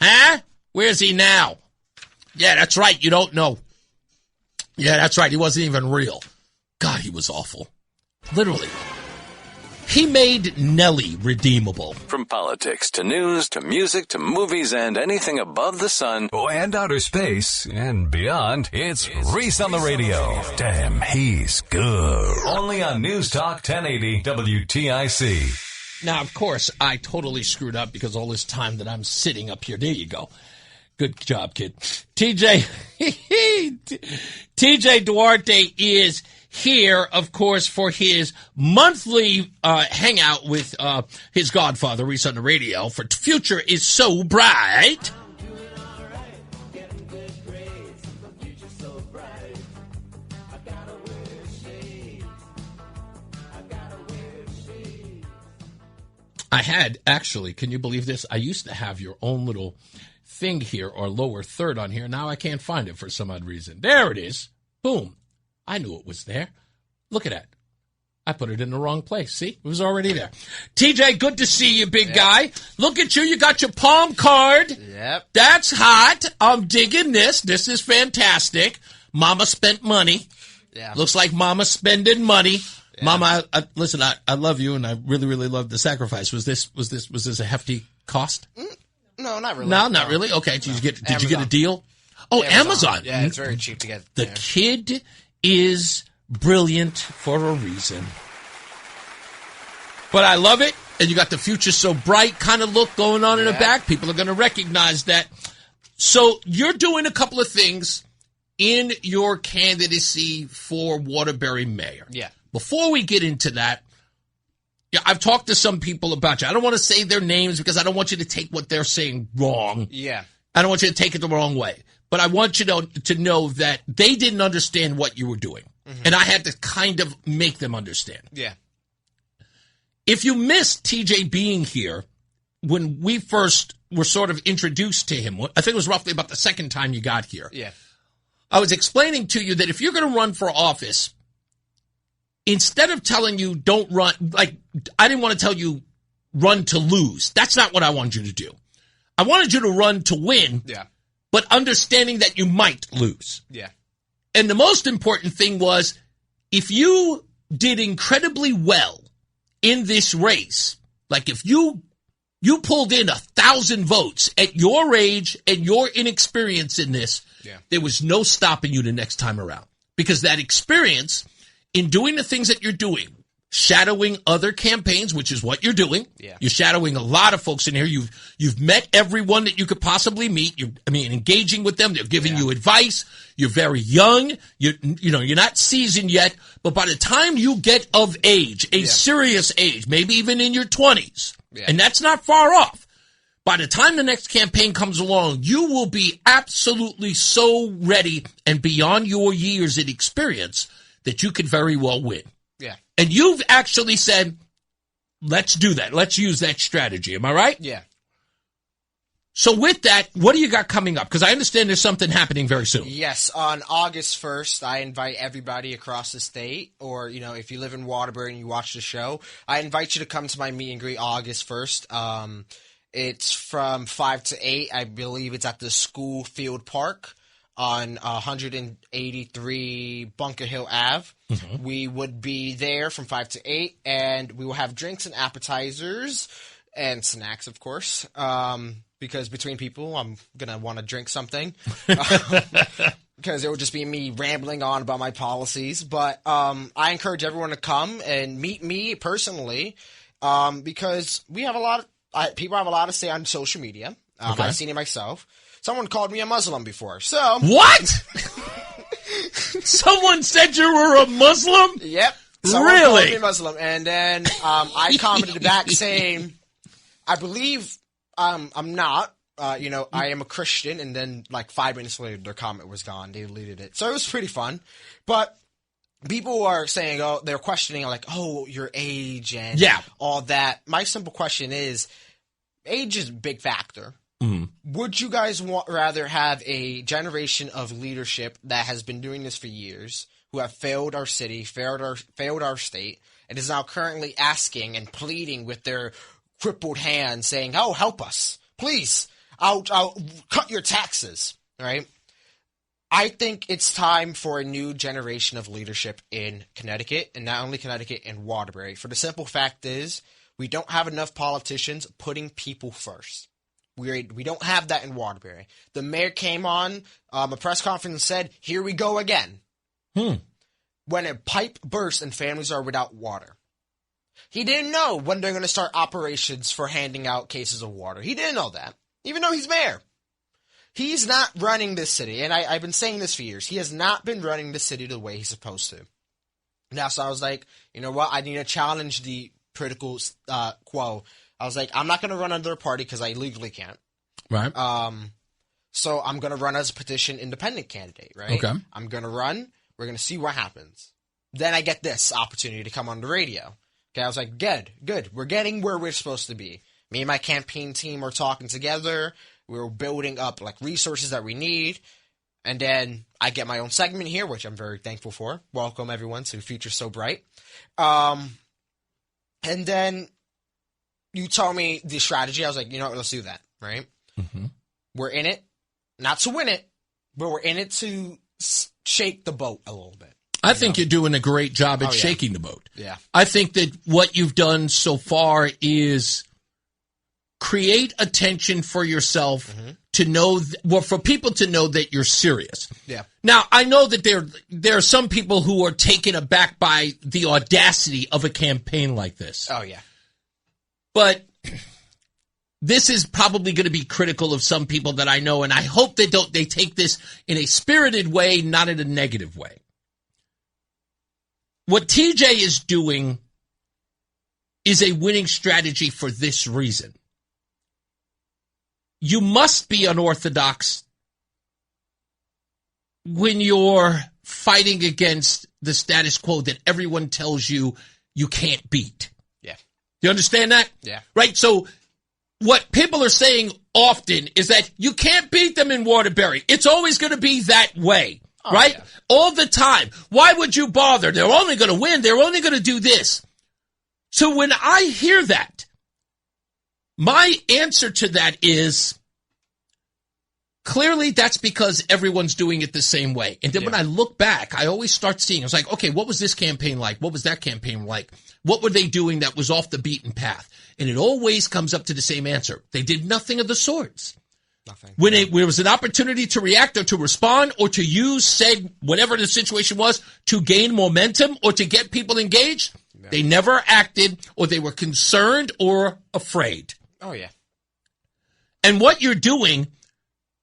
Huh? Where's he now? Yeah, that's right. You don't know. Yeah, that's right. He wasn't even real. God, he was awful. Literally. He made Nelly redeemable. From politics to news to music to movies and anything above the sun. And outer space and beyond, it's Reese on the radio. Damn, he's good. Only on News Talk 1080 WTIC. Now, of course, I totally screwed up because all this time that I'm sitting up here. There you go. Good job, kid. TJ Duarte is here, of course, for his monthly hangout with his godfather, Reese on the radio, for Future is So Bright. I had, actually, can you believe this? I used to have your own little thing here, or lower third on here. Now I can't find it for some odd reason. There it is. Boom. I knew it was there. Look at that. I put it in the wrong place. See? It was already there. TJ, good to see you, big guy. Look at you. You got your palm card. Yep. That's hot. I'm digging this. This is fantastic. Mama spent money. Yeah. Looks like Mama's spending money. Yeah. Mama, listen, I love you, and I really, really love the sacrifice. Was this a hefty cost? No, not really. No, not really. Okay. Did you get a deal? Oh, Amazon. Yeah, it's very cheap to get. The kid is brilliant for a reason. But I love it, and you got the future so bright kind of look going on in the back. People are going to recognize that. So you're doing a couple of things in your candidacy for Waterbury mayor. Yeah. Before we get into that, I've talked to some people about you. I don't want to say their names because I don't want you to take what they're saying wrong. Yeah. I don't want you to take it the wrong way. But I want you to know that they didn't understand what you were doing. Mm-hmm. And I had to kind of make them understand. Yeah. If you missed TJ being here, when we first were sort of introduced to him, I think it was roughly about the second time you got here. Yeah. I was explaining to you that if you're going to run for office, instead of telling you don't run, like I didn't want to tell you run to lose. That's not what I wanted you to do. I wanted you to run to win, but understanding that you might lose. Yeah. And the most important thing was if you did incredibly well in this race, like if you pulled in 1,000 votes at your age and your inexperience in this, there was no stopping you the next time around. Because that experience in doing the things that you're doing, shadowing other campaigns, which is what you're doing. Yeah. You're shadowing a lot of folks in here. You've met everyone that you could possibly meet. Engaging with them. They're giving you advice. You're very young. You're not seasoned yet. But by the time you get of age, a serious age, maybe even in your 20s, and that's not far off. By the time the next campaign comes along, you will be absolutely so ready and beyond your years in experience that you could very well win. Yeah. And you've actually said, let's do that. Let's use that strategy. Am I right? Yeah. So with that, what do you got coming up? Because I understand there's something happening very soon. Yes. On August 1st, I invite everybody across the state, or, if you live in Waterbury and you watch the show, I invite you to come to my meet and greet August 1st. It's from 5 to 8. I believe it's at the School Field Park on 183 Bunker Hill Ave. Mm-hmm. We would be there from 5 to 8, and we will have drinks and appetizers and snacks, of course, because between people, I'm going to want to drink something because it would just be me rambling on about my policies. But I encourage everyone to come and meet me personally because we have people have a lot to say on social media. Okay. I've seen it myself. Someone called me a Muslim before, so... What? Someone said you were a Muslim? Yep. Someone called me Muslim, and then I commented back saying, I believe I'm not. I am a Christian, and then 5 minutes later, their comment was gone. They deleted it. So it was pretty fun. But people are saying, they're questioning, your age and all that. My simple question is, age is a big factor. Mm-hmm. Would you guys rather have a generation of leadership that has been doing this for years, who have failed our city, failed our state, and is now currently asking and pleading with their crippled hands, saying, "Oh, help us, please! I'll cut your taxes." Right? I think it's time for a new generation of leadership in Connecticut, and not only Connecticut, in Waterbury. For the simple fact is, we don't have enough politicians putting people first. We don't have that in Waterbury. The mayor came on a press conference and said, "Here we go again." When a pipe bursts and families are without water. He didn't know when they're going to start operations for handing out cases of water. He didn't know that, even though he's mayor. He's not running this city, and I've been saying this for years. He has not been running the city the way he's supposed to. Now, so I was like, you know what? I need to challenge the political quo. I was like, I'm not going to run under a party because I legally can't. Right. So I'm going to run as a petition independent candidate, right? Okay. I'm going to run. We're going to see what happens. Then I get this opportunity to come on the radio. Okay, I was like, good. We're getting where we're supposed to be. Me and my campaign team are talking together. We're building up like resources that we need. And then I get my own segment here, which I'm very thankful for. Welcome, everyone, to Future So Bright. And then you told me the strategy. I was like, you know what, let's do that, right? Mm-hmm. We're in it, not to win it, but we're in it to shake the boat a little bit. I think you're doing a great job at shaking the boat. Yeah. I think that what you've done so far is create attention for yourself to know, for people to know that you're serious. Yeah. Now, I know that there are some people who are taken aback by the audacity of a campaign like this. Oh, yeah. But this is probably going to be critical of some people that I know, and I hope they take this in a spirited way, not in a negative way. What TJ is doing is a winning strategy for this reason. You must be unorthodox when you're fighting against the status quo that everyone tells you you can't beat. Yeah. You understand that? Yeah. Right? So what people are saying often is that you can't beat them in Waterbury. It's always going to be that way. Right? Yeah. All the time. Why would you bother? They're only going to win. They're only going to do this. So when I hear that, my answer to that is clearly that's because everyone's doing it the same way. And then when I look back, I always start seeing, I was like, okay, what was this campaign like? What was that campaign like? What were they doing that was off the beaten path? And it always comes up to the same answer. They did nothing of the sorts. Nothing. When there was an opportunity to react or to respond or to use said whatever the situation was to gain momentum or to get people engaged, they never acted or they were concerned or afraid. Oh, yeah. And what you're doing,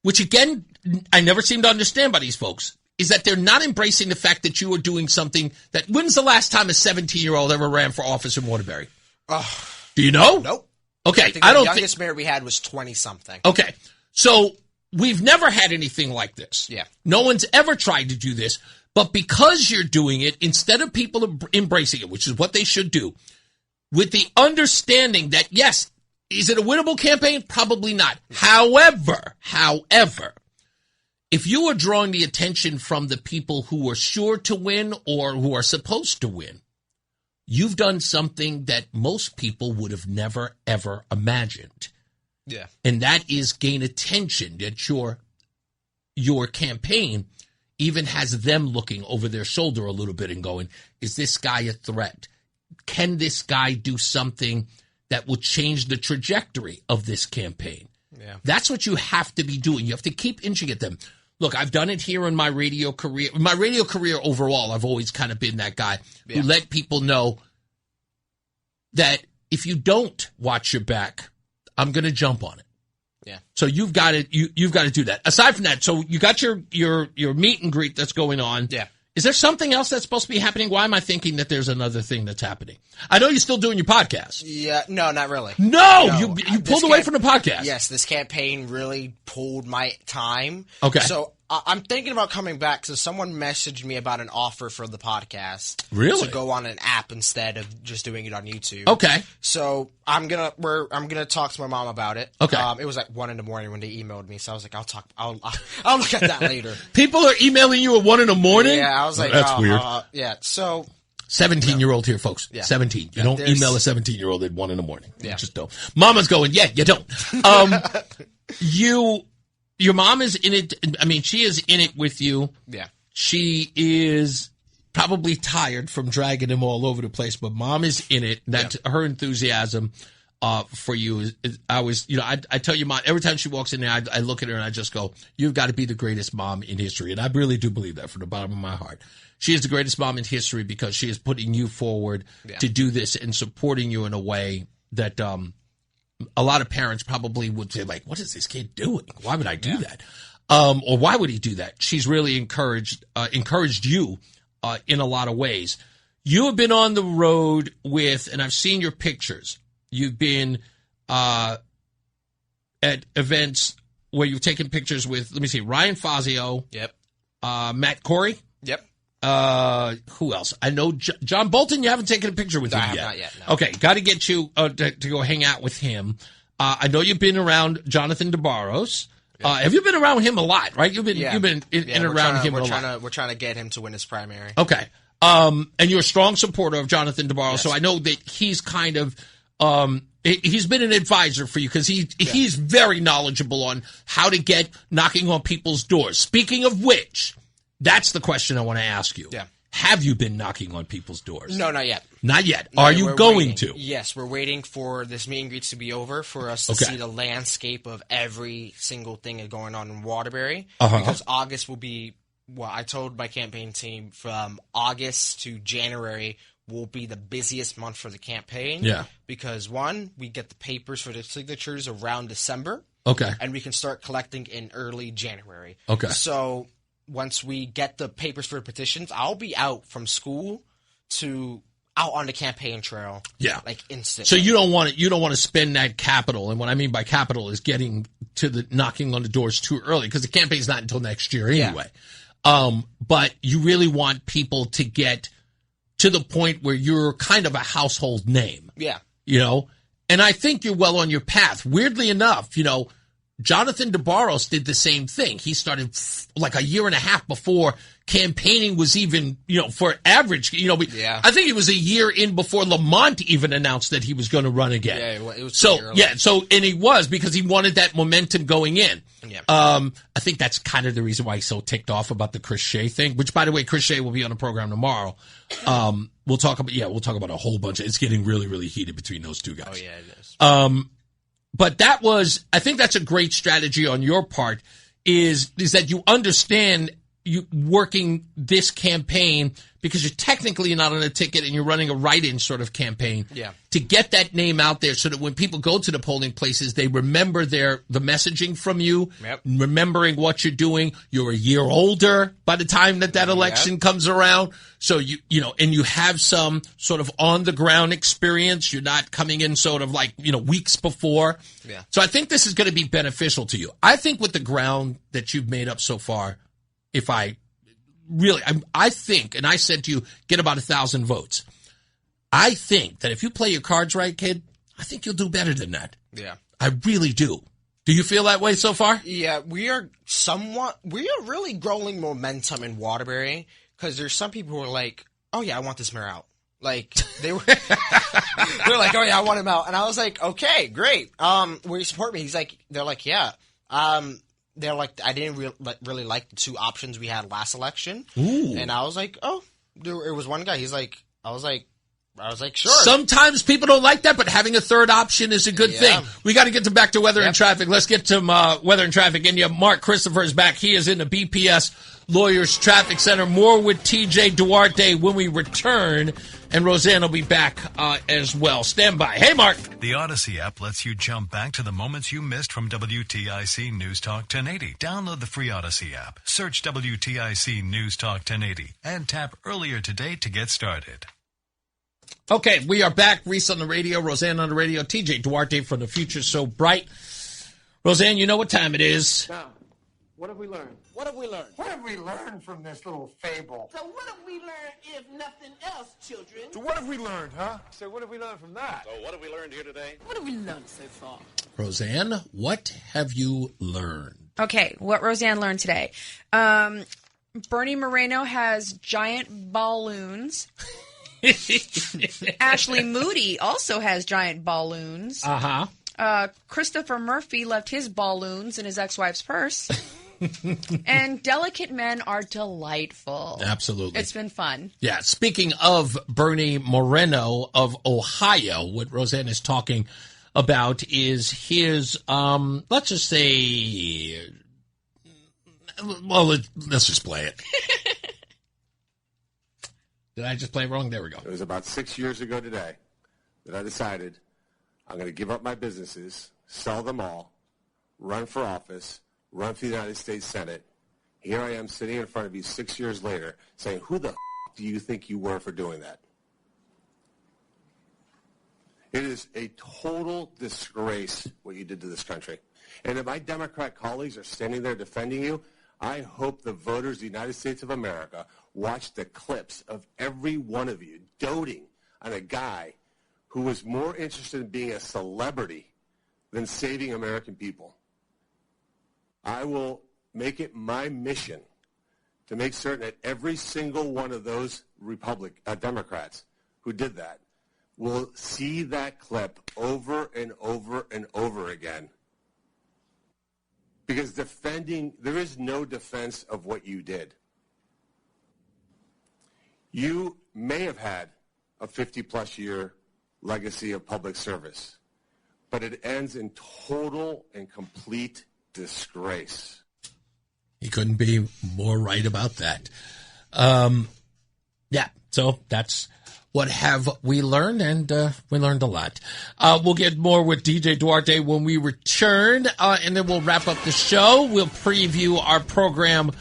which again, I never seem to understand by these folks, is that they're not embracing the fact that you are doing something that, when's the last time a 17-year-old ever ran for office in Waterbury? Do you know? Nope. Okay. I think the youngest mayor we had was 20-something. Okay. So we've never had anything like this. Yeah. No one's ever tried to do this. But because you're doing it, instead of people embracing it, which is what they should do, with the understanding that, yes, is it a winnable campaign? Probably not. However, if you are drawing the attention from the people who are sure to win or who are supposed to win, you've done something that most people would have never, ever imagined. Yeah. And that is gain attention that your campaign even has them looking over their shoulder a little bit and going, is this guy a threat? Can this guy do something that will change the trajectory of this campaign? Yeah. That's what you have to be doing. You have to keep inching at them. Look, I've done it here in my radio career. My radio career overall, I've always kind of been that guy who let people know that if you don't watch your back, I'm going to jump on it. Yeah. So you've got to do that. Aside from that, so you got your meet and greet that's going on. Yeah. Is there something else that's supposed to be happening? Why am I thinking that there's another thing that's happening? I know you're still doing your podcast. Yeah. No, not really. No, you pulled away from the podcast. Yes, this campaign really pulled my time. Okay. So I'm thinking about coming back because someone messaged me about an offer for the podcast. Really? To go on an app instead of just doing it on YouTube. Okay. So I'm gonna talk to my mom about it. Okay. It was like 1 a.m. when they emailed me, so I was like, I'll look at that later. People are emailing you at 1 a.m? Yeah, I was like, that's weird. Yeah. So 17-year-old here, folks. Yeah. 17. You don't email a 17-year-old at 1 a.m. Yeah. You just don't. Mama's going, yeah, you don't. Your mom is in it. I mean, she is in it with you. Yeah. She is probably tired from dragging him all over the place, but mom is in it. That her enthusiasm for you is I tell you, mom, every time she walks in there, I look at her and I just go, you've got to be the greatest mom in history. And I really do believe that from the bottom of my heart. She is the greatest mom in history because she is putting you forward to do this and supporting you in a way that a lot of parents probably would say, like, what is this kid doing? Why would I do that? Or why would he do that? She's really encouraged you in a lot of ways. You have been on the road with, and I've seen your pictures. You've been at events where you've taken pictures with, let me see, Ryan Fazio. Yep. Matt Corey. Yep. Who else? I know John Bolton. You haven't taken a picture with him yet. Not yet. No. Okay, got to get you to go hang out with him. I know you've been around Jonathan DeBarros. Have you been around him a lot? Right? You've been in and around him a lot. We're trying to get him to win his primary. Okay. And you're a strong supporter of Jonathan DeBarros, Yes. so I know that he's kind of he's been an advisor for you because he's very knowledgeable on how to get knocking on people's doors. Speaking of which, that's the question I want to ask you. Yeah. Have you been knocking on people's doors? No, not yet. Not yet. No, Are you we're going waiting. to? Yes, we're waiting for this meet and greets to be over for us to see the landscape of every single thing going on in Waterbury. Because August will be, I told my campaign team from August to January will be the busiest month for the campaign. Yeah. Because, one, we get the papers for the signatures around December. Okay. And we can start collecting in early January. Okay. So once we get the papers for the petitions, I'll be out from school to out on the campaign trail. Yeah. Like instant. So you don't want to spend that capital, and what I mean by capital is getting to the knocking on the doors too early because the campaign's not until next year anyway. But you really want people to get to the point where you're kind of a household name. Yeah. You know? And I think you're well on your path. Weirdly enough, Jonathan DeBarros did the same thing. He started like a year and a half before campaigning was even, for average, I think it was a year in before Lamont even announced that he was going to run again. Yeah, it was early. And he was because he wanted that momentum going in. Yeah. I think that's kind of the reason why he's so ticked off about the Chris Shea thing, which by the way, Chris Shea will be on the program tomorrow. We'll talk about a whole bunch it's getting really, really heated between those two guys. Oh yeah, it is. But I think that's a great strategy on your part is that you understand you working this campaign because you're technically not on a ticket and you're running a write-in sort of campaign. Yeah. To get that name out there so that when people go to the polling places, they remember the messaging from you, remembering what you're doing. You're a year older by the time that election comes around. So and you have some sort of on the ground experience. You're not coming in sort of like, weeks before. Yeah. So I think this is going to be beneficial to you. I think with the ground that you've made up so far, I think, and I said to you, get about 1,000 votes. I think that if you play your cards right, kid, I think you'll do better than that. Yeah. I really do. Do you feel that way so far? Yeah, we are really growing momentum in Waterbury because there's some people who are like, oh yeah, I want this mayor out. Like they're like, oh yeah, I want him out. And I was like, okay, great. Will you support me? They're like, yeah. They're like, I didn't really like the two options we had last election. Ooh. And I was like, oh, there was one guy. I was like, sure. Sometimes people don't like that, but having a third option is a good thing. We got to get back to weather and traffic. Let's get to weather and traffic. And Mark Christopher is back. He is in the BPS Lawyers Traffic Center. More with TJ Duarte when we return. And Roseanne will be back as well. Stand by. Hey, Mark. The Odyssey app lets you jump back to the moments you missed from WTIC News Talk 1080. Download the free Odyssey app. Search WTIC News Talk 1080 and tap earlier today to get started. Okay, we are back. Reese on the radio, Roseanne on the radio, TJ Duarte from The Future So Bright. Roseanne, you know what time it is. Now, what have we learned? What have we learned? What have we learned from this little fable? So what have we learned if nothing else, children? So what have we learned, huh? So what have we learned from that? So what have we learned here today? What have we learned so far? Roseanne, what have you learned? Okay, what Roseanne learned today. Bernie Moreno has giant balloons. Ashley Moody also has giant balloons. Christopher Murphy left his balloons in his ex-wife's purse. And delicate men are delightful. Absolutely. It's been fun. Yeah. Speaking of Bernie Moreno of Ohio, what Roseanne is talking about is his, let's just say, well, let's just play it. Did I just play it wrong? There we go. It was about 6 years ago today that I decided I'm going to give up my businesses, sell them all, run for office, run for the United States Senate. Here I am sitting in front of you 6 years later saying, who the do you think you were for doing that? It is a total disgrace what you did to this country. And if my Democrat colleagues are standing there defending you, I hope the voters of the United States of America watched the clips of every one of you doting on a guy who was more interested in being a celebrity than saving American people. I will make it my mission to make certain that every single one of those Democrats who did that will see that clip over and over and over again. Because there is no defense of what you did. You may have had a 50-plus year legacy of public service, but it ends in total and complete disgrace. He couldn't be more right about that. Yeah, so that's what have we learned, and we learned a lot. We'll get more with DJ Duarte when we return, and then we'll wrap up the show. We'll preview our program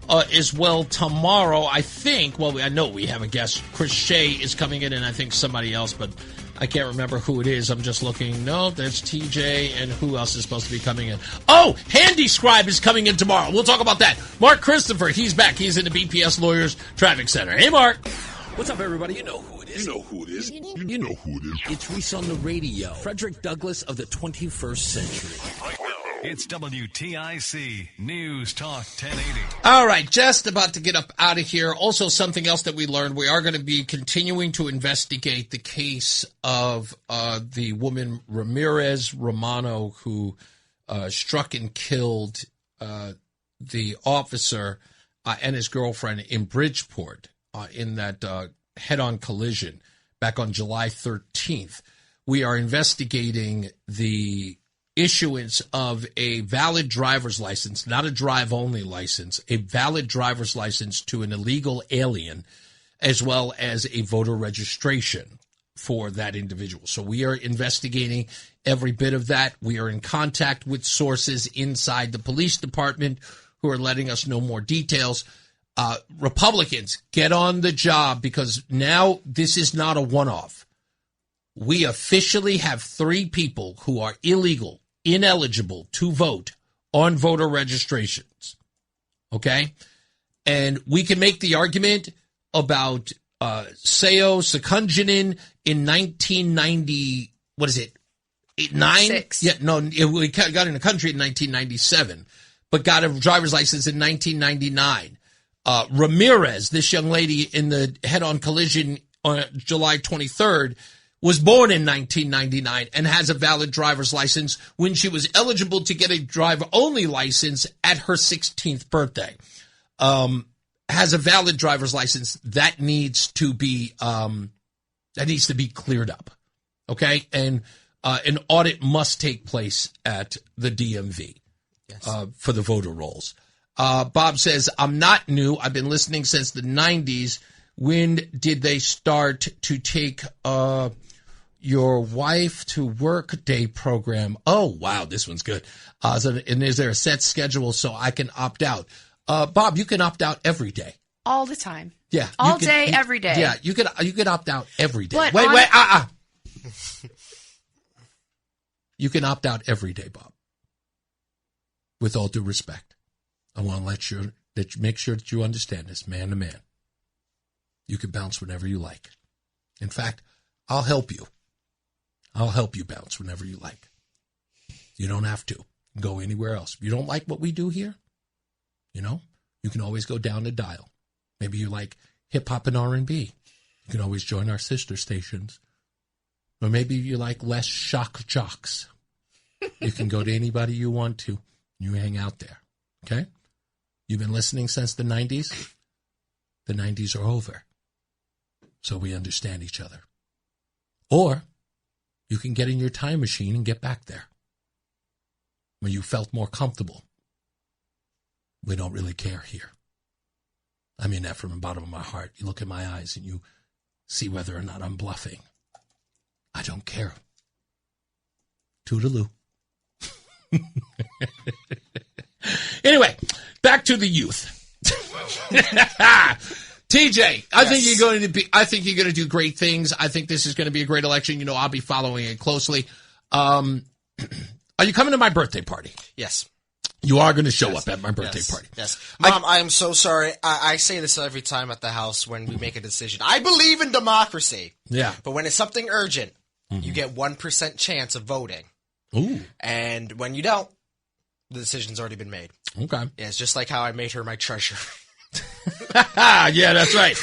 as well tomorrow. I think, well, I know we have a guest. Chris Shea is coming in, and I think somebody else, but I can't remember who it is. I'm just looking. No, that's TJ, and who else is supposed to be coming in? Oh, Handy Scribe is coming in tomorrow. We'll talk about that. Mark Christopher, he's back. He's in the BPS Lawyers Traffic Center. Hey, Mark. What's up, everybody? You know who it is. You know who it is. You know who it is. It's Reese on the radio. Frederick Douglass of the 21st century. Right now, it's WTIC News Talk 1080. All right, just about to get up out of here. Also, something else that we learned, we are going to be continuing to investigate the case of the woman Ramirez Romano who struck and killed the officer and his girlfriend in Bridgeport in that head-on collision back on July 13th. We are investigating the issuance of a valid driver's license, not a drive-only license, a valid driver's license to an illegal alien, as well as a voter registration for that individual. So we are investigating every bit of that. We are in contact with sources inside the police department who are letting us know more details. Republicans, get on the job, because now this is not a one-off. We officially have 3 people who are illegal, ineligible to vote on voter registrations. Okay? And we can make the argument about Seo Sekunjanen in 1990, what is it, 9? 6. Yeah, no, we got in the country in 1997, but got a driver's license in 1999. Ramirez, this young lady in the head-on collision on July 23rd, was born in 1999 and has a valid driver's license when she was eligible to get a drive-only license at her 16th birthday. Has a valid driver's license that needs to be cleared up. Okay, and an audit must take place at the DMV for the voter rolls. Bob says, I'm not new. I've been listening since the 90s. When did they start to take your wife to work day program? Oh, wow, this one's good. And is there a set schedule so I can opt out? Bob, you can opt out every day. All the time. Yeah. All day, every day. Yeah, you can opt out every day. But wait. You can opt out every day, Bob. With all due respect. I want to make sure that you understand this, man to man. You can bounce whenever you like. In fact, I'll help you. I'll help you bounce whenever you like. You don't have to go anywhere else. If you don't like what we do here, you can always go down the dial. Maybe you like hip-hop and R&B. You can always join our sister stations. Or maybe you like less shock jocks. You can go to anybody you want to. You hang out there. Okay? You've been listening since the 90s? The 90s are over. So we understand each other. Or you can get in your time machine and get back there when you felt more comfortable. We don't really care here. I mean that from the bottom of my heart. You look in my eyes and you see whether or not I'm bluffing. I don't care. Toodaloo. Anyway, back to the youth. TJ, I think you're going to do great things. I think this is going to be a great election. I'll be following it closely. Are you coming to my birthday party? Yes. You are going to show up at my birthday party. Yes. Mom, I am so sorry. I say this every time at the house when we make a decision. I believe in democracy. Yeah. But when it's something urgent, you get 1% chance of voting. Ooh. And when you don't, the decision's already been made. Okay. Yeah, it's just like how I made her my treasure. Yeah, that's right.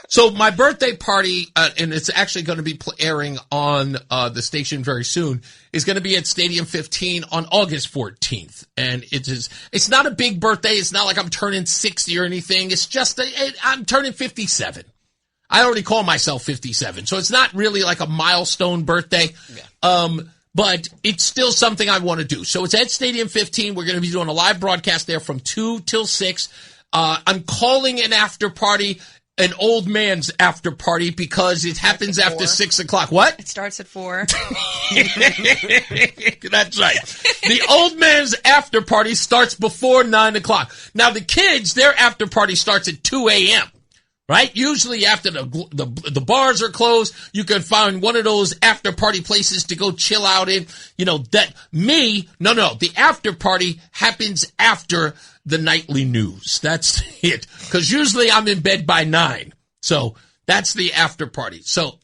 So my birthday party, and it's actually going to be airing on the station very soon, is going to be at Stadium 15 on August 14th. And it's not a big birthday. It's not like I'm turning 60 or anything. It's just I'm turning 57. I already call myself 57. So it's not really like a milestone birthday. Yeah. But it's still something I want to do. So it's at Stadium 15. We're going to be doing a live broadcast there from 2 till 6. I'm calling an after party an old man's after party because it happens after 6 o'clock. What? It starts at 4. That's right. The old man's after party starts before 9 o'clock. Now, the kids, their after party starts at 2 a.m., right? Usually after the bars are closed, you can find one of those after party places to go chill out in. You know, the after party happens after the nightly news. That's it. Because usually I'm in bed by 9. So that's the after party. So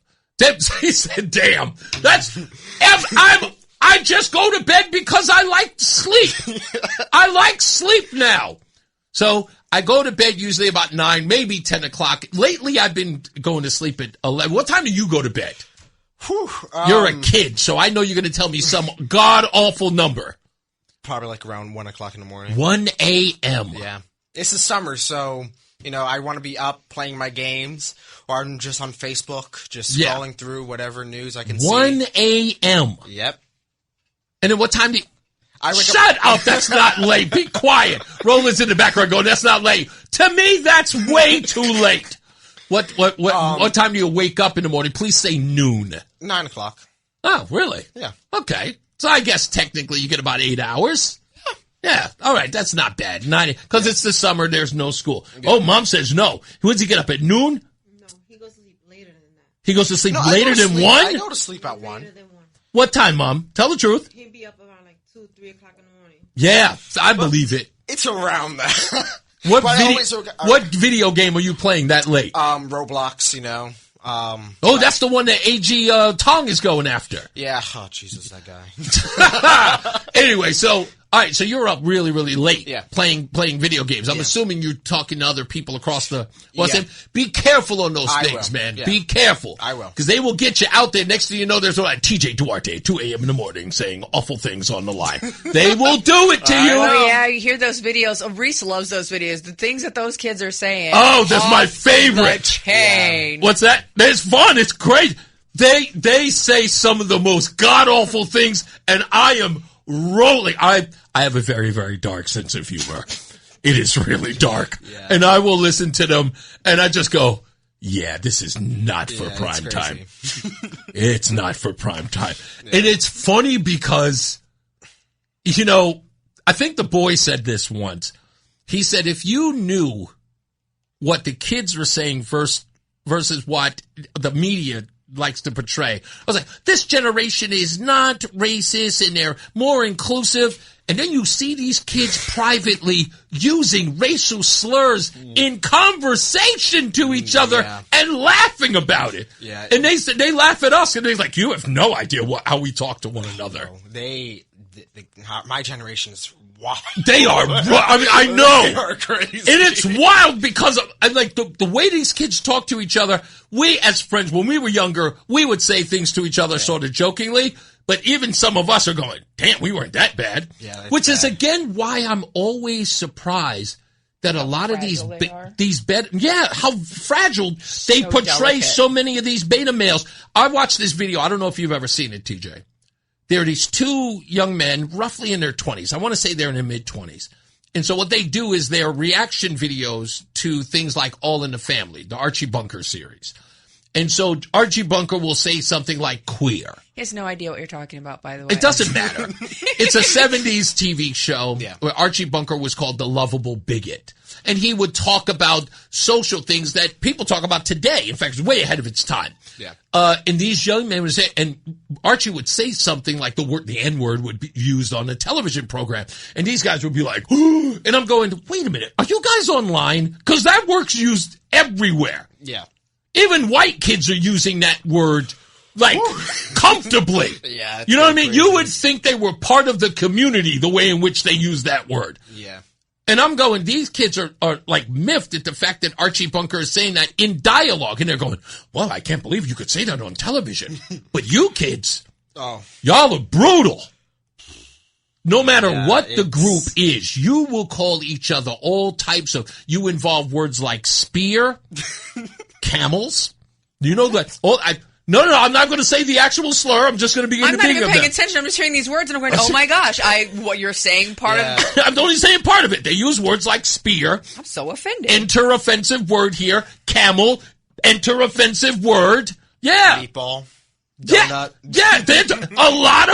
he said, damn, I just go to bed because I like to sleep. I like sleep now. So I go to bed usually about 9, maybe 10 o'clock. Lately, I've been going to sleep at 11. What time do you go to bed? You're a kid, so I know you're going to tell me some god-awful number. Probably like around 1 o'clock in the morning. 1 a.m. Yeah. It's the summer, so, I want to be up playing my games, or I'm just on Facebook, just scrolling through whatever news I can see. 1 a.m. Yep. And then what time do you... Shut up! That's not late. Be quiet. Roland's in the background going, that's not late. To me, that's way too late. What time do you wake up in the morning? Please say noon. 9 o'clock. Oh, really? Yeah. Okay. So I guess technically you get about 8 hours. Yeah. All right. That's not bad. 9, because it's the summer. There's no school. Yeah. Oh, Mom says no. When does he get up at noon? No, he goes to sleep later than that. He goes to sleep later than 1? I go to sleep at 1. What time, Mom? Tell the truth. He'd be up around like 2, 3 o'clock in the morning. Yeah, I believe it. It's around that. What video game are you playing that late? Roblox, that's the one that AG Tong is going after. Yeah. Oh, Jesus, that guy. Anyway, so all right, so you're up really, really late playing video games. I'm assuming you're talking to other people across the Be careful on those things, man. Yeah. Be careful. I will. Because they will get you out there. Next thing you know, there's TJ Duarte at 2 a.m. in the morning saying awful things on the line. They will do it to you. Oh, yeah, you hear those videos. Oh, Reese loves those videos. The things that those kids are saying. Oh, that's my favorite. Yeah. What's that? It's fun. It's great. They say some of the most god-awful things, and I am rolling. I have a very, very dark sense of humor. It is really dark. Yeah. And I will listen to them, and I just go, yeah, this is not for prime time. It's not for prime time. Yeah. And it's funny because, I think the boy said this once. He said, if you knew what the kids were saying versus what the media likes to portray. I was like, this generation is not racist and they're more inclusive. And then you see these kids privately using racial slurs in conversation to each other and laughing about it. Yeah. And they laugh at us and they're like, you have no idea how we talk to one another. My generation is wild. They are. I know. They are crazy. And it's wild because of, the way these kids talk to each other. We as friends, when we were younger, we would say things to each other sort of jokingly. But even some of us are going, damn, we weren't that bad. Yeah, which is, again, why I'm always surprised that a lot of how fragile they portray so many of these beta males. I watched this video. I don't know if you've ever seen it, TJ. There are these two young men, roughly in their 20s. I want to say they're in their mid-20s. And so what they do is they're reaction videos to things like All in the Family, the Archie Bunker series. And so Archie Bunker will say something like queer. He has no idea what you're talking about, by the way. It doesn't matter. It's a 70s TV show where Archie Bunker was called the lovable bigot. And he would talk about social things that people talk about today. In fact, it's way ahead of its time. Yeah. And these young men would say, and Archie would say something like the N-word would be used on a television program. And these guys would be like, and I'm going, wait a minute, are you guys online? Because that word's used everywhere. Yeah. Even white kids are using that word, like, comfortably. Yeah. You know what I mean? You would think they were part of the community, the way in which they use that word. Yeah. And I'm going, these kids are like miffed at the fact that Archie Bunker is saying that in dialogue. And they're going, well, I can't believe you could say that on television. But you kids, y'all are brutal. No matter what the group is, you will call each other all types of, you involve words like spear, camels. You know that, No, I'm not going to say the actual slur. I'm just going to begin to think of them. I'm not even paying attention. I'm just hearing these words and I'm going, oh my gosh, what you're saying part of I'm only saying part of it. They use words like spear. I'm so offended. Enter offensive word here. Camel. Enter offensive word. Yeah. Meatball. Donut. Yeah. There's a lot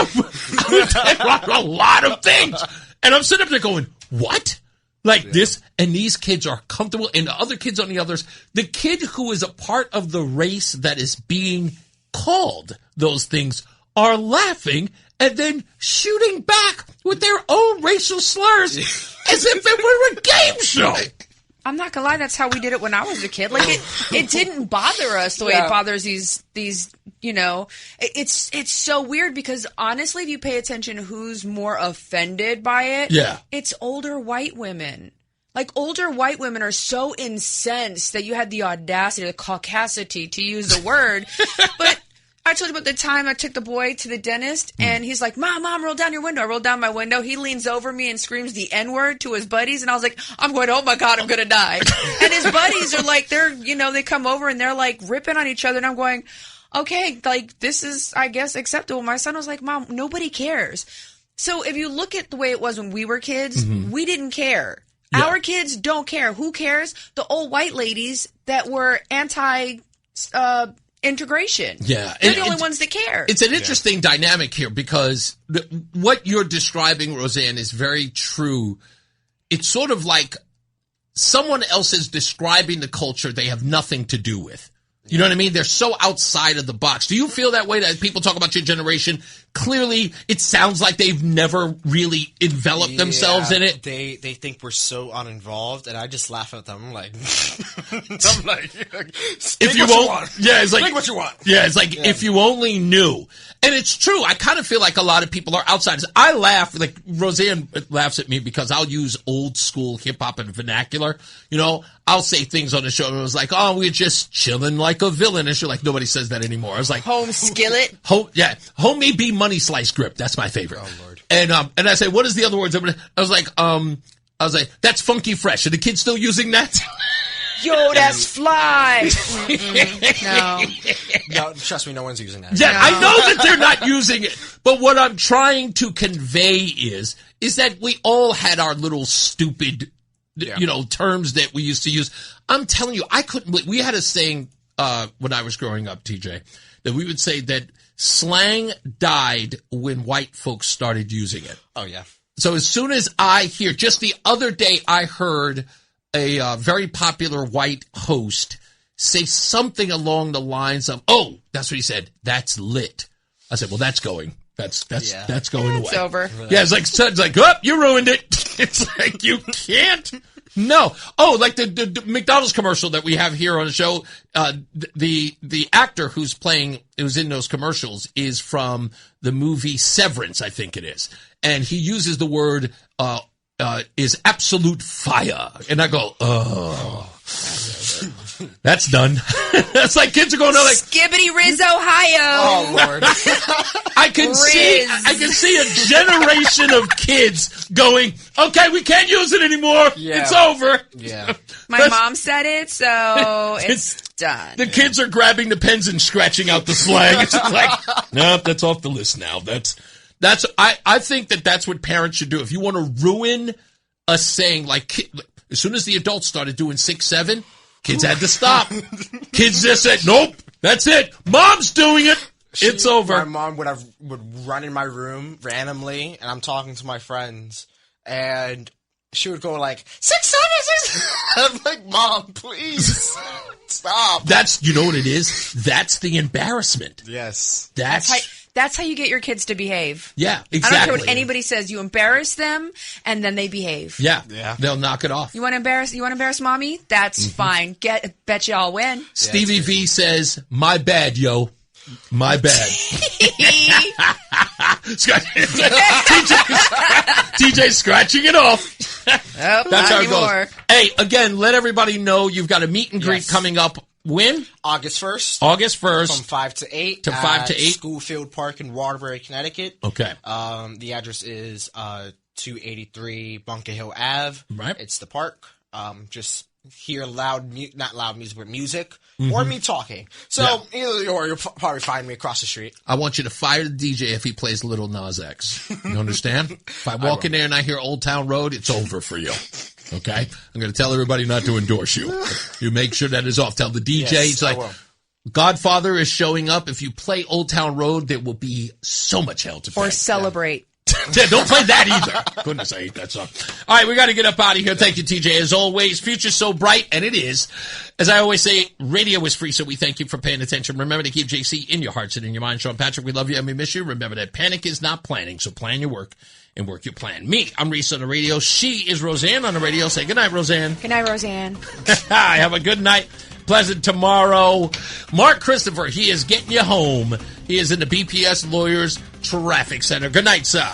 of things. And I'm sitting up there going, what? Like this, and these kids are comfortable, and the other kids on the others, the kid who is a part of the race that is being called those things are laughing and then shooting back with their own racial slurs as if it were a game show. I'm not gonna lie, that's how we did it when I was a kid. Like it didn't bother us the way it bothers these it's so weird because honestly, if you pay attention who's more offended by it, it's older white women. Like older white women are so incensed that you had the audacity, the caucasity to use the word. But I told you about the time I took the boy to the dentist and he's like, Mom, roll down your window. I rolled down my window. He leans over me and screams the N-word to his buddies. And I was like, I'm going, oh my God, I'm going to die. And his buddies are like, they come over and they're like ripping on each other. And I'm going, okay, like this is, I guess, acceptable. My son was like, Mom, nobody cares. So if you look at the way it was when we were kids, we didn't care. Yeah. Our kids don't care. Who cares? The old white ladies that were integration. Yeah. They're the only ones that care. It's an interesting dynamic here because what you're describing, Roseanne, is very true. It's sort of like someone else is describing the culture they have nothing to do with. You know what I mean? They're so outside of the box. Do you feel that way that people talk about your generation? Clearly, it sounds like they've never really enveloped themselves in it. They think we're so uninvolved, and I just laugh at them. I'm like, if you won't, it's like, think what you want. Yeah, it's like if you only knew. And it's true. I kind of feel like a lot of people are outsiders. I laugh, like Roseanne laughs at me because I'll use old school hip hop and vernacular. You know, I'll say things on the show and it was like, oh, we're just chilling like a villain. And she's like, nobody says that anymore. I was like, home skillet. Homie be money slice grip. That's my favorite. Oh, Lord. And I say, what is the other words? I was like, that's funky fresh. Are the kids still using that? Yo, that's fly. No, trust me, no one's using that. Yeah, no. I know that they're not using it. But what I'm trying to convey is that we all had our little stupid, terms that we used to use. I'm telling you, I couldn't. We had a saying when I was growing up, TJ, that we would say that slang died when white folks started using it. Oh yeah. So as soon as I hear, just the other day, I heard a very popular white host say something along the lines of, "Oh, that's what he said. That's lit." I said, "Well, that's going. That's going away. It's over." Yeah, it's like, oh, you ruined it. It's like you can't. No. Oh, like the McDonald's commercial that we have here on the show. The actor who's in those commercials is from the movie Severance, I think it is, and he uses the word is absolute fire, and I go, oh. That's done. That's like kids are going out like Skibbity Riz, Ohio. Oh Lord! I can see a generation of kids going, okay, we can't use it anymore. Yeah. It's over. Yeah. My mom said it, so it's done. The kids are grabbing the pens and scratching out the slang. It's just like, nope, that's off the list now. I think that's what parents should do. If you want to ruin a saying, like as soon as the adults started doing 6-7. Kids had to stop. Kids just said, nope, that's it. Mom's doing it. It's over. My mom would run in my room randomly, and I'm talking to my friends, and she would go like, 6 7. I'm like, Mom, please stop. You know what it is? That's the embarrassment. Yes. That's how you get your kids to behave. Yeah, exactly. I don't care what anybody says. You embarrass them, and then they behave. Yeah. They'll knock it off. You want to embarrass mommy? That's fine. Bet you I'll win. Stevie V says, "My bad, yo. My bad." TJ's scratching it off. That's how it goes. Hey, again, let everybody know you've got a meet and greet coming up. When? August 1st. August 1st. From 5 to 8. To 5 to 8. Schoolfield Park in Waterbury, Connecticut. Okay. The address is 283 Bunker Hill Ave. Right. It's the park. Just hear not loud music, but music. Mm-hmm. Or me talking. So either or, you'll probably find me across the street. I want you to fire the DJ if he plays Little Nas X. You understand? If I walk in there and I hear Old Town Road, it's over for you. Okay? I'm going to tell everybody not to endorse you. You make sure that is off. Tell the DJ. It's like, Godfather is showing up. If you play Old Town Road, there will be so much hell to pay. Or Celebrate. Yeah, don't play that either. Goodness, I hate that song. All right, we got to get up out of here. Thank you, TJ. As always, future's so bright, and it is. As I always say, radio is free, so we thank you for paying attention. Remember to keep JC in your hearts and in your mind. Sean Patrick, we love you and we miss you. Remember that panic is not planning, so plan your work and work your plan. Me, I'm Reese on the radio. She is Roseanne on the radio. Say goodnight, Roseanne. Good night, Roseanne. Have a good night. Pleasant tomorrow. Mark Christopher, he is getting you home. He is in the BPS Lawyers Traffic Center. Good night, sir.